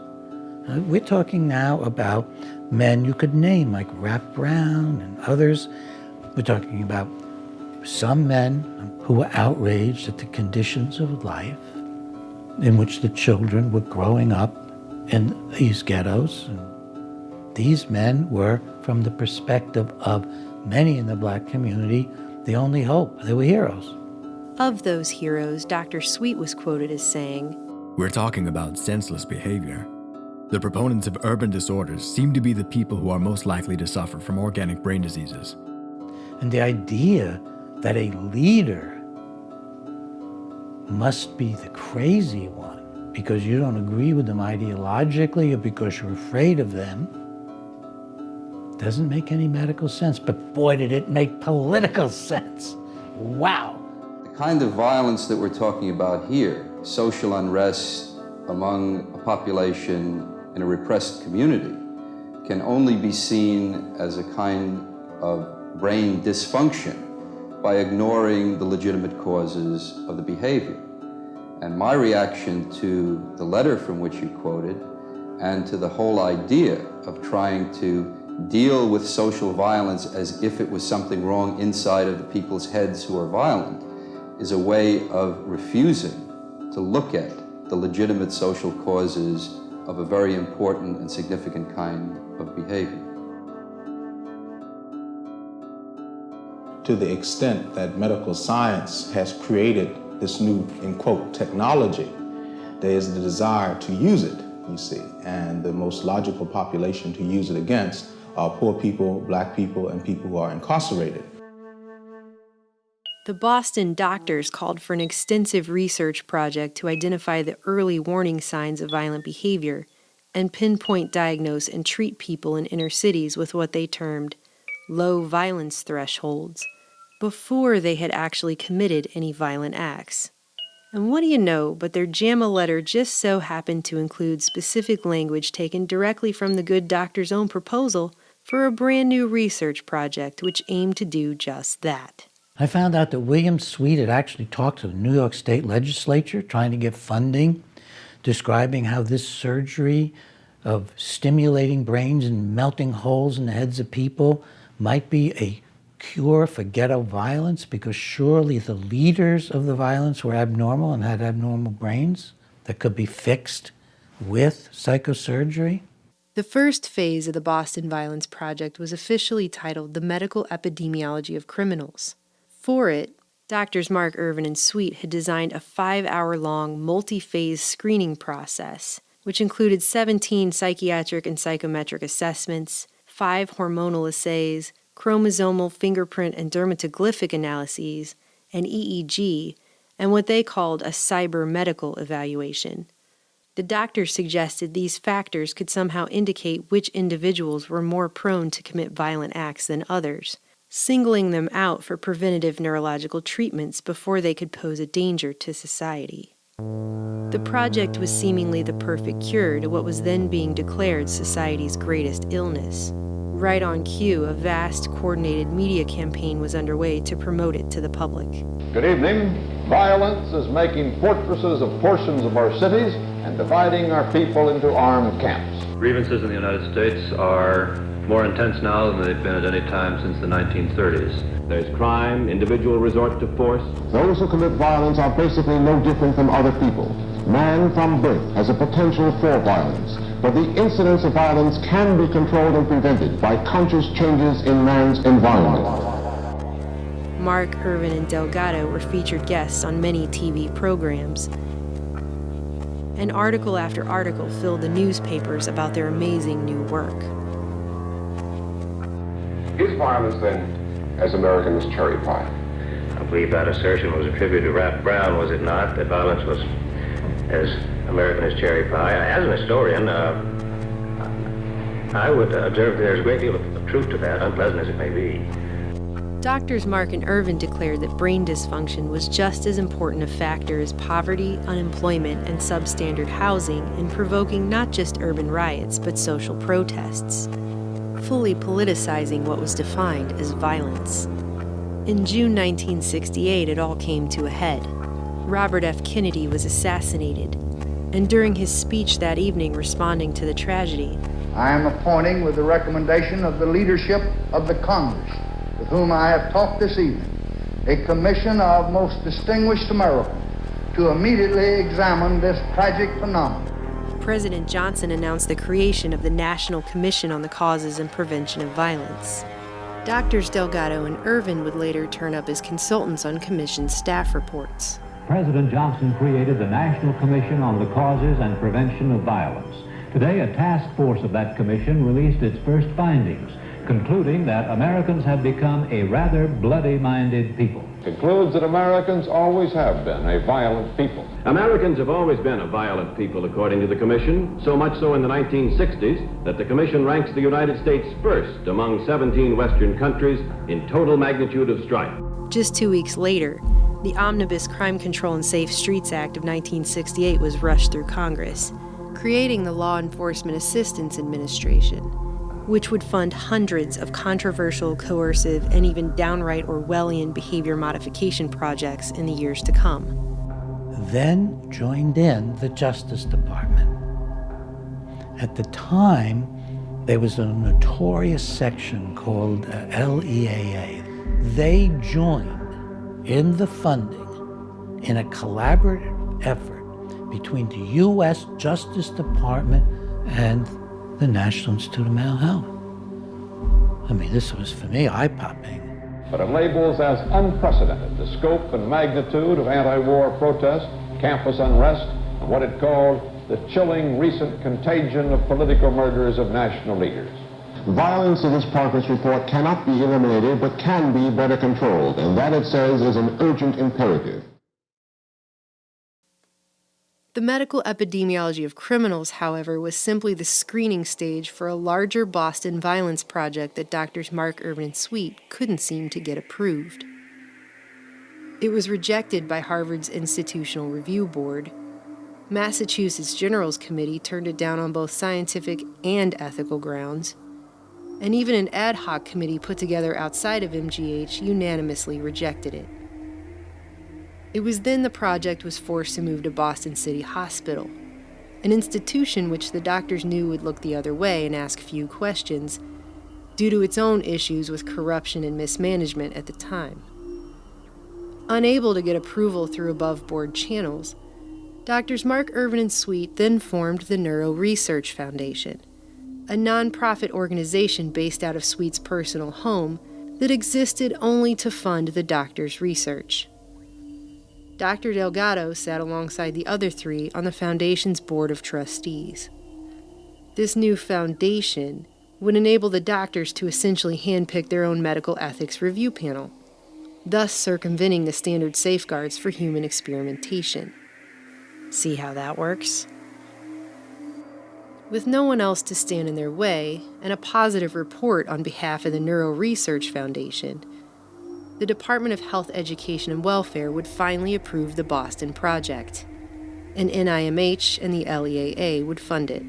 We're talking now about men you could name, like Rap Brown and others. We're talking about some men who were outraged at the conditions of life in which the children were growing up in these ghettos. And these men were, from the perspective of many in the black community, the only hope. They were heroes. Of those heroes, Dr. Sweet was quoted as saying, "We're talking about senseless behavior. The proponents of urban disorders seem to be the people who are most likely to suffer from organic brain diseases." And the idea that a leader must be the crazy one because you don't agree with them ideologically or because you're afraid of them doesn't make any medical sense. But boy, did it make political sense. Wow. The kind of violence that we're talking about here, social unrest, among a population in a repressed community can only be seen as a kind of brain dysfunction by ignoring the legitimate causes of the behavior. And my reaction to the letter from which you quoted and to the whole idea of trying to deal with social violence as if it was something wrong inside of the people's heads who are violent is a way of refusing to look at the legitimate social causes of a very important and significant kind of behavior. To the extent that medical science has created this new, in quote, technology, there is the desire to use it, you see, and the most logical population to use it against are poor people, black people, and people who are incarcerated. The Boston doctors called for an extensive research project to identify the early warning signs of violent behavior and pinpoint, diagnose, and treat people in inner cities with what they termed low violence thresholds before they had actually committed any violent acts. And what do you know, but their JAMA letter just so happened to include specific language taken directly from the good doctor's own proposal for a brand new research project which aimed to do just that. I found out that William Sweet had actually talked to the New York State Legislature trying to get funding, describing how this surgery of stimulating brains and melting holes in the heads of people might be a cure for ghetto violence, because surely the leaders of the violence were abnormal and had abnormal brains that could be fixed with psychosurgery. The first phase of the Boston Violence Project was officially titled The Medical Epidemiology of Criminals. For it, Doctors Mark Irvin and Sweet had designed a 5-hour-long multi-phase screening process, which included 17 psychiatric and psychometric assessments, 5 hormonal assays, chromosomal, fingerprint, and dermatoglyphic analyses, an EEG, and what they called a cyber-medical evaluation. The doctors suggested these factors could somehow indicate which individuals were more prone to commit violent acts than others, singling them out for preventative neurological treatments before they could pose a danger to society. The project was seemingly the perfect cure to what was then being declared society's greatest illness. Right on cue, a vast, coordinated media campaign was underway to promote it to the public. Good evening. Violence is making fortresses of portions of our cities and dividing our people into armed camps. Grievances in the United States are more intense now than they've been at any time since the 1930s. There's crime, individual resort to force. Those who commit violence are basically no different from other people. Man from birth has a potential for violence, but the incidence of violence can be controlled and prevented by conscious changes in man's environment. Mark, Irvin, and Delgado were featured guests on many TV programs. And article after article filled the newspapers about their amazing new work. Is violence, then, as American as cherry pie? I believe that assertion was attributed to Rap Brown, was it not? That violence was as American as cherry pie. As an historian, I would observe there's a great deal of truth to that, unpleasant as it may be. Doctors Mark and Irvin declared that brain dysfunction was just as important a factor as poverty, unemployment, and substandard housing in provoking not just urban riots, but social protests, fully politicizing what was defined as violence. In June 1968, it all came to a head. Robert F. Kennedy was assassinated, and during his speech that evening responding to the tragedy, I am appointing, with the recommendation of the leadership of the Congress, with whom I have talked this evening, a commission of most distinguished Americans to immediately examine this tragic phenomenon. President Johnson announced the creation of the National Commission on the Causes and Prevention of Violence. Doctors Delgado and Irvin would later turn up as consultants on commission staff reports. President Johnson created the National Commission on the Causes and Prevention of Violence. Today, a task force of that commission released its first findings, concluding that Americans have become a rather bloody-minded people. Concludes that Americans always have been a violent people. Americans have always been a violent people, according to the Commission, so much so in the 1960s that the Commission ranks the United States first among 17 Western countries in total magnitude of strife. Just 2 weeks later, the Omnibus Crime Control and Safe Streets Act of 1968 was rushed through Congress, creating the Law Enforcement Assistance Administration, which would fund hundreds of controversial, coercive, and even downright Orwellian behavior modification projects in the years to come. Then joined in the Justice Department. At the time, there was a notorious section called LEAA. They joined in the funding in a collaborative effort between the U.S. Justice Department and the National Institute of Mental Health. I mean, this was, for me, eye-popping. But it labels as unprecedented the scope and magnitude of anti-war protest, campus unrest, and what it called the chilling recent contagion of political murders of national leaders. Violence in this progress report cannot be eliminated, but can be better controlled, and that, it says, is an urgent imperative. The medical epidemiology of criminals, however, was simply the screening stage for a larger Boston violence project that Drs. Mark Irvin and Sweet couldn't seem to get approved. It was rejected by Harvard's Institutional Review Board. Massachusetts General's Committee turned it down on both scientific and ethical grounds. And even an ad hoc committee put together outside of MGH unanimously rejected it. It was then the project was forced to move to Boston City Hospital, an institution which the doctors knew would look the other way and ask few questions, due to its own issues with corruption and mismanagement at the time. Unable to get approval through above-board channels, Drs. Mark Irvin and Sweet then formed the Neuro Research Foundation, a nonprofit organization based out of Sweet's personal home that existed only to fund the doctor's research. Dr. Delgado sat alongside the other three on the foundation's board of trustees. This new foundation would enable the doctors to essentially handpick their own medical ethics review panel, thus circumventing the standard safeguards for human experimentation. See how that works? With no one else to stand in their way, and a positive report on behalf of the Neuro Research Foundation, the Department of Health, Education, and Welfare would finally approve the Boston project, and NIMH and the LEAA would fund it.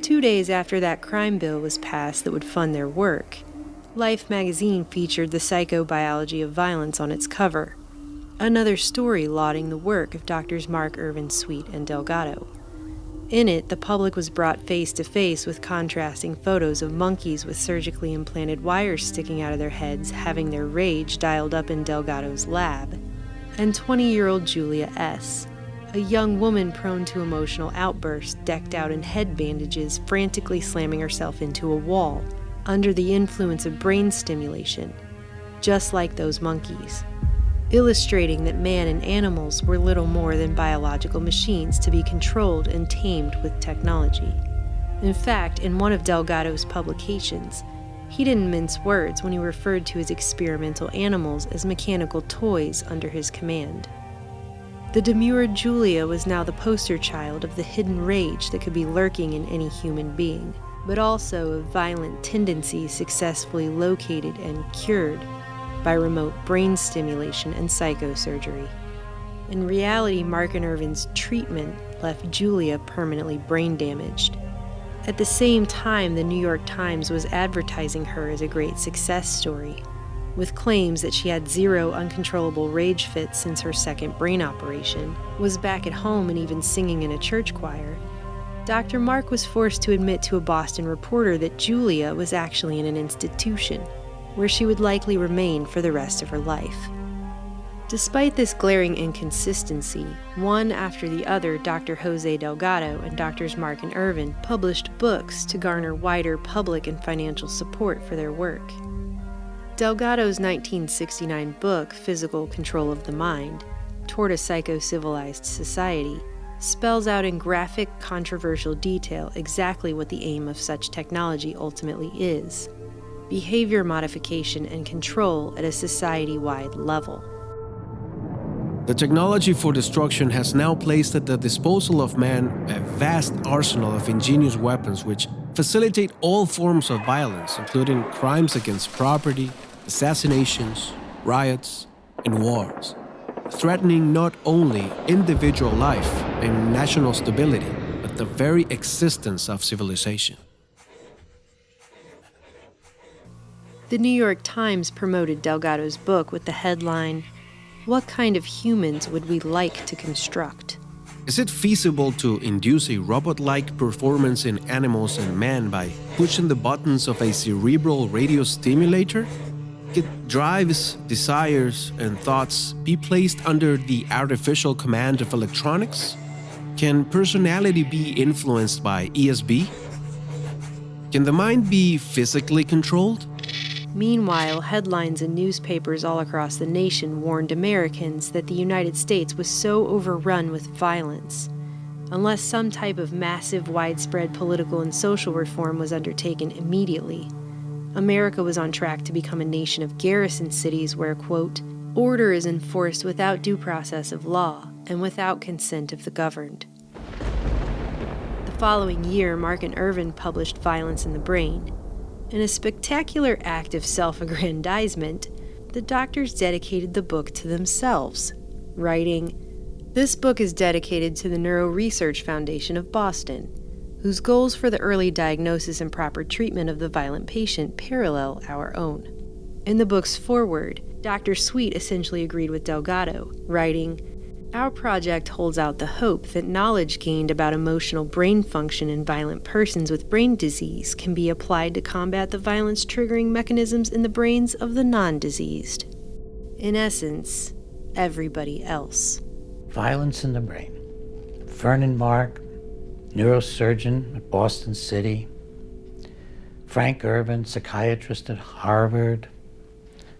2 days after that crime bill was passed that would fund their work, Life magazine featured the psychobiology of violence on its cover, another story lauding the work of Drs. Mark Irvin, Sweet, and Delgado. In it, the public was brought face to face with contrasting photos of monkeys with surgically implanted wires sticking out of their heads having their rage dialed up in Delgado's lab, and 20-year-old Julia S., a young woman prone to emotional outbursts decked out in head bandages frantically slamming herself into a wall under the influence of brain stimulation, just like those monkeys, illustrating that man and animals were little more than biological machines to be controlled and tamed with technology. In fact, in one of Delgado's publications, he didn't mince words when he referred to his experimental animals as mechanical toys under his command. The demure Julia was now the poster child of the hidden rage that could be lurking in any human being, but also of violent tendencies successfully located and cured by remote brain stimulation and psychosurgery. In reality, Mark and Irvin's treatment left Julia permanently brain damaged. At the same time, the New York Times was advertising her as a great success story, with claims that she had 0 uncontrollable rage fits since her second brain operation, was back at home and even singing in a church choir. Dr. Mark was forced to admit to a Boston reporter that Julia was actually in an institution, where she would likely remain for the rest of her life. Despite this glaring inconsistency, one after the other, Dr. Jose Delgado and Drs. Mark and Irvin published books to garner wider public and financial support for their work. Delgado's 1969 book, Physical Control of the Mind, Toward a Psycho-Civilized Society, spells out in graphic, controversial detail exactly what the aim of such technology ultimately is: behavior modification and control at a society-wide level. The technology for destruction has now placed at the disposal of man a vast arsenal of ingenious weapons which facilitate all forms of violence, including crimes against property, assassinations, riots, and wars, threatening not only individual life and national stability, but the very existence of civilization. The New York Times promoted Delgado's book with the headline, "What kind of humans would we like to construct?" Is it feasible to induce a robot-like performance in animals and man by pushing the buttons of a cerebral radio stimulator? Could drives, desires, and thoughts be placed under the artificial command of electronics? Can personality be influenced by ESP? Can the mind be physically controlled? Meanwhile, headlines in newspapers all across the nation warned Americans that the United States was so overrun with violence. Unless some type of massive, widespread political and social reform was undertaken immediately, America was on track to become a nation of garrison cities where, quote, "order is enforced without due process of law and without consent of the governed." The following year, Markin Irvin published Violence in the Brain. In a spectacular act of self-aggrandizement, the doctors dedicated the book to themselves, writing, "This book is dedicated to the Neuro Research Foundation of Boston, whose goals for the early diagnosis and proper treatment of the violent patient parallel our own." In the book's foreword, Dr. Sweet essentially agreed with Delgado, writing, "Our project holds out the hope that knowledge gained about emotional brain function in violent persons with brain disease can be applied to combat the violence-triggering mechanisms in the brains of the non-diseased. In essence, everybody else." Violence in the Brain. Vernon Mark, neurosurgeon at Boston City. Frank Irvin, psychiatrist at Harvard.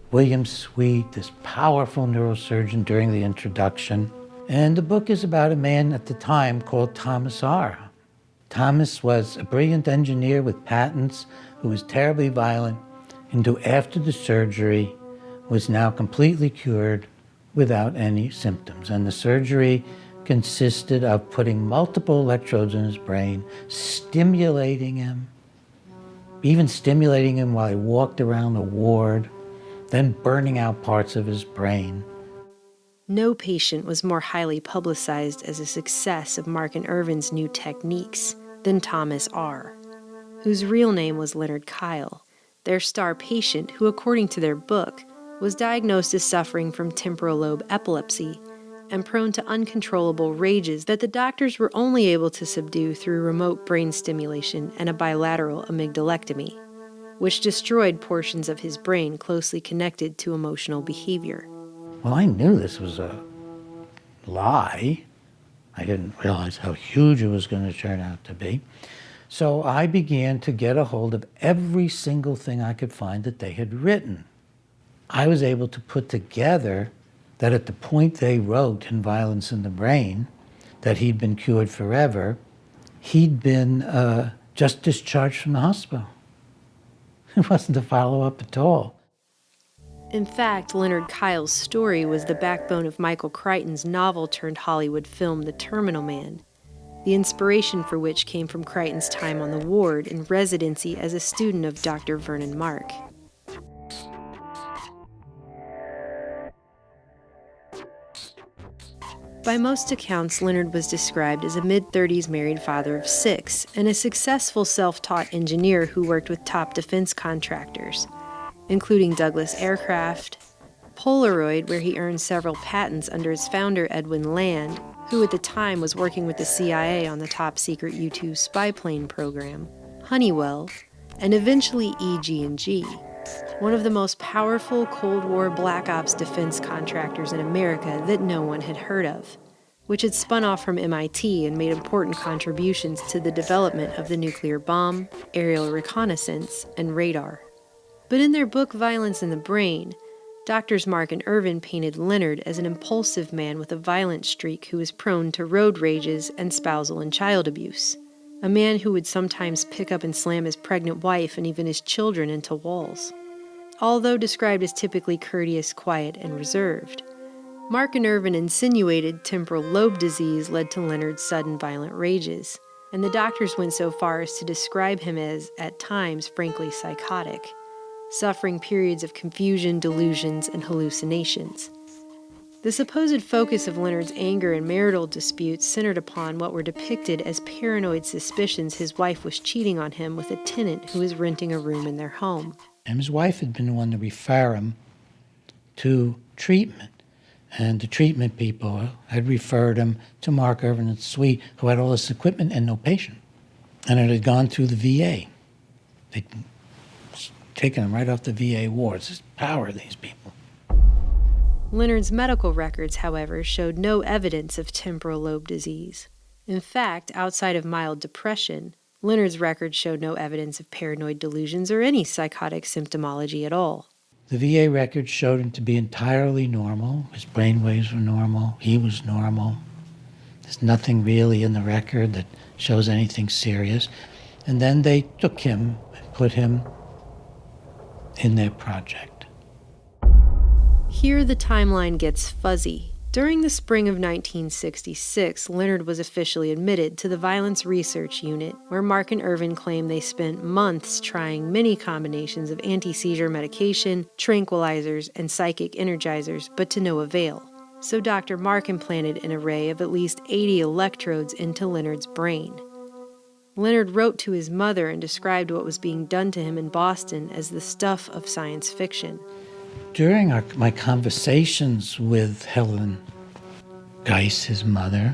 William Sweet, this powerful neurosurgeon during the introduction. And the book is about a man at the time called Thomas R. Thomas was a brilliant engineer with patents who was terribly violent and who, after the surgery, was now completely cured without any symptoms. And the surgery consisted of putting multiple electrodes in his brain, stimulating him, even stimulating him while he walked around the ward, then burning out parts of his brain. No patient was more highly publicized as a success of Markin Irvin's new techniques than Thomas R., whose real name was Leonard Kyle, their star patient who, according to their book, was diagnosed as suffering from temporal lobe epilepsy and prone to uncontrollable rages that the doctors were only able to subdue through remote brain stimulation and a bilateral amygdalectomy, which destroyed portions of his brain closely connected to emotional behavior. Well, I knew this was a lie. I didn't realize how huge it was going to turn out to be. So I began to get a hold of every single thing I could find that they had written. I was able to put together that at the point they wrote in Violence in the Brain that he'd been cured forever, he'd been just discharged from the hospital. It wasn't a follow-up at all. In fact, Leonard Kyle's story was the backbone of Michael Crichton's novel-turned-Hollywood film The Terminal Man, the inspiration for which came from Crichton's time on the ward in residency as a student of Dr. Vernon Mark. By most accounts, Leonard was described as a mid-30s married father of 6 and a successful self-taught engineer who worked with top defense contractors, including Douglas Aircraft, Polaroid, where he earned several patents under his founder Edwin Land, who at the time was working with the CIA on the top-secret U-2 spy plane program, Honeywell, and eventually EG&G, one of the most powerful Cold War Black Ops defense contractors in America that no one had heard of, which had spun off from MIT and made important contributions to the development of the nuclear bomb, aerial reconnaissance, and radar. But in their book Violence in the Brain, Doctors Mark and Irvin painted Leonard as an impulsive man with a violent streak who was prone to road rages and spousal and child abuse, a man who would sometimes pick up and slam his pregnant wife and even his children into walls. Although described as typically courteous, quiet, and reserved, Mark and Irvin insinuated temporal lobe disease led to Leonard's sudden violent rages, and the doctors went so far as to describe him as, at times, frankly psychotic, suffering periods of confusion, delusions, and hallucinations. The supposed focus of Leonard's anger and marital disputes centered upon what were depicted as paranoid suspicions his wife was cheating on him with a tenant who was renting a room in their home. And his wife had been the one to refer him to treatment. And the treatment people had referred him to Mark Irvin and Sweet, who had all this equipment and no patient. And it had gone through the VA. They'd taken him right off the VA wards. There's power of these people. Leonard's medical records, however, showed no evidence of temporal lobe disease. In fact, outside of mild depression, Leonard's records showed no evidence of paranoid delusions or any psychotic symptomology at all. The VA records showed him to be entirely normal. His brain waves were normal. He was normal. There's nothing really in the record that shows anything serious. And then they took him and put him in their project. Here the timeline gets fuzzy. During the spring of 1966, Leonard was officially admitted to the Violence Research Unit, where Mark and Irvin claim they spent months trying many combinations of anti-seizure medication, tranquilizers, and psychic energizers, but to no avail. So Dr. Mark implanted an array of at least 80 electrodes into Leonard's brain. Leonard wrote to his mother and described what was being done to him in Boston as the stuff of science fiction. During my conversations with Helen Geis, his mother,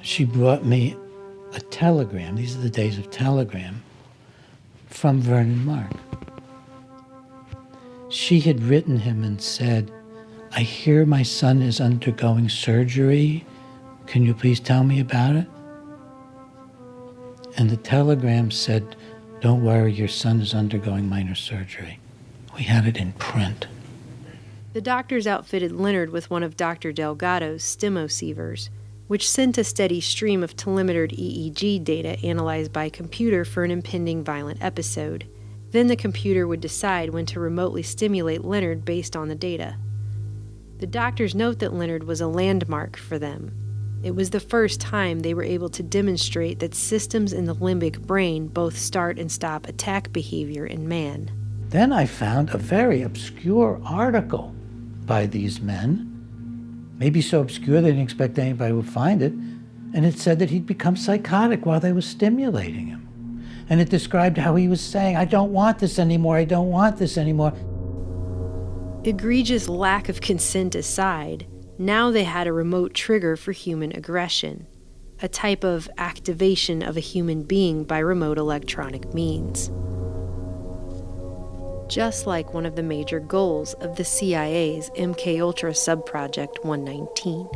she brought me a telegram. These are the days of telegram from Vernon Mark. She had written him and said, "I hear my son is undergoing surgery. Can you please tell me about it?" And the telegram said, "Don't worry, your son is undergoing minor surgery." We had it in print. The doctors outfitted Leonard with one of Dr. Delgado's stimosievers, which sent a steady stream of telemetered EEG data analyzed by computer for an impending violent episode. Then the computer would decide when to remotely stimulate Leonard based on the data. The doctors note that Leonard was a landmark for them. It was the first time they were able to demonstrate that systems in the limbic brain both start and stop attack behavior in man. Then I found a very obscure article by these men, maybe so obscure they didn't expect anybody would find it, and it said that he'd become psychotic while they were stimulating him. And it described how he was saying, "I don't want this anymore, I don't want this anymore." Egregious lack of consent aside, now they had a remote trigger for human aggression, a type of activation of a human being by remote electronic means. Just like one of the major goals of the CIA's MKUltra subproject 119.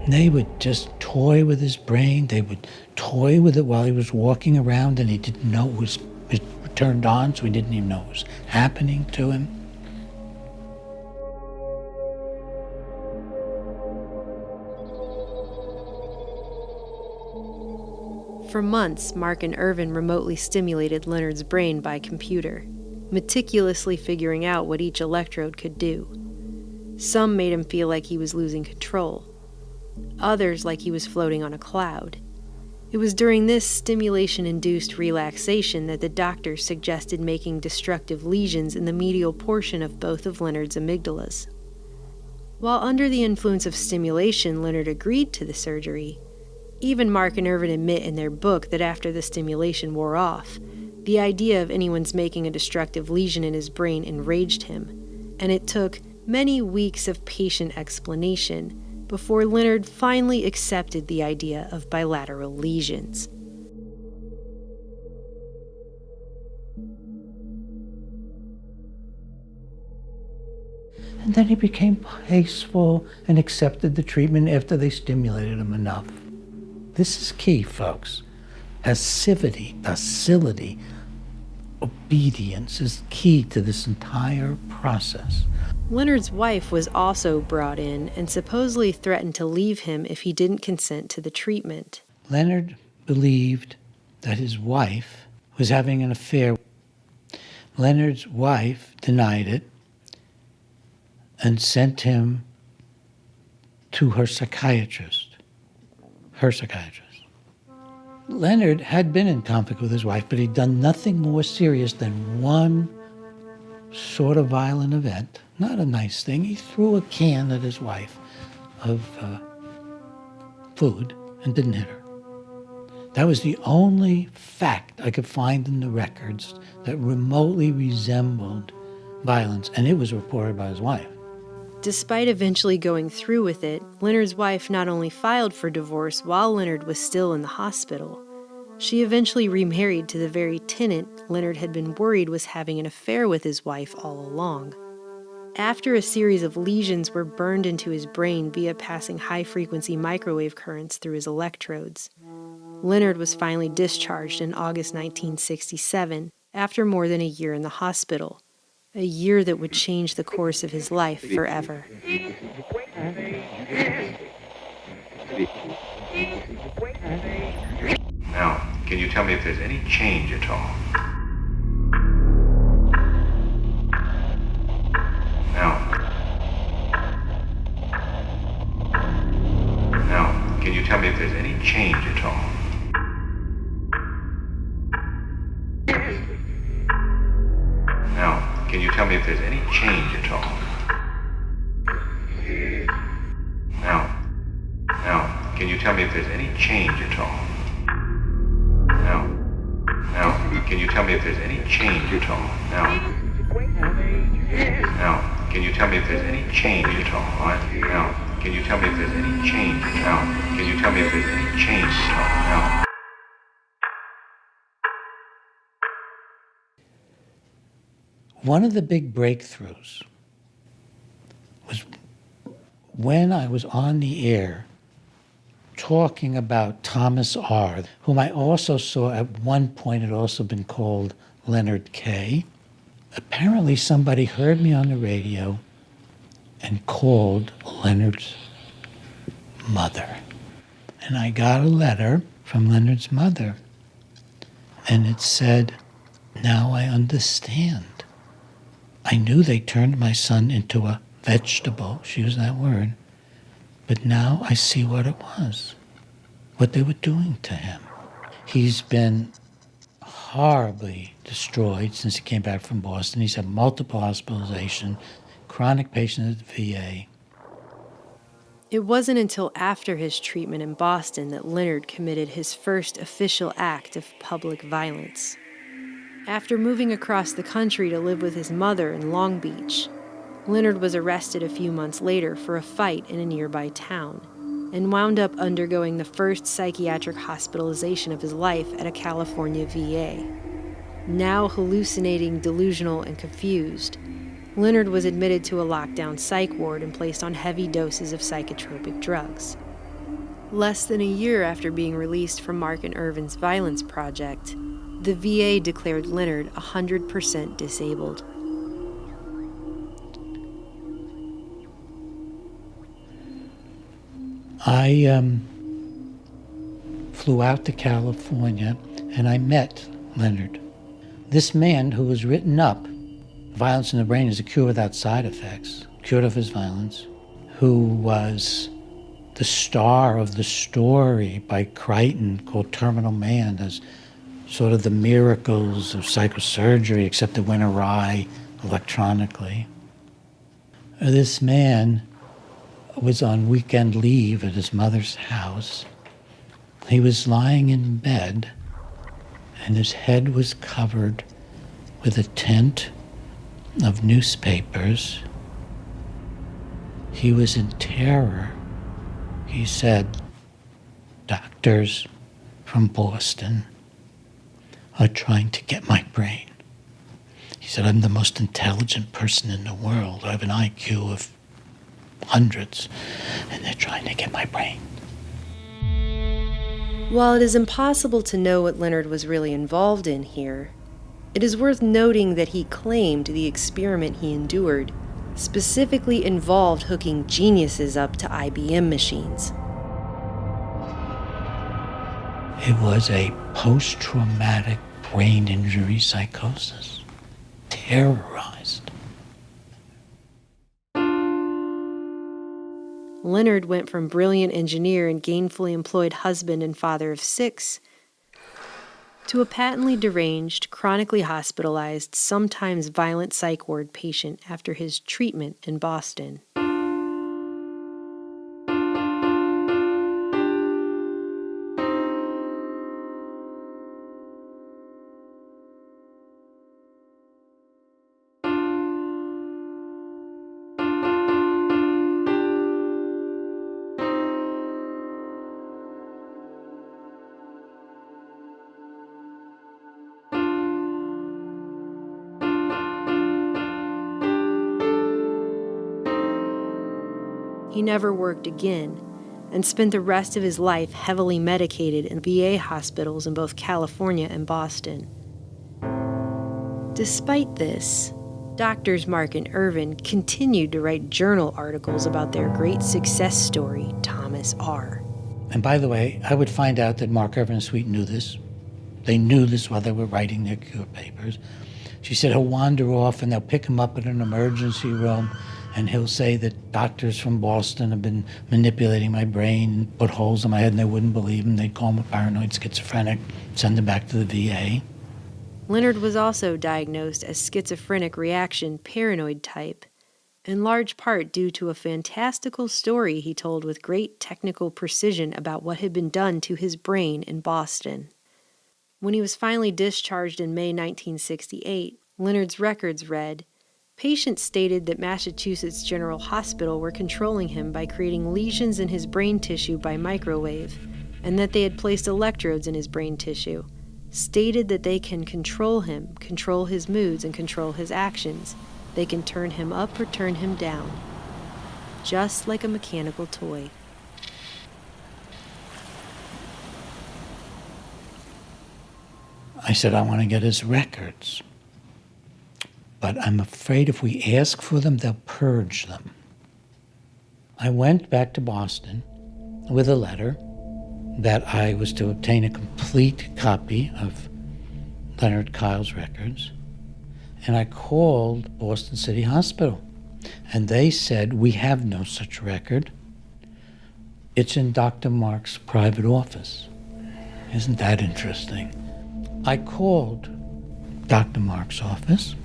They would just toy with his brain. They would toy with it while he was walking around, and he didn't know it was turned on, so he didn't even know what was happening to him. For months, Mark and Irvin remotely stimulated Leonard's brain by computer, meticulously figuring out what each electrode could do. Some made him feel like he was losing control, others like he was floating on a cloud. It was during this stimulation-induced relaxation that the doctors suggested making destructive lesions in the medial portion of both of Leonard's amygdalas. While under the influence of stimulation, Leonard agreed to the surgery. Even Mark and Irvin admit in their book that after the stimulation wore off, the idea of anyone's making a destructive lesion in his brain enraged him, and it took many weeks of patient explanation before Leonard finally accepted the idea of bilateral lesions. And then he became peaceful and accepted the treatment after they stimulated him enough. This is key, folks. Passivity, docility, obedience is key to this entire process. Leonard's wife was also brought in and supposedly threatened to leave him if he didn't consent to the treatment. Leonard believed that his wife was having an affair. Leonard's wife denied it and sent him to her psychiatrist. Leonard had been in conflict with his wife, but he'd done nothing more serious than one sort of violent event, not a nice thing. He threw a can at his wife of food and didn't hit her. That was the only fact I could find in the records that remotely resembled violence, and it was reported by his wife. Despite eventually going through with it, Leonard's wife not only filed for divorce while Leonard was still in the hospital, she eventually remarried to the very tenant Leonard had been worried was having an affair with his wife all along. After a series of lesions were burned into his brain via passing high-frequency microwave currents through his electrodes, Leonard was finally discharged in August 1967 after more than a year in the hospital, a year that would change the course of his life forever. Now, can you tell me if there's any change at all? Now, can you tell me if there's any change at all? Now, can you tell me if there's any change at all? Now, can you tell me if there's any change at all? Now, can you tell me if there's any change at all? Now, can you tell me if there's any change at all? Now, can you tell me if there's any change? Now, can you tell me if there's any change at all? Now. One of the big breakthroughs was when I was on the air talking about Thomas R., whom I also saw at one point had also been called Leonard K. Apparently somebody heard me on the radio and called Leonard's mother. And I got a letter from Leonard's mother, and it said, "Now I understand. I knew they turned my son into a vegetable," she used that word, "but now I see what it was, what they were doing to him. He's been horribly destroyed since he came back from Boston. He's had multiple hospitalizations, chronic patient at the VA." It wasn't until after his treatment in Boston that Leonard committed his first official act of public violence. After moving across the country to live with his mother in Long Beach, Leonard was arrested a few months later for a fight in a nearby town and wound up undergoing the first psychiatric hospitalization of his life at a California VA. Now hallucinating, delusional, and confused, Leonard was admitted to a lockdown psych ward and placed on heavy doses of psychotropic drugs. Less than a year after being released from Mark and Irvin's violence project, the VA declared Leonard 100% disabled. I flew out to California and I met Leonard. This man who was written up, Violence in the Brain is a Cure Without Side Effects, cured of his violence, who was the star of the story by Crichton called Terminal Man, as sort of the miracles of psychosurgery, except it went awry electronically. This man was on weekend leave at his mother's house. He was lying in bed, and his head was covered with a tent of newspapers. He was in terror. He said, "Doctors from Boston are trying to get my brain." He said, "I'm the most intelligent person in the world. I have an IQ of hundreds, and they're trying to get my brain." While it is impossible to know what Leonard was really involved in here, it is worth noting that he claimed the experiment he endured specifically involved hooking geniuses up to IBM machines. It was a post-traumatic brain injury psychosis. Terrorized. Leonard went from brilliant engineer and gainfully employed husband and father of 6 to a patently deranged, chronically hospitalized, sometimes violent psych ward patient after his treatment in Boston. He never worked again and spent the rest of his life heavily medicated in VA hospitals in both California and Boston. Despite this, doctors Mark and Irvin continued to write journal articles about their great success story, Thomas R. And by the way, I would find out that Mark, Irvin, and Sweet knew this. They knew this while they were writing their cure papers. She said he'll wander off and they'll pick him up in an emergency room and he'll say that doctors from Boston have been manipulating my brain, put holes in my head, and they wouldn't believe him. They'd call him a paranoid schizophrenic, send him back to the VA. Leonard was also diagnosed as schizophrenic reaction paranoid type, in large part due to a fantastical story he told with great technical precision about what had been done to his brain in Boston. When he was finally discharged in May 1968, Leonard's records read, patients stated that Massachusetts General Hospital were controlling him by creating lesions in his brain tissue by microwave, and that they had placed electrodes in his brain tissue, stated that they can control him, control his moods, and control his actions. They can turn him up or turn him down, just like a mechanical toy. I said, I want to get his records. But I'm afraid if we ask for them, they'll purge them. I went back to Boston with a letter that I was to obtain a complete copy of Leonard Kyle's records. And I called Boston City Hospital. And they said, we have no such record. It's in Dr. Mark's private office. Isn't that interesting? I called Dr. Mark's office.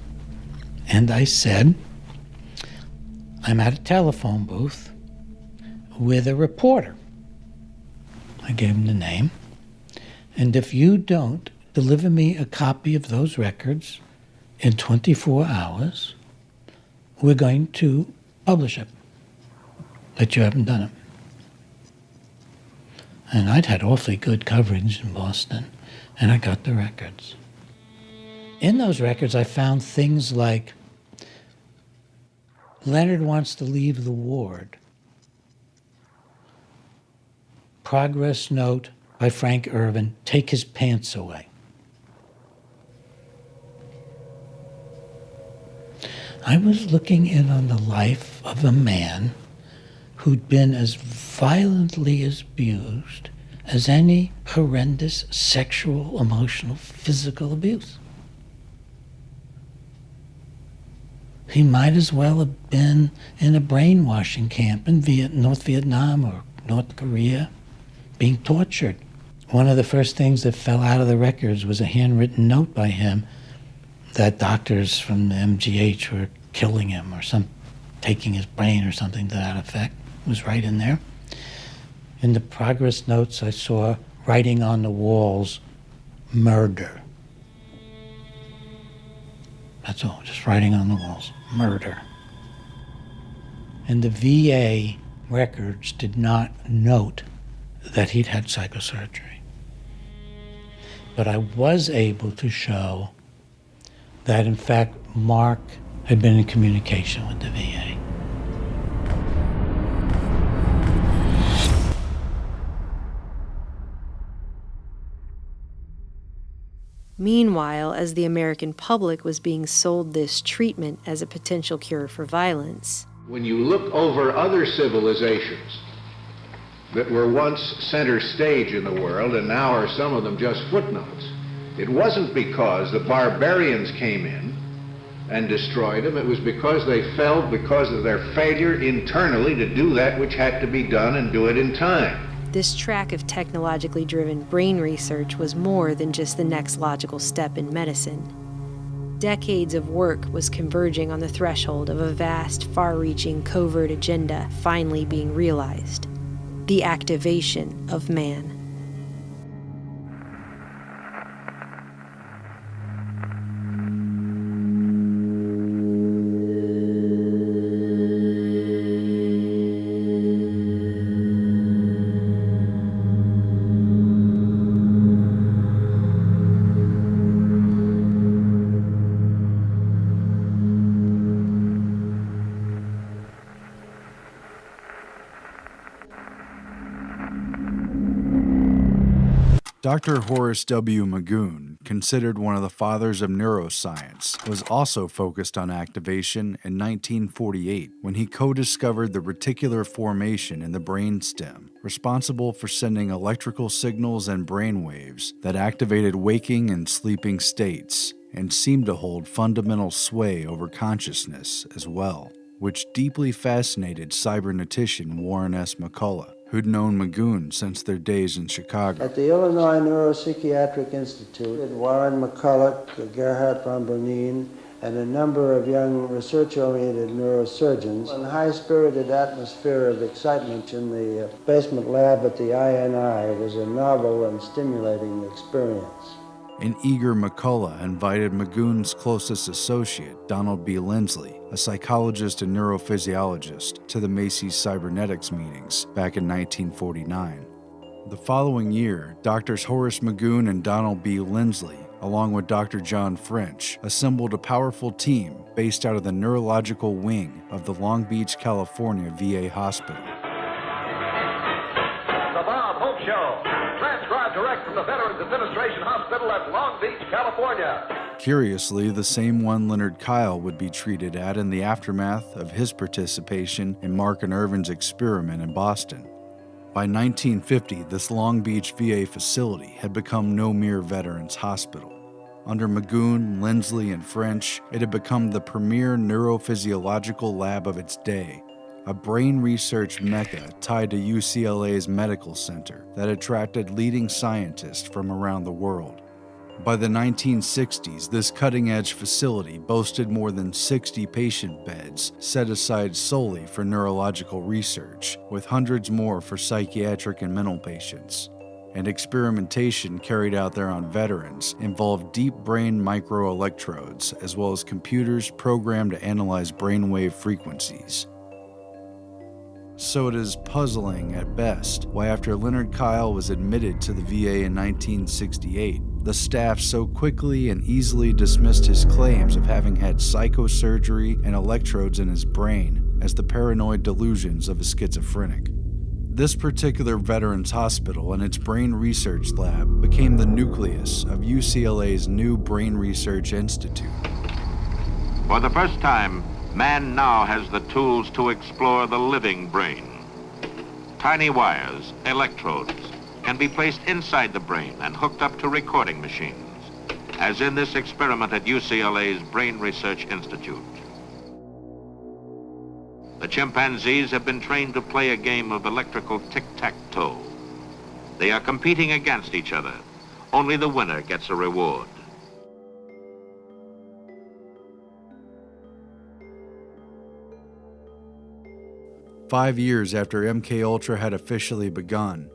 And I said, I'm at a telephone booth with a reporter. I gave him the name. And if you don't deliver me a copy of those records in 24 hours, we're going to publish it, that you haven't done it. And I'd had awfully good coverage in Boston, and I got the records. In those records, I found things like, Leonard wants to leave the ward. Progress note by Frank Irvin, take his pants away. I was looking in on the life of a man who'd been as violently abused as any horrendous sexual, emotional, physical abuse. He might as well have been in a brainwashing camp in North Vietnam or North Korea, being tortured. One of the first things that fell out of the records was a handwritten note by him that doctors from the MGH were killing him or taking his brain or something to that effect. It was right in there. In the progress notes, I saw writing on the walls, murder. That's all, just writing on the walls, murder. And the VA records did not note that he'd had psychosurgery. But I was able to show that, in fact, Mark had been in communication with the VA. Meanwhile, as the American public was being sold this treatment as a potential cure for violence, when you look over other civilizations that were once center stage in the world and now are some of them just footnotes, it wasn't because the barbarians came in and destroyed them. It was because they fell because of their failure internally to do that which had to be done and do it in time. this track of technologically driven brain research was more than just the next logical step in medicine. Decades of work was converging on the threshold of a vast, far-reaching covert agenda finally being realized: the activation of man. Dr. Horace W. Magoon, considered one of the fathers of neuroscience, was also focused on activation in 1948 when he co-discovered the reticular formation in the brainstem, responsible for sending electrical signals and brain waves that activated waking and sleeping states and seemed to hold fundamental sway over consciousness as well, which deeply fascinated cybernetician Warren S. McCullough, who'd known Magoon since their days in Chicago. At the Illinois Neuropsychiatric Institute, Warren McCullough, Gerhard von Bonin, and a number of young research-oriented neurosurgeons, a high-spirited atmosphere of excitement in the basement lab at the INI was a novel and stimulating experience. An eager McCullough invited Magoon's closest associate, Donald B. Lindsley, a psychologist and neurophysiologist, to the Macy's Cybernetics meetings back in 1949. The following year, Drs. Horace Magoon and Donald B. Lindsley, along with Dr. John French, assembled a powerful team based out of the neurological wing of the Long Beach, California VA hospital. The Bob Hope Show, transcribed direct from the Veterans Administration Hospital at Long Beach, California. Curiously, the same one Leonard Kyle would be treated at in the aftermath of his participation in Mark and Irvin's experiment in Boston. By 1950, this Long Beach VA facility had become no mere veterans hospital. Under Magoon, Lindsley, and French, it had become the premier neurophysiological lab of its day, a brain research mecca tied to UCLA's medical center that attracted leading scientists from around the world. By the 1960s, this cutting-edge facility boasted more than 60 patient beds set aside solely for neurological research, with hundreds more for psychiatric and mental patients. And experimentation carried out there on veterans involved deep brain microelectrodes, as well as computers programmed to analyze brainwave frequencies. So it is puzzling at best why, after Leonard Kyle was admitted to the VA in 1968, the staff so quickly and easily dismissed his claims of having had psychosurgery and electrodes in his brain as the paranoid delusions of a schizophrenic. This particular veterans hospital and its brain research lab became the nucleus of UCLA's new Brain Research Institute. For the first time, man now has the tools to explore the living brain. Tiny wires, electrodes, can be placed inside the brain and hooked up to recording machines, as in this experiment at UCLA's Brain Research Institute. The chimpanzees have been trained to play a game of electrical tic-tac-toe. They are competing against each other. Only the winner gets a reward. "5 years after MKUltra had officially begun,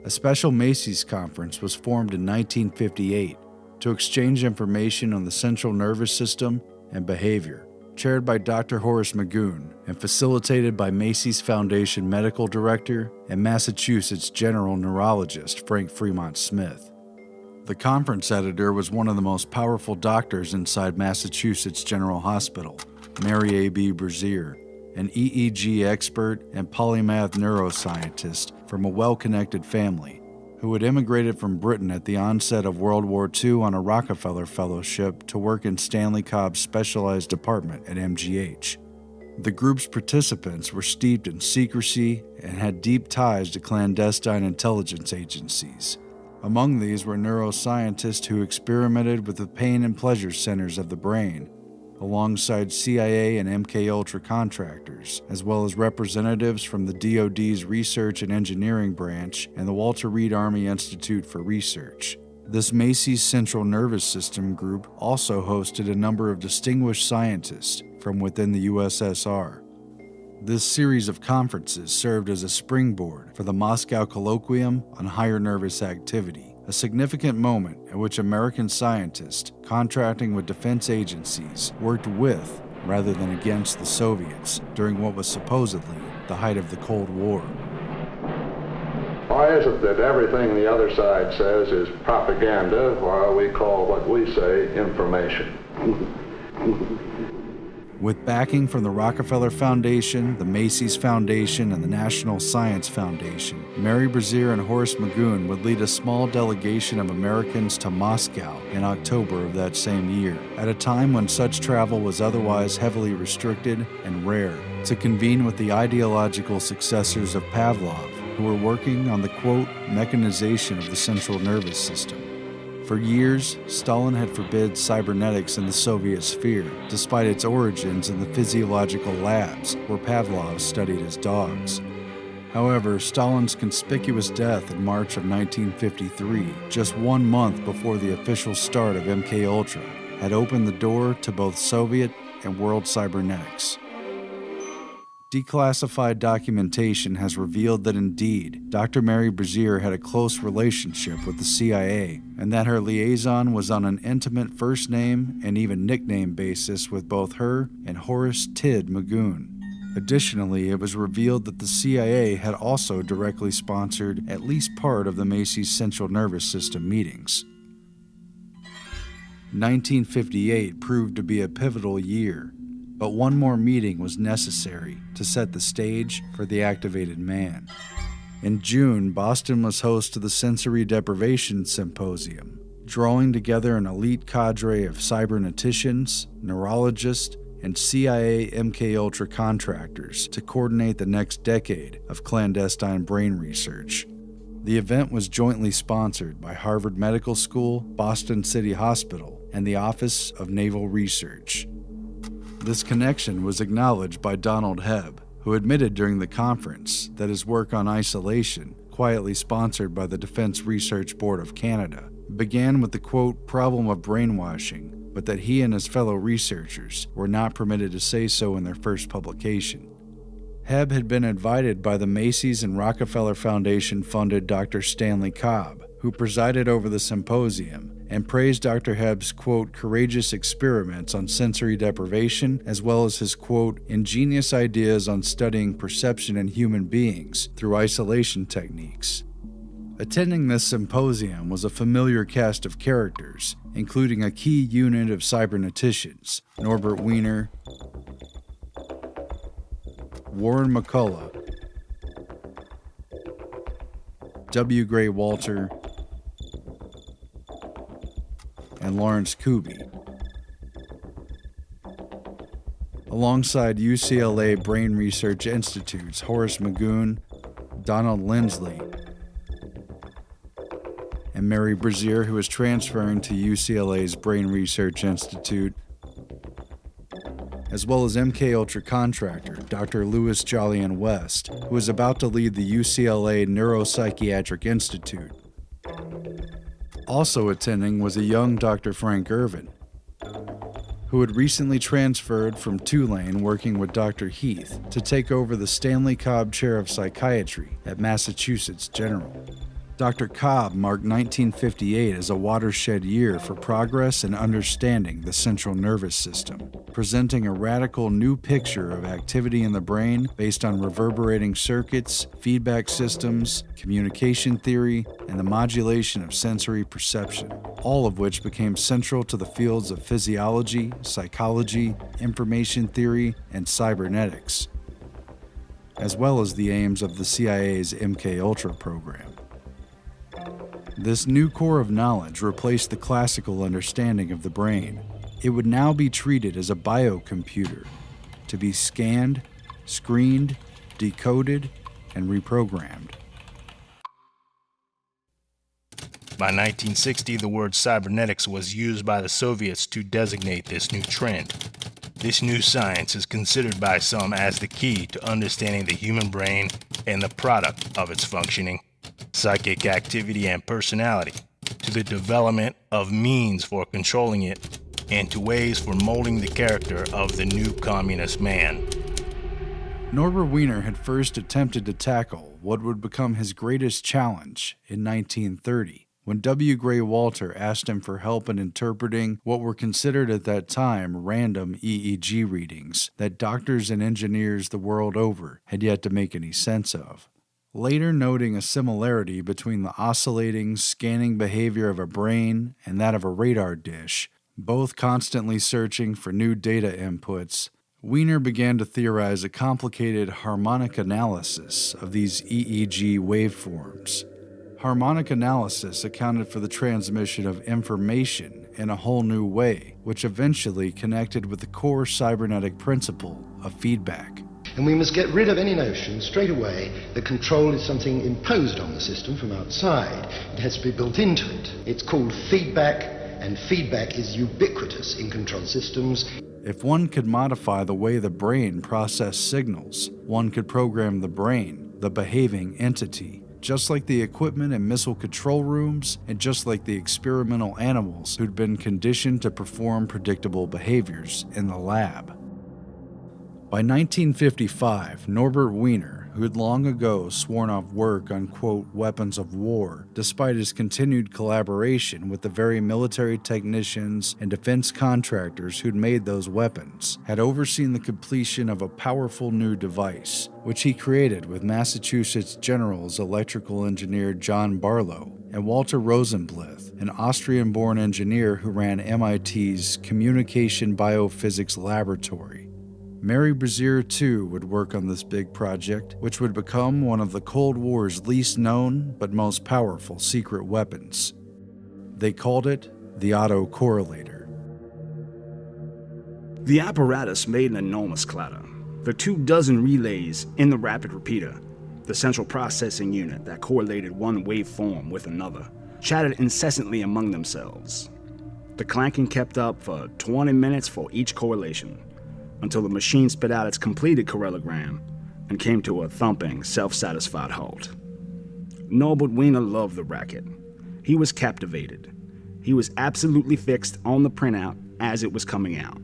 a special Macy's conference was formed in 1958 to exchange information on the central nervous system and behavior, chaired by Dr. Horace Magoon and facilitated by Macy's Foundation Medical Director and Massachusetts General Neurologist Frank Fremont Smith. The conference editor was one of the most powerful doctors inside Massachusetts General Hospital, Mary A.B. Brazier, an EEG expert and polymath neuroscientist from a well-connected family who had immigrated from Britain at the onset of World War II on a Rockefeller Fellowship to work in Stanley Cobb's specialized department at MGH. The group's participants were steeped in secrecy and had deep ties to clandestine intelligence agencies. Among these were neuroscientists who experimented with the pain and pleasure centers of the brain, alongside CIA and MKUltra contractors, as well as representatives from the DoD's Research and Engineering Branch and the Walter Reed Army Institute for Research. This Macy's Central Nervous System group also hosted a number of distinguished scientists from within the USSR. This series of conferences served as a springboard for the Moscow Colloquium on Higher Nervous Activity, a significant moment at which American scientists contracting with defense agencies worked with, rather than against, the Soviets during what was supposedly the height of the Cold War. Why is it that everything the other side says is propaganda while we call what we say information? With backing from the Rockefeller Foundation, the Macy's Foundation, and the National Science Foundation, Mary Brazier and Horace Magoon would lead a small delegation of Americans to Moscow in October of that same year, at a time when such travel was otherwise heavily restricted and rare, to convene with the ideological successors of Pavlov, who were working on the, quote, mechanization of the central nervous system. For years, Stalin had forbid cybernetics in the Soviet sphere, despite its origins in the physiological labs where Pavlov studied his dogs. However, Stalin's conspicuous death in March of 1953, just 1 month before the official start of MKUltra, had opened the door to both Soviet and world cybernetics. Declassified documentation has revealed that indeed, Dr. Mary Brazier had a close relationship with the CIA, and that her liaison was on an intimate first name and even nickname basis with both her and Horace Tid Magoon. Additionally, it was revealed that the CIA had also directly sponsored at least part of the Macy's Central Nervous System meetings. 1958 proved to be a pivotal year, but one more meeting was necessary to set the stage for the activated man. In June, Boston was host to the Sensory Deprivation Symposium, drawing together an elite cadre of cyberneticians, neurologists, and CIA MKUltra contractors to coordinate the next decade of clandestine brain research. The event was jointly sponsored by Harvard Medical School, Boston City Hospital, and the Office of Naval Research. This connection was acknowledged by Donald Hebb, who admitted during the conference that his work on isolation, quietly sponsored by the Defense Research Board of Canada, began with the, quote, problem of brainwashing, but that he and his fellow researchers were not permitted to say so in their first publication. Hebb had been invited by the Macy's and Rockefeller Foundation-funded Dr. Stanley Cobb, who presided over the symposium, and praised Dr. Hebb's, quote, courageous experiments on sensory deprivation, as well as his, quote, ingenious ideas on studying perception in human beings through isolation techniques. Attending this symposium was a familiar cast of characters, including a key unit of cyberneticians, Norbert Wiener, Warren McCullough, W. Gray Walter, and Lawrence Kuby, alongside UCLA Brain Research Institute's Horace Magoon, Donald Lindsley, and Mary Brazier, who is transferring to UCLA's Brain Research Institute, as well as MKUltra contractor Dr. Louis Jolyon West, who is about to lead the UCLA Neuropsychiatric Institute. Also attending was a young Dr. Frank Irvin, who had recently transferred from Tulane working with Dr. Heath to take over the Stanley Cobb Chair of Psychiatry at Massachusetts General. Dr. Cobb marked 1958 as a watershed year for progress in understanding the central nervous system, presenting a radical new picture of activity in the brain based on reverberating circuits, feedback systems, communication theory, and the modulation of sensory perception, all of which became central to the fields of physiology, psychology, information theory, and cybernetics, as well as the aims of the CIA's MKUltra program. This new core of knowledge replaced the classical understanding of the brain. It would now be treated as a biocomputer, to be scanned, screened, decoded, and reprogrammed. By 1960, the word cybernetics was used by the Soviets to designate this new trend. This new science is considered by some as the key to understanding the human brain and the product of its functioning, psychic activity and personality, to the development of means for controlling it, and to ways for molding the character of the new communist man. Norbert Wiener had first attempted to tackle what would become his greatest challenge in 1930, when W. Gray Walter asked him for help in interpreting what were considered at that time random EEG readings that doctors and engineers the world over had yet to make any sense of. Later noting a similarity between the oscillating, scanning behavior of a brain and that of a radar dish, both constantly searching for new data inputs, Wiener began to theorize a complicated harmonic analysis of these EEG waveforms. Harmonic analysis accounted for the transmission of information in a whole new way, which eventually connected with the core cybernetic principle of feedback. And we must get rid of any notion straight away that control is something imposed on the system from outside. It has to be built into it. It's called feedback, and feedback is ubiquitous in control systems. If one could modify the way the brain processed signals, one could program the brain, the behaving entity, just like the equipment in missile control rooms and just like the experimental animals who'd been conditioned to perform predictable behaviors in the lab. By 1955, Norbert Wiener, who had long ago sworn off work on, quote, weapons of war, despite his continued collaboration with the very military technicians and defense contractors who'd made those weapons, had overseen the completion of a powerful new device, which he created with Massachusetts General's electrical engineer John Barlow and Walter Rosenblith, an Austrian-born engineer who ran MIT's Communication Biophysics Laboratory. Mary Brazier, too, would work on this big project, which would become one of the Cold War's least known but most powerful secret weapons. They called it the autocorrelator. The apparatus made an enormous clatter. The 24 relays in the rapid repeater, the central processing unit that correlated one waveform with another, chatted incessantly among themselves. The clanking kept up for 20 minutes for each correlation, until the machine spit out its completed correlogram and came to a thumping, self-satisfied halt. Norbert Wiener loved the racket. He was captivated. He was absolutely fixed on the printout as it was coming out.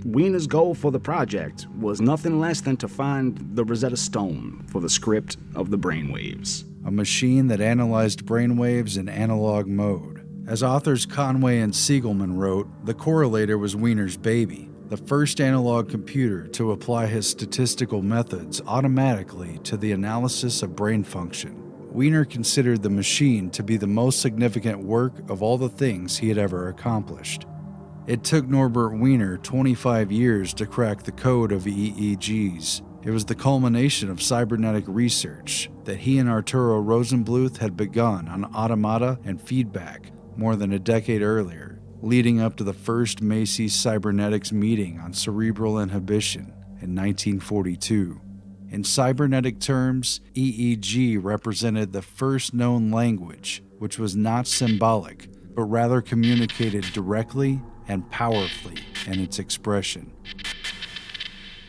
Wiener's goal for the project was nothing less than to find the Rosetta Stone for the script of the brainwaves. A machine that analyzed brainwaves in analog mode. As authors Conway and Siegelman wrote, the correlator was Wiener's baby, the first analog computer to apply his statistical methods automatically to the analysis of brain function. Wiener considered the machine to be the most significant work of all the things he had ever accomplished. It took Norbert Wiener 25 years to crack the code of EEGs. It was the culmination of cybernetic research that he and Arturo Rosenbluth had begun on automata and feedback more than a decade earlier, leading up to the first Macy's Cybernetics meeting on cerebral inhibition in 1942. In cybernetic terms, EEG represented the first known language, which was not symbolic, but rather communicated directly and powerfully in its expression.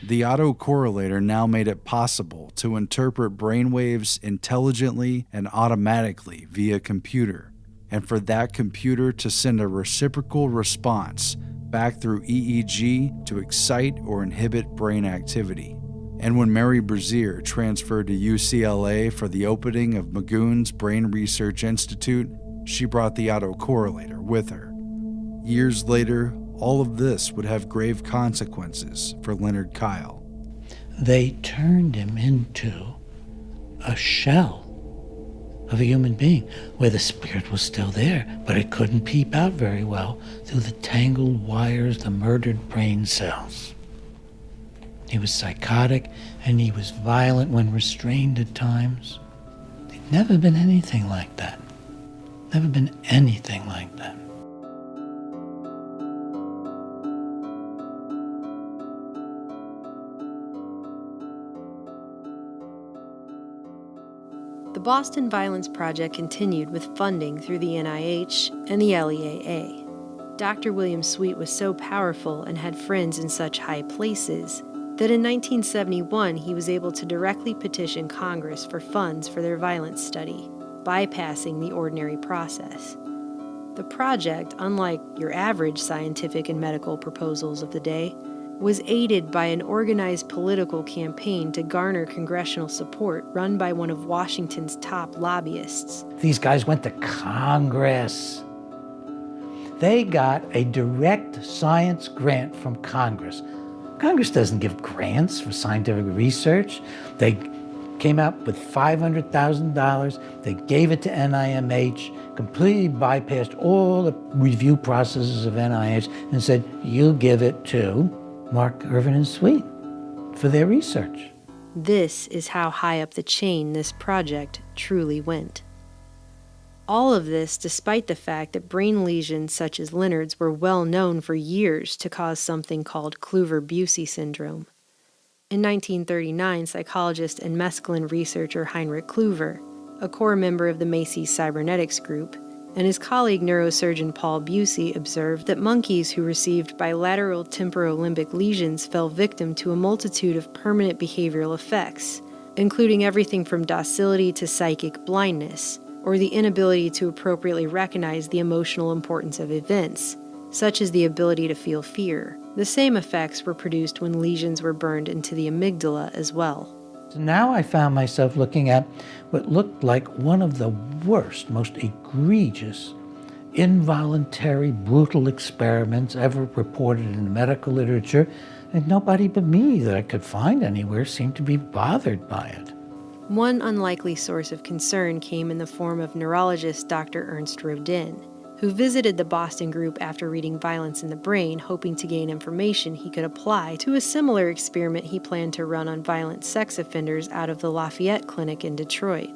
The autocorrelator now made it possible to interpret brainwaves intelligently and automatically via computer, and for that computer to send a reciprocal response back through EEG to excite or inhibit brain activity. And when Mary Brazier transferred to UCLA for the opening of Magoon's Brain Research Institute, she brought the autocorrelator with her. Years later, all of this would have grave consequences for Leonard Kyle. They turned him into a shell of a human being, where the spirit was still there, but it couldn't peep out very well through the tangled wires, the murdered brain cells. He was psychotic, and he was violent when restrained at times. There'd never been anything like that. Never been anything like that. The Boston Violence Project continued with funding through the NIH and the LEAA. Dr. William Sweet was so powerful and had friends in such high places that in 1971 he was able to directly petition Congress for funds for their violence study, bypassing the ordinary process. The project, unlike your average scientific and medical proposals of the day, was aided by an organized political campaign to garner congressional support run by one of Washington's top lobbyists. These guys went to Congress. They got a direct science grant from Congress. Congress doesn't give grants for scientific research. They came out with $500,000. They gave it to NIMH, completely bypassed all the review processes of NIH, and said, you give it to Mark, Irvin, and Sweet for their research. This is how high up the chain this project truly went. All of this despite the fact that brain lesions such as Leonard's were well known for years to cause something called Kluver-Bucy syndrome. In 1939, psychologist and mescaline researcher Heinrich Kluver, a core member of the Macy's cybernetics group, and his colleague neurosurgeon Paul Bucy observed that monkeys who received bilateral temporolimbic lesions fell victim to a multitude of permanent behavioral effects, including everything from docility to psychic blindness, or the inability to appropriately recognize the emotional importance of events, such as the ability to feel fear. The same effects were produced when lesions were burned into the amygdala as well. So now I found myself looking at what looked like one of the worst, most egregious, involuntary, brutal experiments ever reported in the medical literature, and nobody but me that I could find anywhere seemed to be bothered by it. One unlikely source of concern came in the form of neurologist Dr. Ernst Rodin, who visited the Boston group after reading Violence in the Brain, hoping to gain information he could apply to a similar experiment he planned to run on violent sex offenders out of the Lafayette Clinic in Detroit.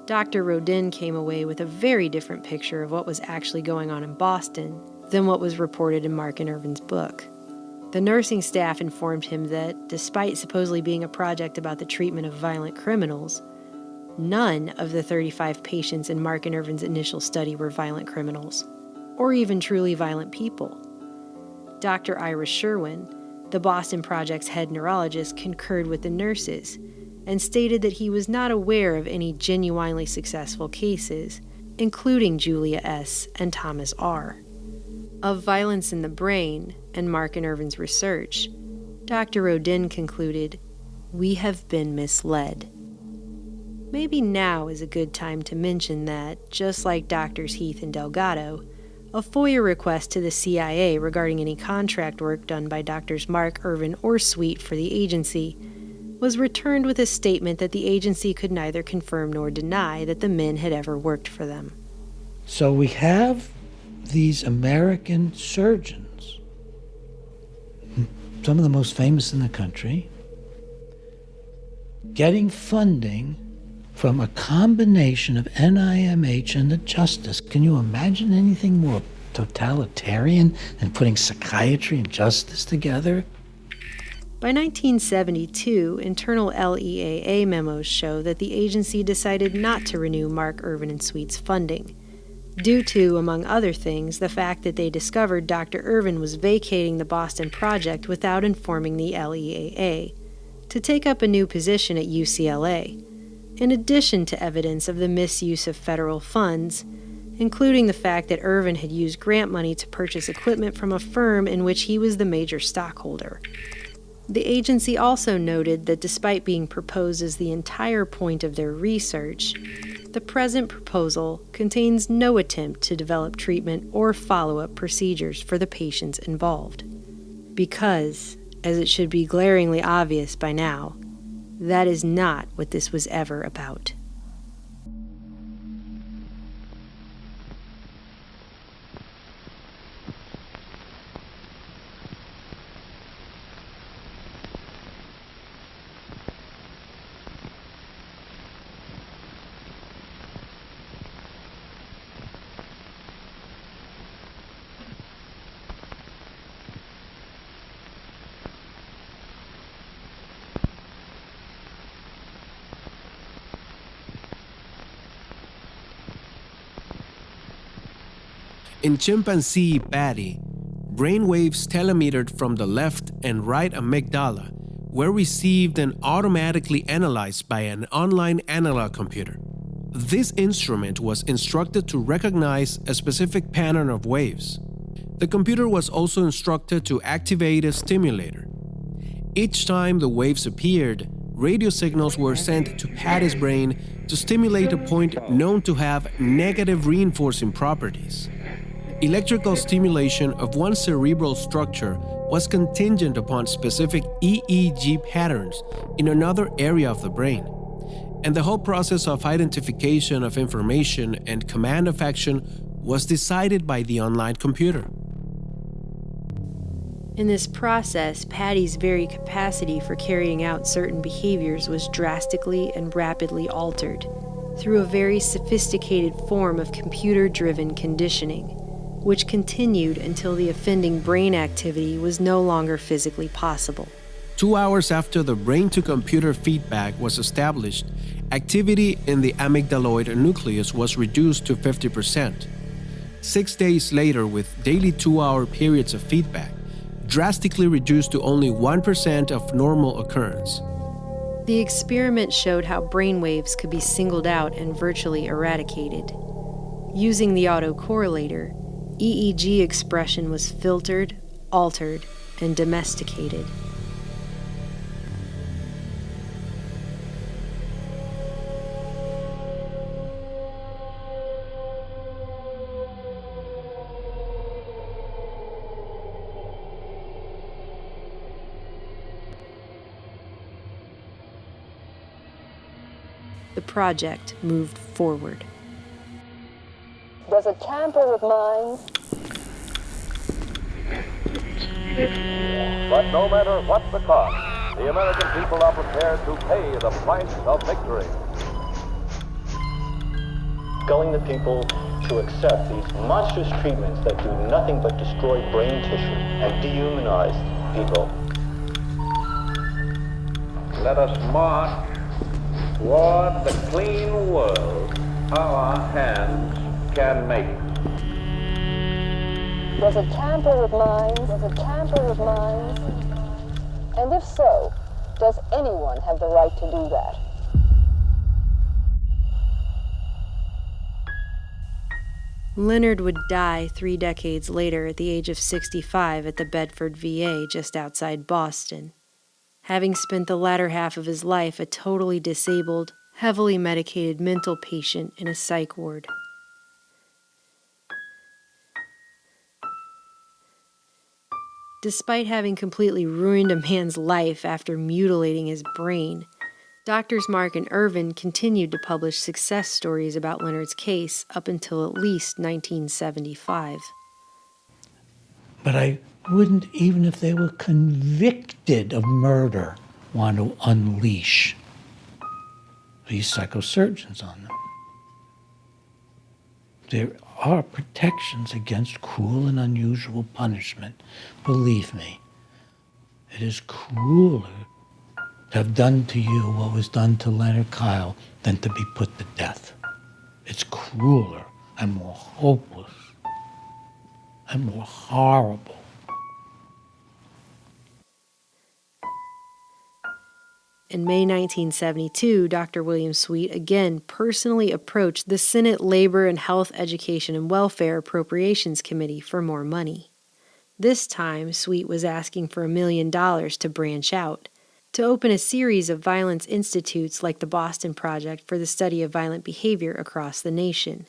Dr. Rodin came away with a very different picture of what was actually going on in Boston than what was reported in Mark and Irvin's book. The nursing staff informed him that, despite supposedly being a project about the treatment of violent criminals, none of the 35 patients in Mark and Irvin's initial study were violent criminals, or even truly violent people. Dr. Ira Sherwin, the Boston Project's head neurologist, concurred with the nurses and stated that he was not aware of any genuinely successful cases, including Julia S. and Thomas R. Of Violence in the Brain and Mark and Irvin's research, Dr. Rodin concluded, "We have been misled." Maybe now is a good time to mention that, just like Drs. Heath and Delgado, a FOIA request to the CIA regarding any contract work done by Drs. Mark, Irvin, or Sweet for the agency was returned with a statement that the agency could neither confirm nor deny that the men had ever worked for them. So we have these American surgeons, some of the most famous in the country, getting funding from a combination of NIMH and the Justice. Can you imagine anything more totalitarian than putting psychiatry and justice together? By 1972, internal LEAA memos show that the agency decided not to renew Mark, Irvin, and Sweet's funding, due to, among other things, the fact that they discovered Dr. Irvin was vacating the Boston Project without informing the LEAA, to take up a new position at UCLA, in addition to evidence of the misuse of federal funds, including the fact that Irvin had used grant money to purchase equipment from a firm in which he was the major stockholder. The agency also noted that despite being proposed as the entire point of their research, the present proposal contains no attempt to develop treatment or follow-up procedures for the patients involved. Because, as it should be glaringly obvious by now, that is not what this was ever about. In chimpanzee Patty, brainwaves telemetered from the left and right amygdala were received and automatically analyzed by an online analog computer. This instrument was instructed to recognize a specific pattern of waves. The computer was also instructed to activate a stimulator. Each time the waves appeared, radio signals were sent to Patty's brain to stimulate a point known to have negative reinforcing properties. Electrical stimulation of one cerebral structure was contingent upon specific EEG patterns in another area of the brain, and the whole process of identification of information and command of action was decided by the online computer. In this process, Patty's very capacity for carrying out certain behaviors was drastically and rapidly altered through a very sophisticated form of computer-driven conditioning, which continued until the offending brain activity was no longer physically possible. 2 hours after the brain-to-computer feedback was established, activity in the amygdaloid nucleus was reduced to 50%. 6 days later, with daily 2-hour periods of feedback, drastically reduced to only 1% of normal occurrence. The experiment showed how brainwaves could be singled out and virtually eradicated. Using the autocorrelator, EEG expression was filtered, altered, and domesticated. The project moved forward. Does it tamper with minds? But no matter what the cost, the American people are prepared to pay the price of victory. Telling the people to accept these monstrous treatments that do nothing but destroy brain tissue and dehumanize people. Let us march toward the clean world our hands can make. Does it tamper with minds? Does it tamper with minds? And if so, does anyone have the right to do that? Leonard would die 3 decades later at the age of 65 at the Bedford VA just outside Boston, having spent the latter half of his life a totally disabled, heavily medicated mental patient in a psych ward. Despite having completely ruined a man's life after mutilating his brain, Doctors Mark and Irvin continued to publish success stories about Leonard's case up until at least 1975. But I wouldn't, even if they were convicted of murder, want to unleash these psychosurgeons on them. There are protections against cruel and unusual punishment. Believe me, it is crueler to have done to you what was done to Leonard Kyle than to be put to death. It's crueler and more hopeless and more horrible. In May 1972, Dr. William Sweet again personally approached the Senate Labor and Health, Education, and Welfare Appropriations Committee for more money. This time, Sweet was asking for $1 million to branch out, to open a series of violence institutes like the Boston Project for the study of violent behavior across the nation.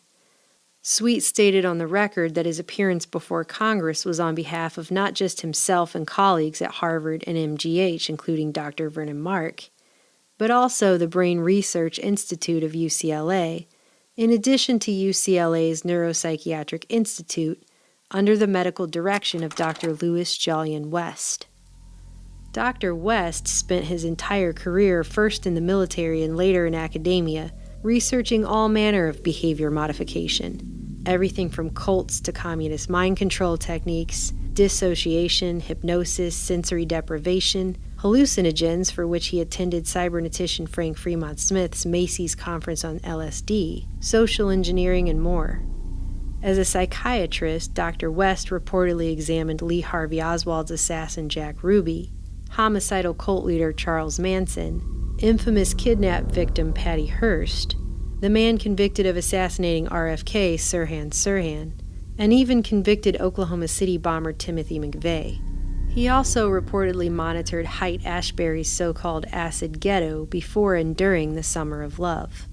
Sweet stated on the record that his appearance before Congress was on behalf of not just himself and colleagues at Harvard and MGH, including Dr. Vernon Mark, but also the Brain Research Institute of UCLA, in addition to UCLA's Neuropsychiatric Institute, under the medical direction of Dr. Louis Jolyon West. Dr. West spent his entire career first in the military and later in academia, researching all manner of behavior modification, everything from cults to communist mind control techniques, dissociation, hypnosis, sensory deprivation, hallucinogens, for which he attended cybernetician Frank Fremont Smith's Macy's conference on LSD, social engineering, and more. As a psychiatrist, Dr. West reportedly examined Lee Harvey Oswald's assassin Jack Ruby, homicidal cult leader Charles Manson, infamous kidnap victim Patty Hearst, the man convicted of assassinating RFK Sirhan Sirhan, and even convicted Oklahoma City bomber Timothy McVeigh. He also reportedly monitored Haight-Ashbury's so-called acid ghetto before and during the Summer of Love.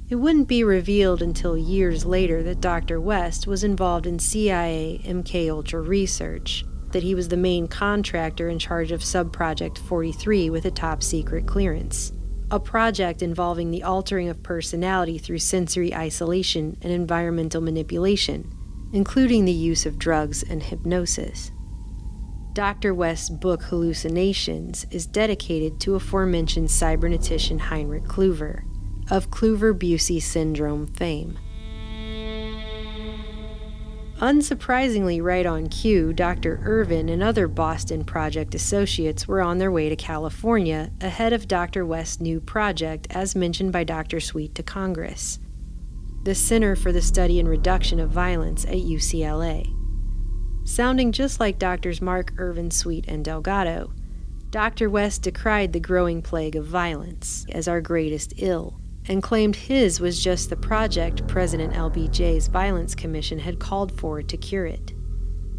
It wouldn't be revealed until years later that Dr. West was involved in CIA MKUltra research, that he was the main contractor in charge of Subproject 43 with a top-secret clearance, a project involving the altering of personality through sensory isolation and environmental manipulation, including the use of drugs and hypnosis. Dr. West's book Hallucinations is dedicated to aforementioned cybernetician Heinrich Kluver, of Kluver-Bucy syndrome fame. Unsurprisingly, right on cue, Dr. Irvin and other Boston Project associates were on their way to California ahead of Dr. West's new project, as mentioned by Dr. Sweet to Congress, the Center for the Study and Reduction of Violence at UCLA. Sounding just like Drs. Mark, Irvin, Sweet, and Delgado, Dr. West decried the growing plague of violence as our greatest ill, and claimed his was just the project President LBJ's Violence Commission had called for to cure it.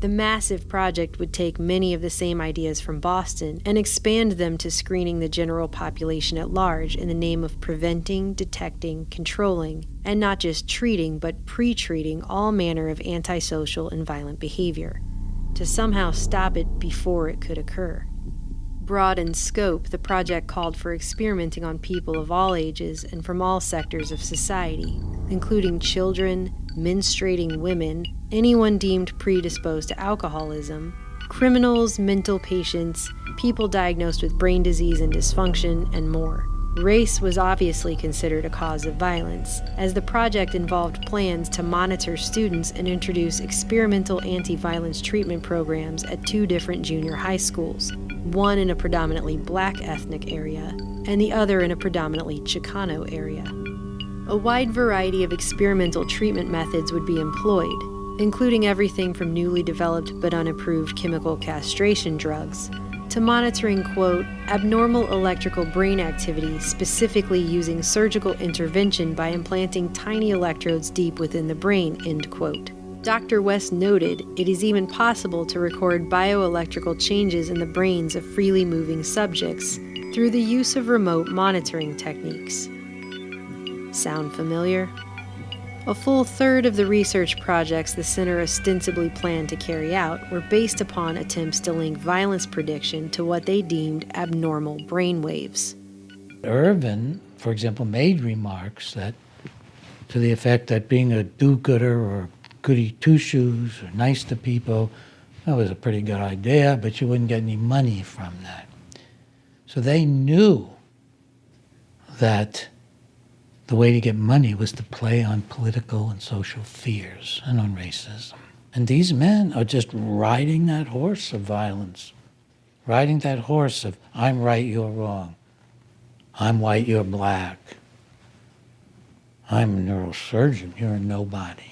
The massive project would take many of the same ideas from Boston and expand them to screening the general population at large in the name of preventing, detecting, controlling, and not just treating but pre-treating all manner of antisocial and violent behavior, to somehow stop it before it could occur. Broad in scope, the project called for experimenting on people of all ages and from all sectors of society, including children, menstruating women, anyone deemed predisposed to alcoholism, criminals, mental patients, people diagnosed with brain disease and dysfunction, and more. Race was obviously considered a cause of violence, as the project involved plans to monitor students and introduce experimental anti-violence treatment programs at 2 different junior high schools, one in a predominantly black ethnic area, and the other in a predominantly Chicano area. A wide variety of experimental treatment methods would be employed, including everything from newly developed but unapproved chemical castration drugs, to monitoring, quote, abnormal electrical brain activity, specifically using surgical intervention by implanting tiny electrodes deep within the brain, end quote. Dr. West noted it is even possible to record bioelectrical changes in the brains of freely moving subjects through the use of remote monitoring techniques. Sound familiar? A full third of the research projects the center ostensibly planned to carry out were based upon attempts to link violence prediction to what they deemed abnormal brainwaves. Irvin, for example, made remarks that to the effect that being a do-gooder or goody two-shoes or nice to people, that was a pretty good idea, but you wouldn't get any money from that. So they knew that the way to get money was to play on political and social fears and on racism. And these men are just riding that horse of violence, riding that horse of I'm right, you're wrong. I'm white, you're black. I'm a neurosurgeon, you're a nobody.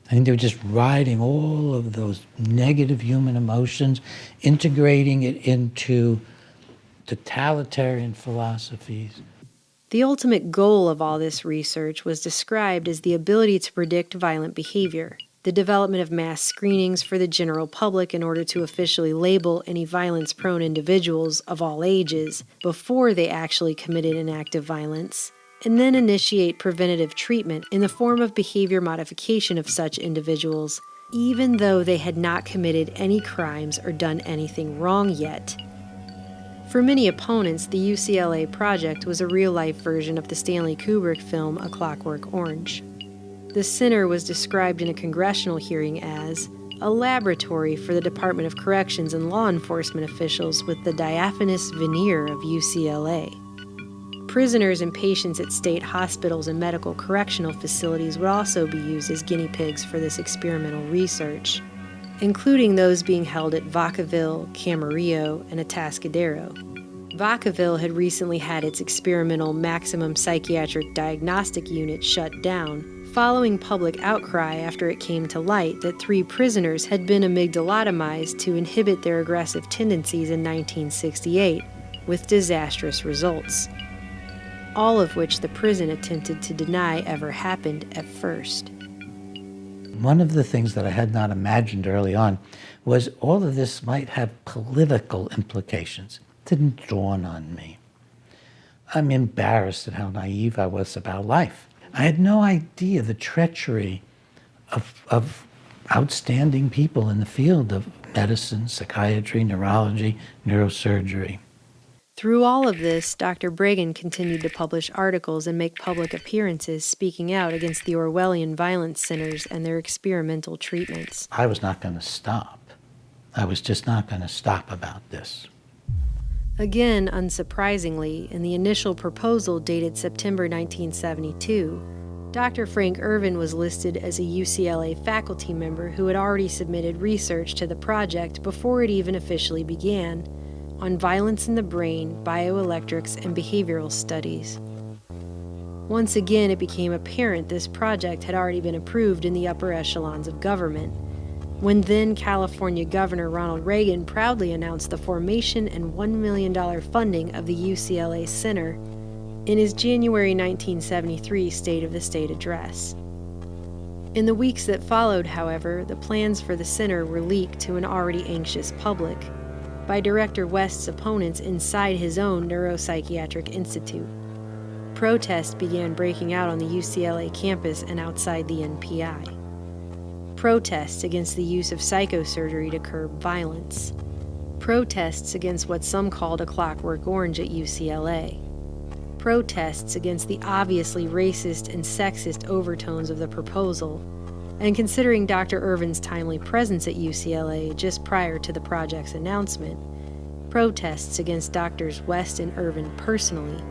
I think they're just riding all of those negative human emotions, integrating it into totalitarian philosophies. The ultimate goal of all this research was described as the ability to predict violent behavior, the development of mass screenings for the general public in order to officially label any violence-prone individuals of all ages before they actually committed an act of violence, and then initiate preventative treatment in the form of behavior modification of such individuals, even though they had not committed any crimes or done anything wrong yet. For many opponents, the UCLA project was a real-life version of the Stanley Kubrick film A Clockwork Orange. The center was described in a congressional hearing as a laboratory for the Department of Corrections and law enforcement officials with the diaphanous veneer of UCLA. Prisoners and patients at state hospitals and medical correctional facilities would also be used as guinea pigs for this experimental research, including those being held at Vacaville, Camarillo, and Atascadero. Vacaville had recently had its experimental maximum psychiatric diagnostic unit shut down following public outcry after it came to light that 3 prisoners had been amygdalotomized to inhibit their aggressive tendencies in 1968, with disastrous results, all of which the prison attempted to deny ever happened at first. One of the things that I had not imagined early on was all of this might have political implications. It didn't dawn on me. I'm embarrassed at how naive I was about life. I had no idea the treachery of outstanding people in the field of medicine, psychiatry, neurology, neurosurgery. Through all of this, Dr. Breggin continued to publish articles and make public appearances speaking out against the Orwellian violence centers and their experimental treatments. I was not going to stop. I was just not going to stop about this. Again, unsurprisingly, in the initial proposal dated September 1972, Dr. Frank Ervin was listed as a UCLA faculty member who had already submitted research to the project before it even officially began on violence in the brain, bioelectrics, and behavioral studies. Once again, it became apparent this project had already been approved in the upper echelons of government, when then California Governor Ronald Reagan proudly announced the formation and $1 million funding of the UCLA Center in his January 1973 State of the State address. In the weeks that followed, however, the plans for the center were leaked to an already anxious public by Director West's opponents inside his own neuropsychiatric institute. Protests began breaking out on the UCLA campus and outside the NPI. Protests against the use of psychosurgery to curb violence. Protests against what some called a clockwork orange at UCLA. Protests against the obviously racist and sexist overtones of the proposal, and considering Dr. Ervin's timely presence at UCLA just prior to the project's announcement, protests against Drs. West and Ervin personally.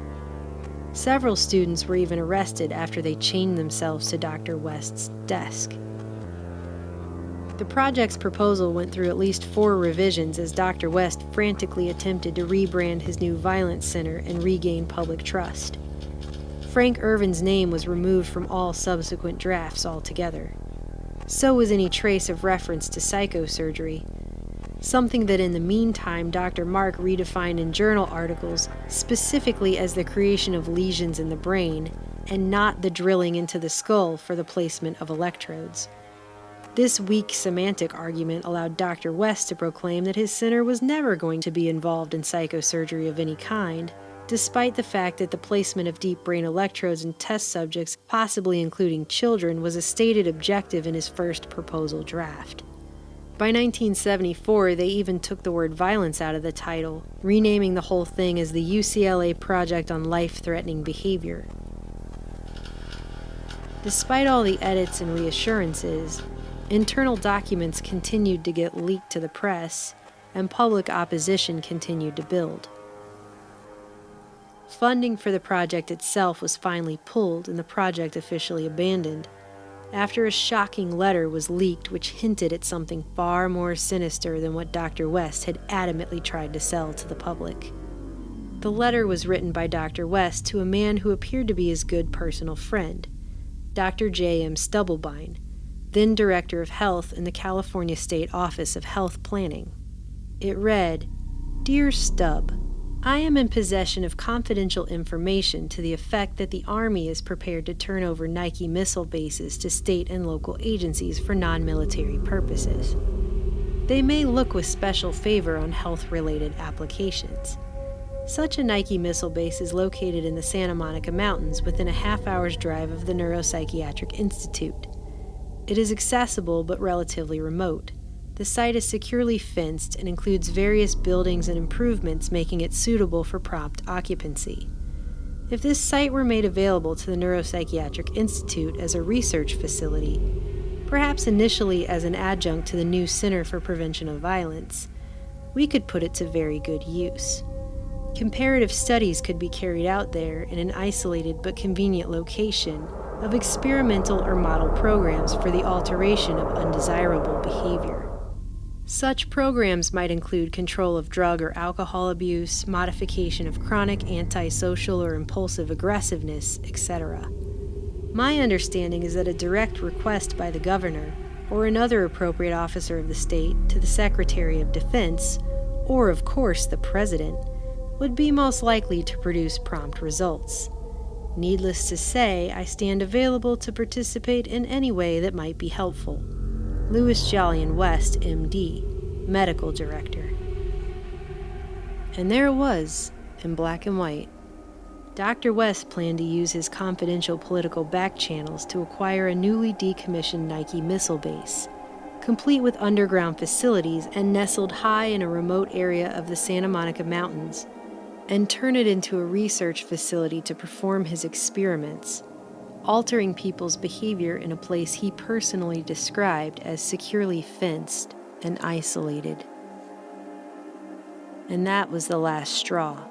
Several students were even arrested after they chained themselves to Dr. West's desk. The project's proposal went through at least 4 revisions as Dr. West frantically attempted to rebrand his new violence center and regain public trust. Frank Ervin's name was removed from all subsequent drafts altogether. So was any trace of reference to psychosurgery, something that in the meantime Dr. Mark redefined in journal articles specifically as the creation of lesions in the brain and not the drilling into the skull for the placement of electrodes. This weak semantic argument allowed Dr. West to proclaim that his center was never going to be involved in psychosurgery of any kind, despite the fact that the placement of deep brain electrodes in test subjects, possibly including children, was a stated objective in his first proposal draft. By 1974, they even took the word violence out of the title, renaming the whole thing as the UCLA Project on Life-Threatening Behavior. Despite all the edits and reassurances, internal documents continued to get leaked to the press, and public opposition continued to build. Funding for the project itself was finally pulled and the project officially abandoned, after a shocking letter was leaked which hinted at something far more sinister than what Dr. West had adamantly tried to sell to the public. The letter was written by Dr. West to a man who appeared to be his good personal friend, Dr. J.M. Stubblebine, then Director of Health in the California State Office of Health Planning. It read, "Dear Stubb, I am in possession of confidential information to the effect that the Army is prepared to turn over Nike missile bases to state and local agencies for non-military purposes. They may look with special favor on health-related applications. Such a Nike missile base is located in the Santa Monica Mountains within a half-hour's drive of the Neuropsychiatric Institute. It is accessible but relatively remote. The site is securely fenced and includes various buildings and improvements making it suitable for prompt occupancy. If this site were made available to the Neuropsychiatric Institute as a research facility, perhaps initially as an adjunct to the new Center for Prevention of Violence, we could put it to very good use. Comparative studies could be carried out there in an isolated but convenient location of experimental or model programs for the alteration of undesirable behavior. Such programs might include control of drug or alcohol abuse, modification of chronic antisocial or impulsive aggressiveness, etc. My understanding is that a direct request by the governor or another appropriate officer of the state to the Secretary of Defense, or of course the President, would be most likely to produce prompt results. Needless to say, I stand available to participate in any way that might be helpful. Louis Jolyon West, M.D., Medical Director. And there it was, in black and white. Dr. West planned to use his confidential political back channels to acquire a newly decommissioned Nike missile base, complete with underground facilities and nestled high in a remote area of the Santa Monica Mountains, and turn it into a research facility to perform his experiments, altering people's behavior in a place he personally described as securely fenced and isolated. And that was the last straw.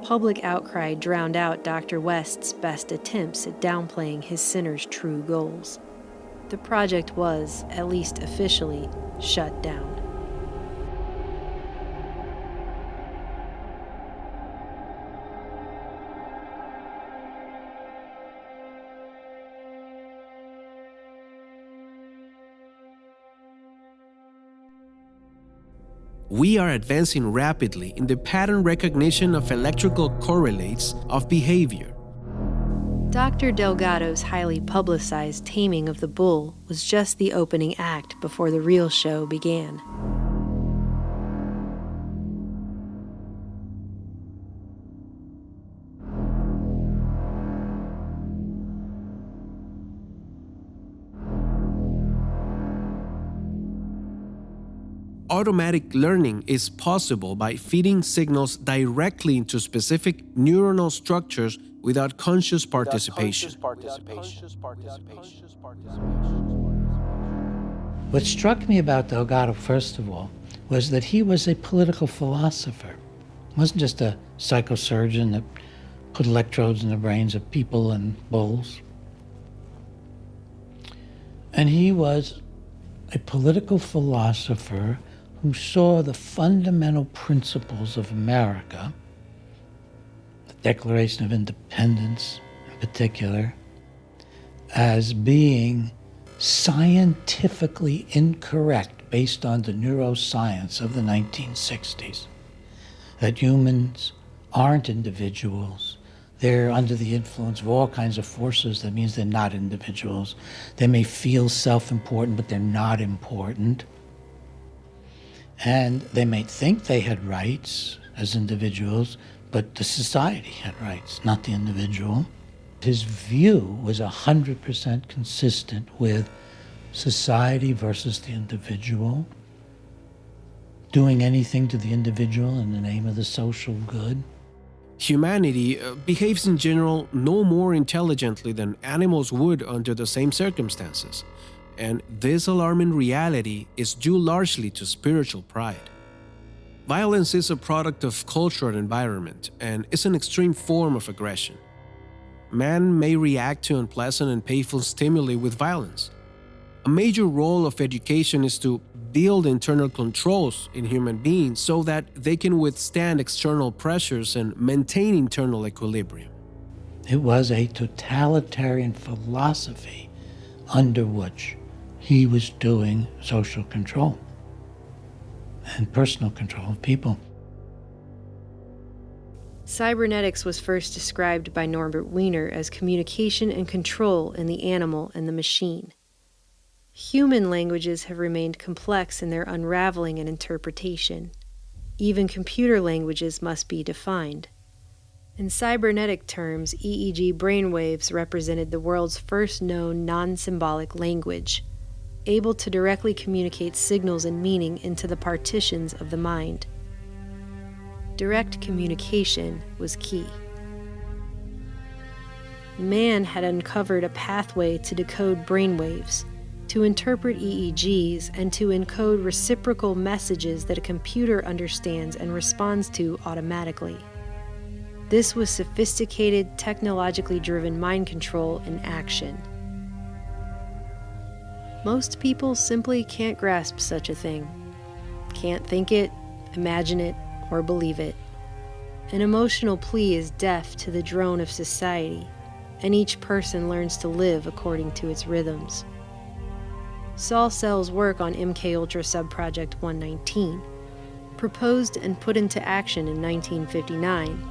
Public outcry drowned out Dr. West's best attempts at downplaying his center's true goals. The project was, at least officially, shut down. We are advancing rapidly in the pattern recognition of electrical correlates of behavior. Dr. Delgado's highly publicized taming of the bull was just the opening act before the real show began. Automatic learning is possible by feeding signals directly into specific neuronal structures without conscious participation. What struck me about Delgado, first of all, was that he was a political philosopher. He wasn't just a psychosurgeon that put electrodes in the brains of people and bulls. And he was a political philosopher who saw the fundamental principles of America, the Declaration of Independence in particular, as being scientifically incorrect based on the neuroscience of the 1960s. That humans aren't individuals. They're under the influence of all kinds of forces. That means they're not individuals. They may feel self-important, but they're not important. And they may think they had rights as individuals, but the society had rights, not the individual. His view was 100% consistent with society versus the individual, doing anything to the individual in the name of the social good. Humanity behaves in general no more intelligently than animals would under the same circumstances. And this alarming reality is due largely to spiritual pride. Violence is a product of culture and environment, and is an extreme form of aggression. Man may react to unpleasant and painful stimuli with violence. A major role of education is to build internal controls in human beings so that they can withstand external pressures and maintain internal equilibrium. It was a totalitarian philosophy under which he was doing social control and personal control of people. Cybernetics was first described by Norbert Wiener as communication and control in the animal and the machine. Human languages have remained complex in their unraveling and interpretation. Even computer languages must be defined. In cybernetic terms, EEG brainwaves represented the world's first known non-symbolic language, able to directly communicate signals and meaning into the partitions of the mind. Direct communication was key. Man had uncovered a pathway to decode brainwaves, to interpret EEGs, and to encode reciprocal messages that a computer understands and responds to automatically. This was sophisticated, technologically driven mind control in action. Most people simply can't grasp such a thing. Can't think it, imagine it, or believe it. An emotional plea is deaf to the drone of society, and each person learns to live according to its rhythms. Saul Sells' work on MKUltra Subproject 119, proposed and put into action in 1959,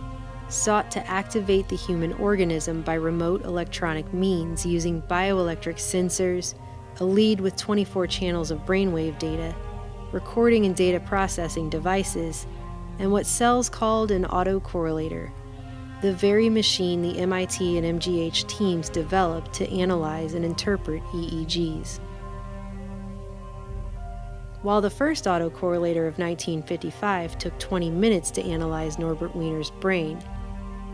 sought to activate the human organism by remote electronic means using bioelectric sensors, a lead with 24 channels of brainwave data, recording and data processing devices, and what Sells called an autocorrelator, the very machine the MIT and MGH teams developed to analyze and interpret EEGs. While the first autocorrelator of 1955 took 20 minutes to analyze Norbert Wiener's brain,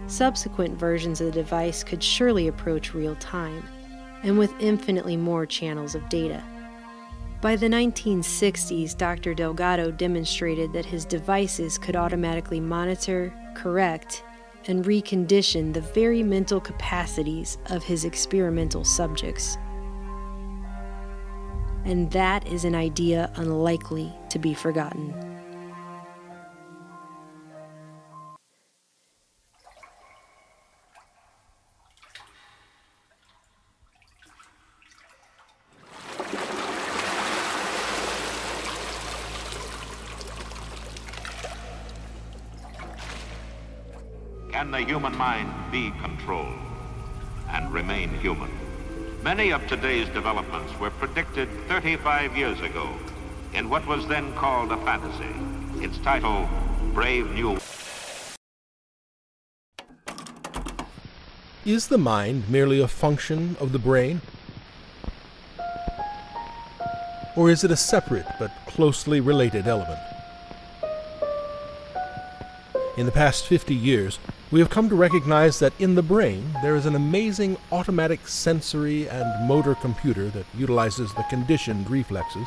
subsequent versions of the device could surely approach real time, and with infinitely more channels of data. By the 1960s, Dr. Delgado demonstrated that his devices could automatically monitor, correct, and recondition the very mental capacities of his experimental subjects. And that is an idea unlikely to be forgotten. Can the human mind be controlled and remain human? Many of today's developments were predicted 35 years ago in what was then called a fantasy. Its title, Brave New. Is the mind merely a function of the brain? Or is it a separate but closely related element? In the past 50 years, we have come to recognize that in the brain there is an amazing automatic sensory and motor computer that utilizes the conditioned reflexes.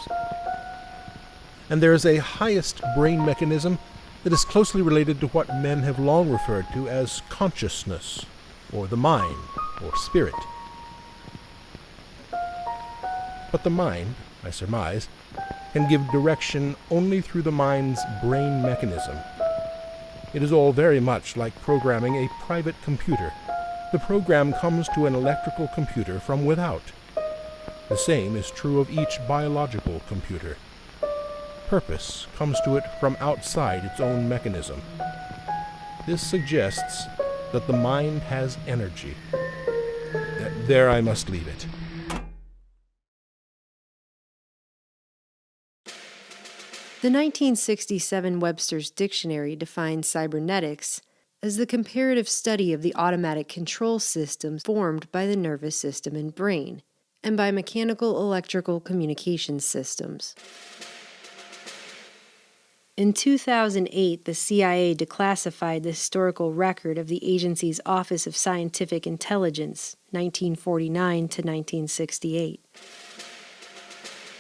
And there is a highest brain mechanism that is closely related to what men have long referred to as consciousness, or the mind, or spirit. But the mind, I surmise, can give direction only through the mind's brain mechanism. It is all very much like programming a private computer. The program comes to an electrical computer from without. The same is true of each biological computer. Purpose comes to it from outside its own mechanism. This suggests that the mind has energy. There I must leave it. The 1967 Webster's Dictionary defines cybernetics as the comparative study of the automatic control systems formed by the nervous system and brain, and by mechanical electrical communication systems. In 2008, the CIA declassified the historical record of the agency's Office of Scientific Intelligence, 1949 to 1968.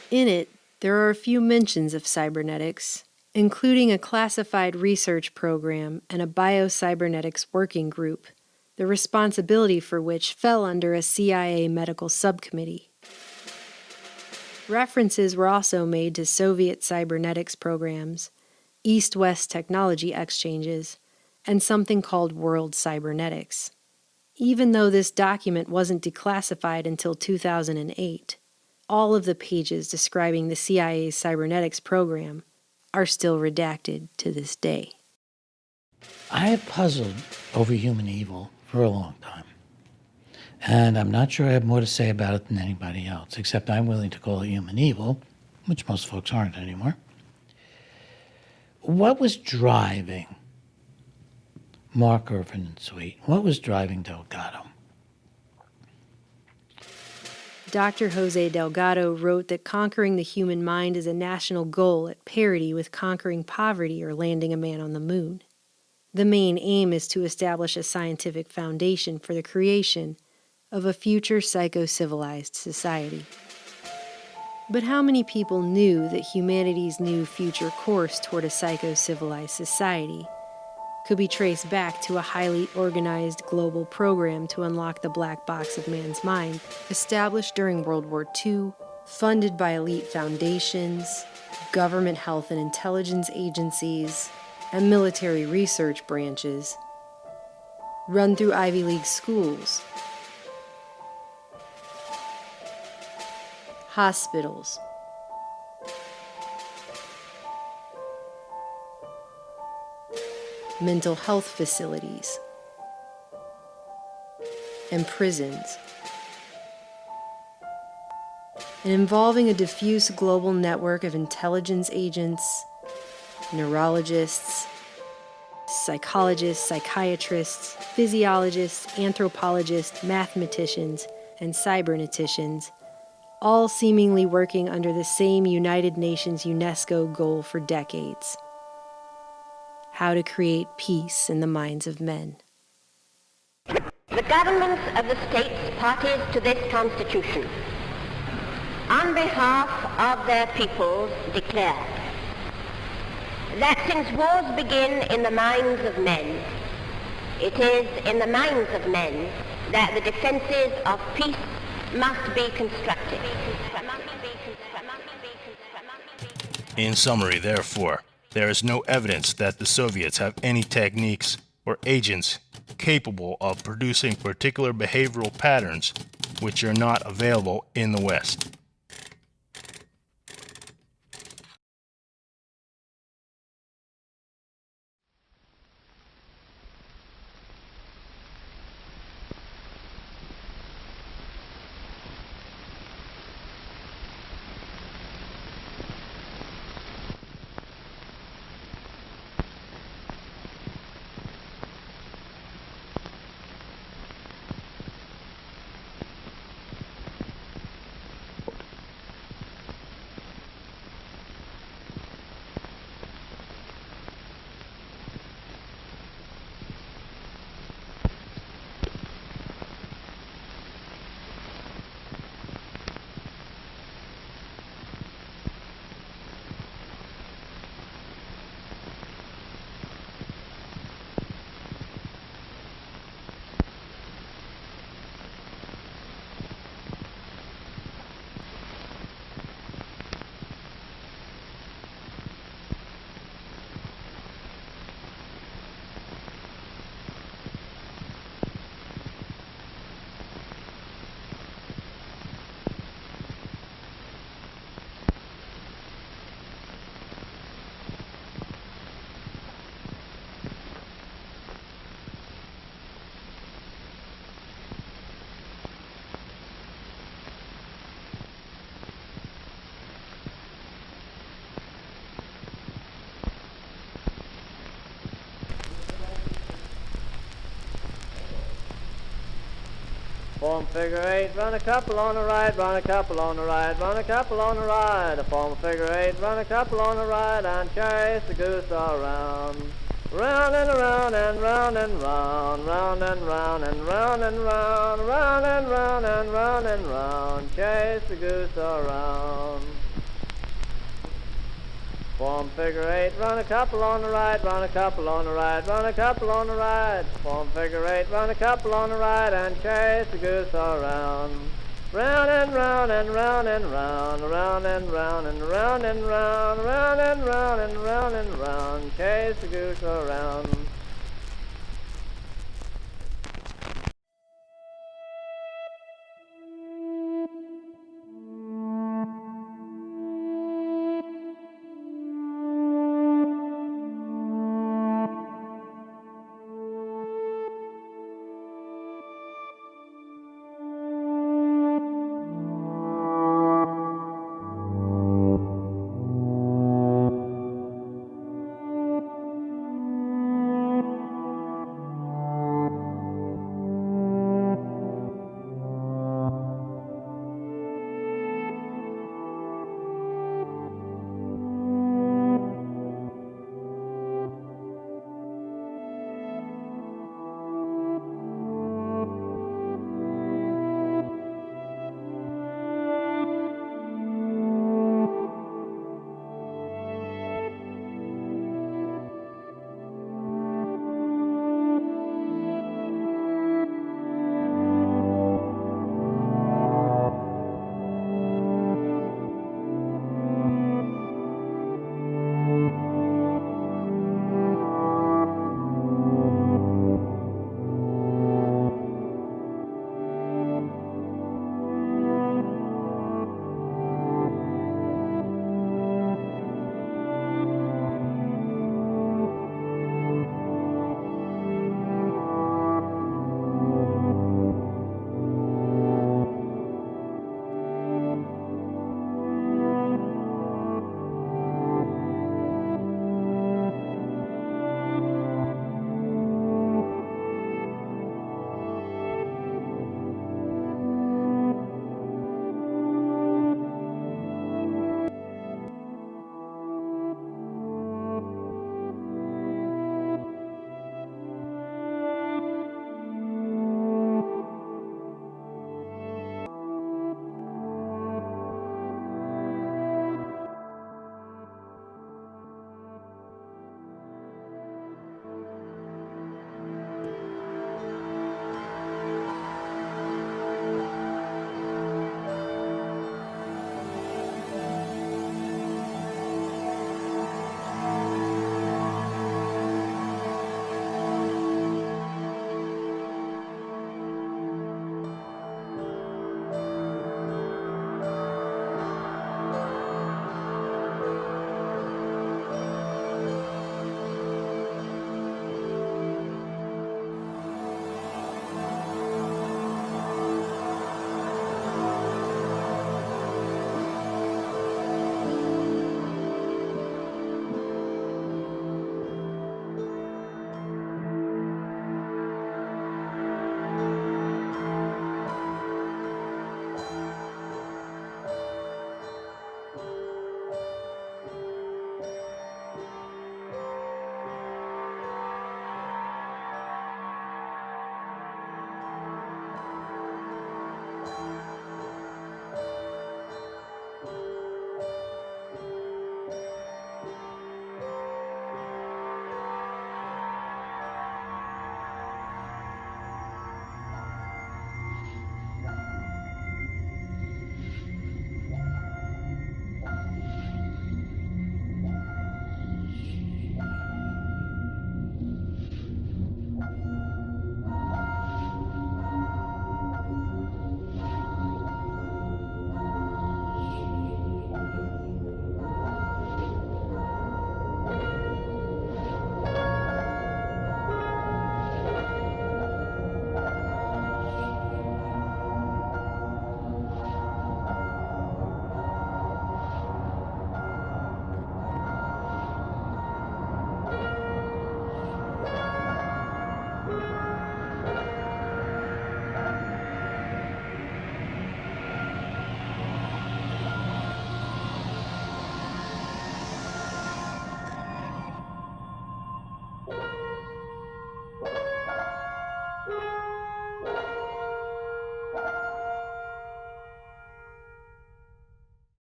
In it, there are a few mentions of cybernetics, including a classified research program and a biocybernetics working group, the responsibility for which fell under a CIA medical subcommittee. References were also made to Soviet cybernetics programs, East-West technology exchanges, and something called World Cybernetics, even though this document wasn't declassified until 2008. All of the pages describing the CIA's cybernetics program are still redacted to this day. I have puzzled over human evil for a long time. And I'm not sure I have more to say about it than anybody else, except I'm willing to call it human evil, which most folks aren't anymore. What was driving Mark Irvin and Sweet? What was driving Delgado? Dr. Jose Delgado wrote that conquering the human mind is a national goal at parity with conquering poverty or landing a man on the moon. The main aim is to establish a scientific foundation for the creation of a future psycho-civilized society. But how many people knew that humanity's new future course toward a psycho-civilized society could be traced back to a highly organized global program to unlock the black box of man's mind, established during World War II, funded by elite foundations, government health and intelligence agencies, and military research branches, run through Ivy League schools, hospitals, mental health facilities, and prisons, and involving a diffuse global network of intelligence agents, neurologists, psychologists, psychiatrists, physiologists, anthropologists, mathematicians, and cyberneticians, all seemingly working under the same United Nations UNESCO goal for decades: how to create peace in the minds of men. The governments of the states parties to this Constitution, on behalf of their peoples, declare that since wars begin in the minds of men, it is in the minds of men that the defenses of peace must be constructed. In summary, therefore, there is no evidence that the Soviets have any techniques or agents capable of producing particular behavioral patterns which are not available in the West. Form figure 8, run a couple on the right, run a couple on the right, run a couple on the right. A form figure 8, run a couple on the right, and chase the goose around. Round and around and round and round, round and round and round and round, round and round and round and round, chase the goose around. Form figure 8, run a couple on the right, run a couple on the right, run a couple on the right. Form figure 8, run a couple on the right, and chase the goose around. Round and round and round and round, round and round and round and round, round and round and round and round, chase the goose around.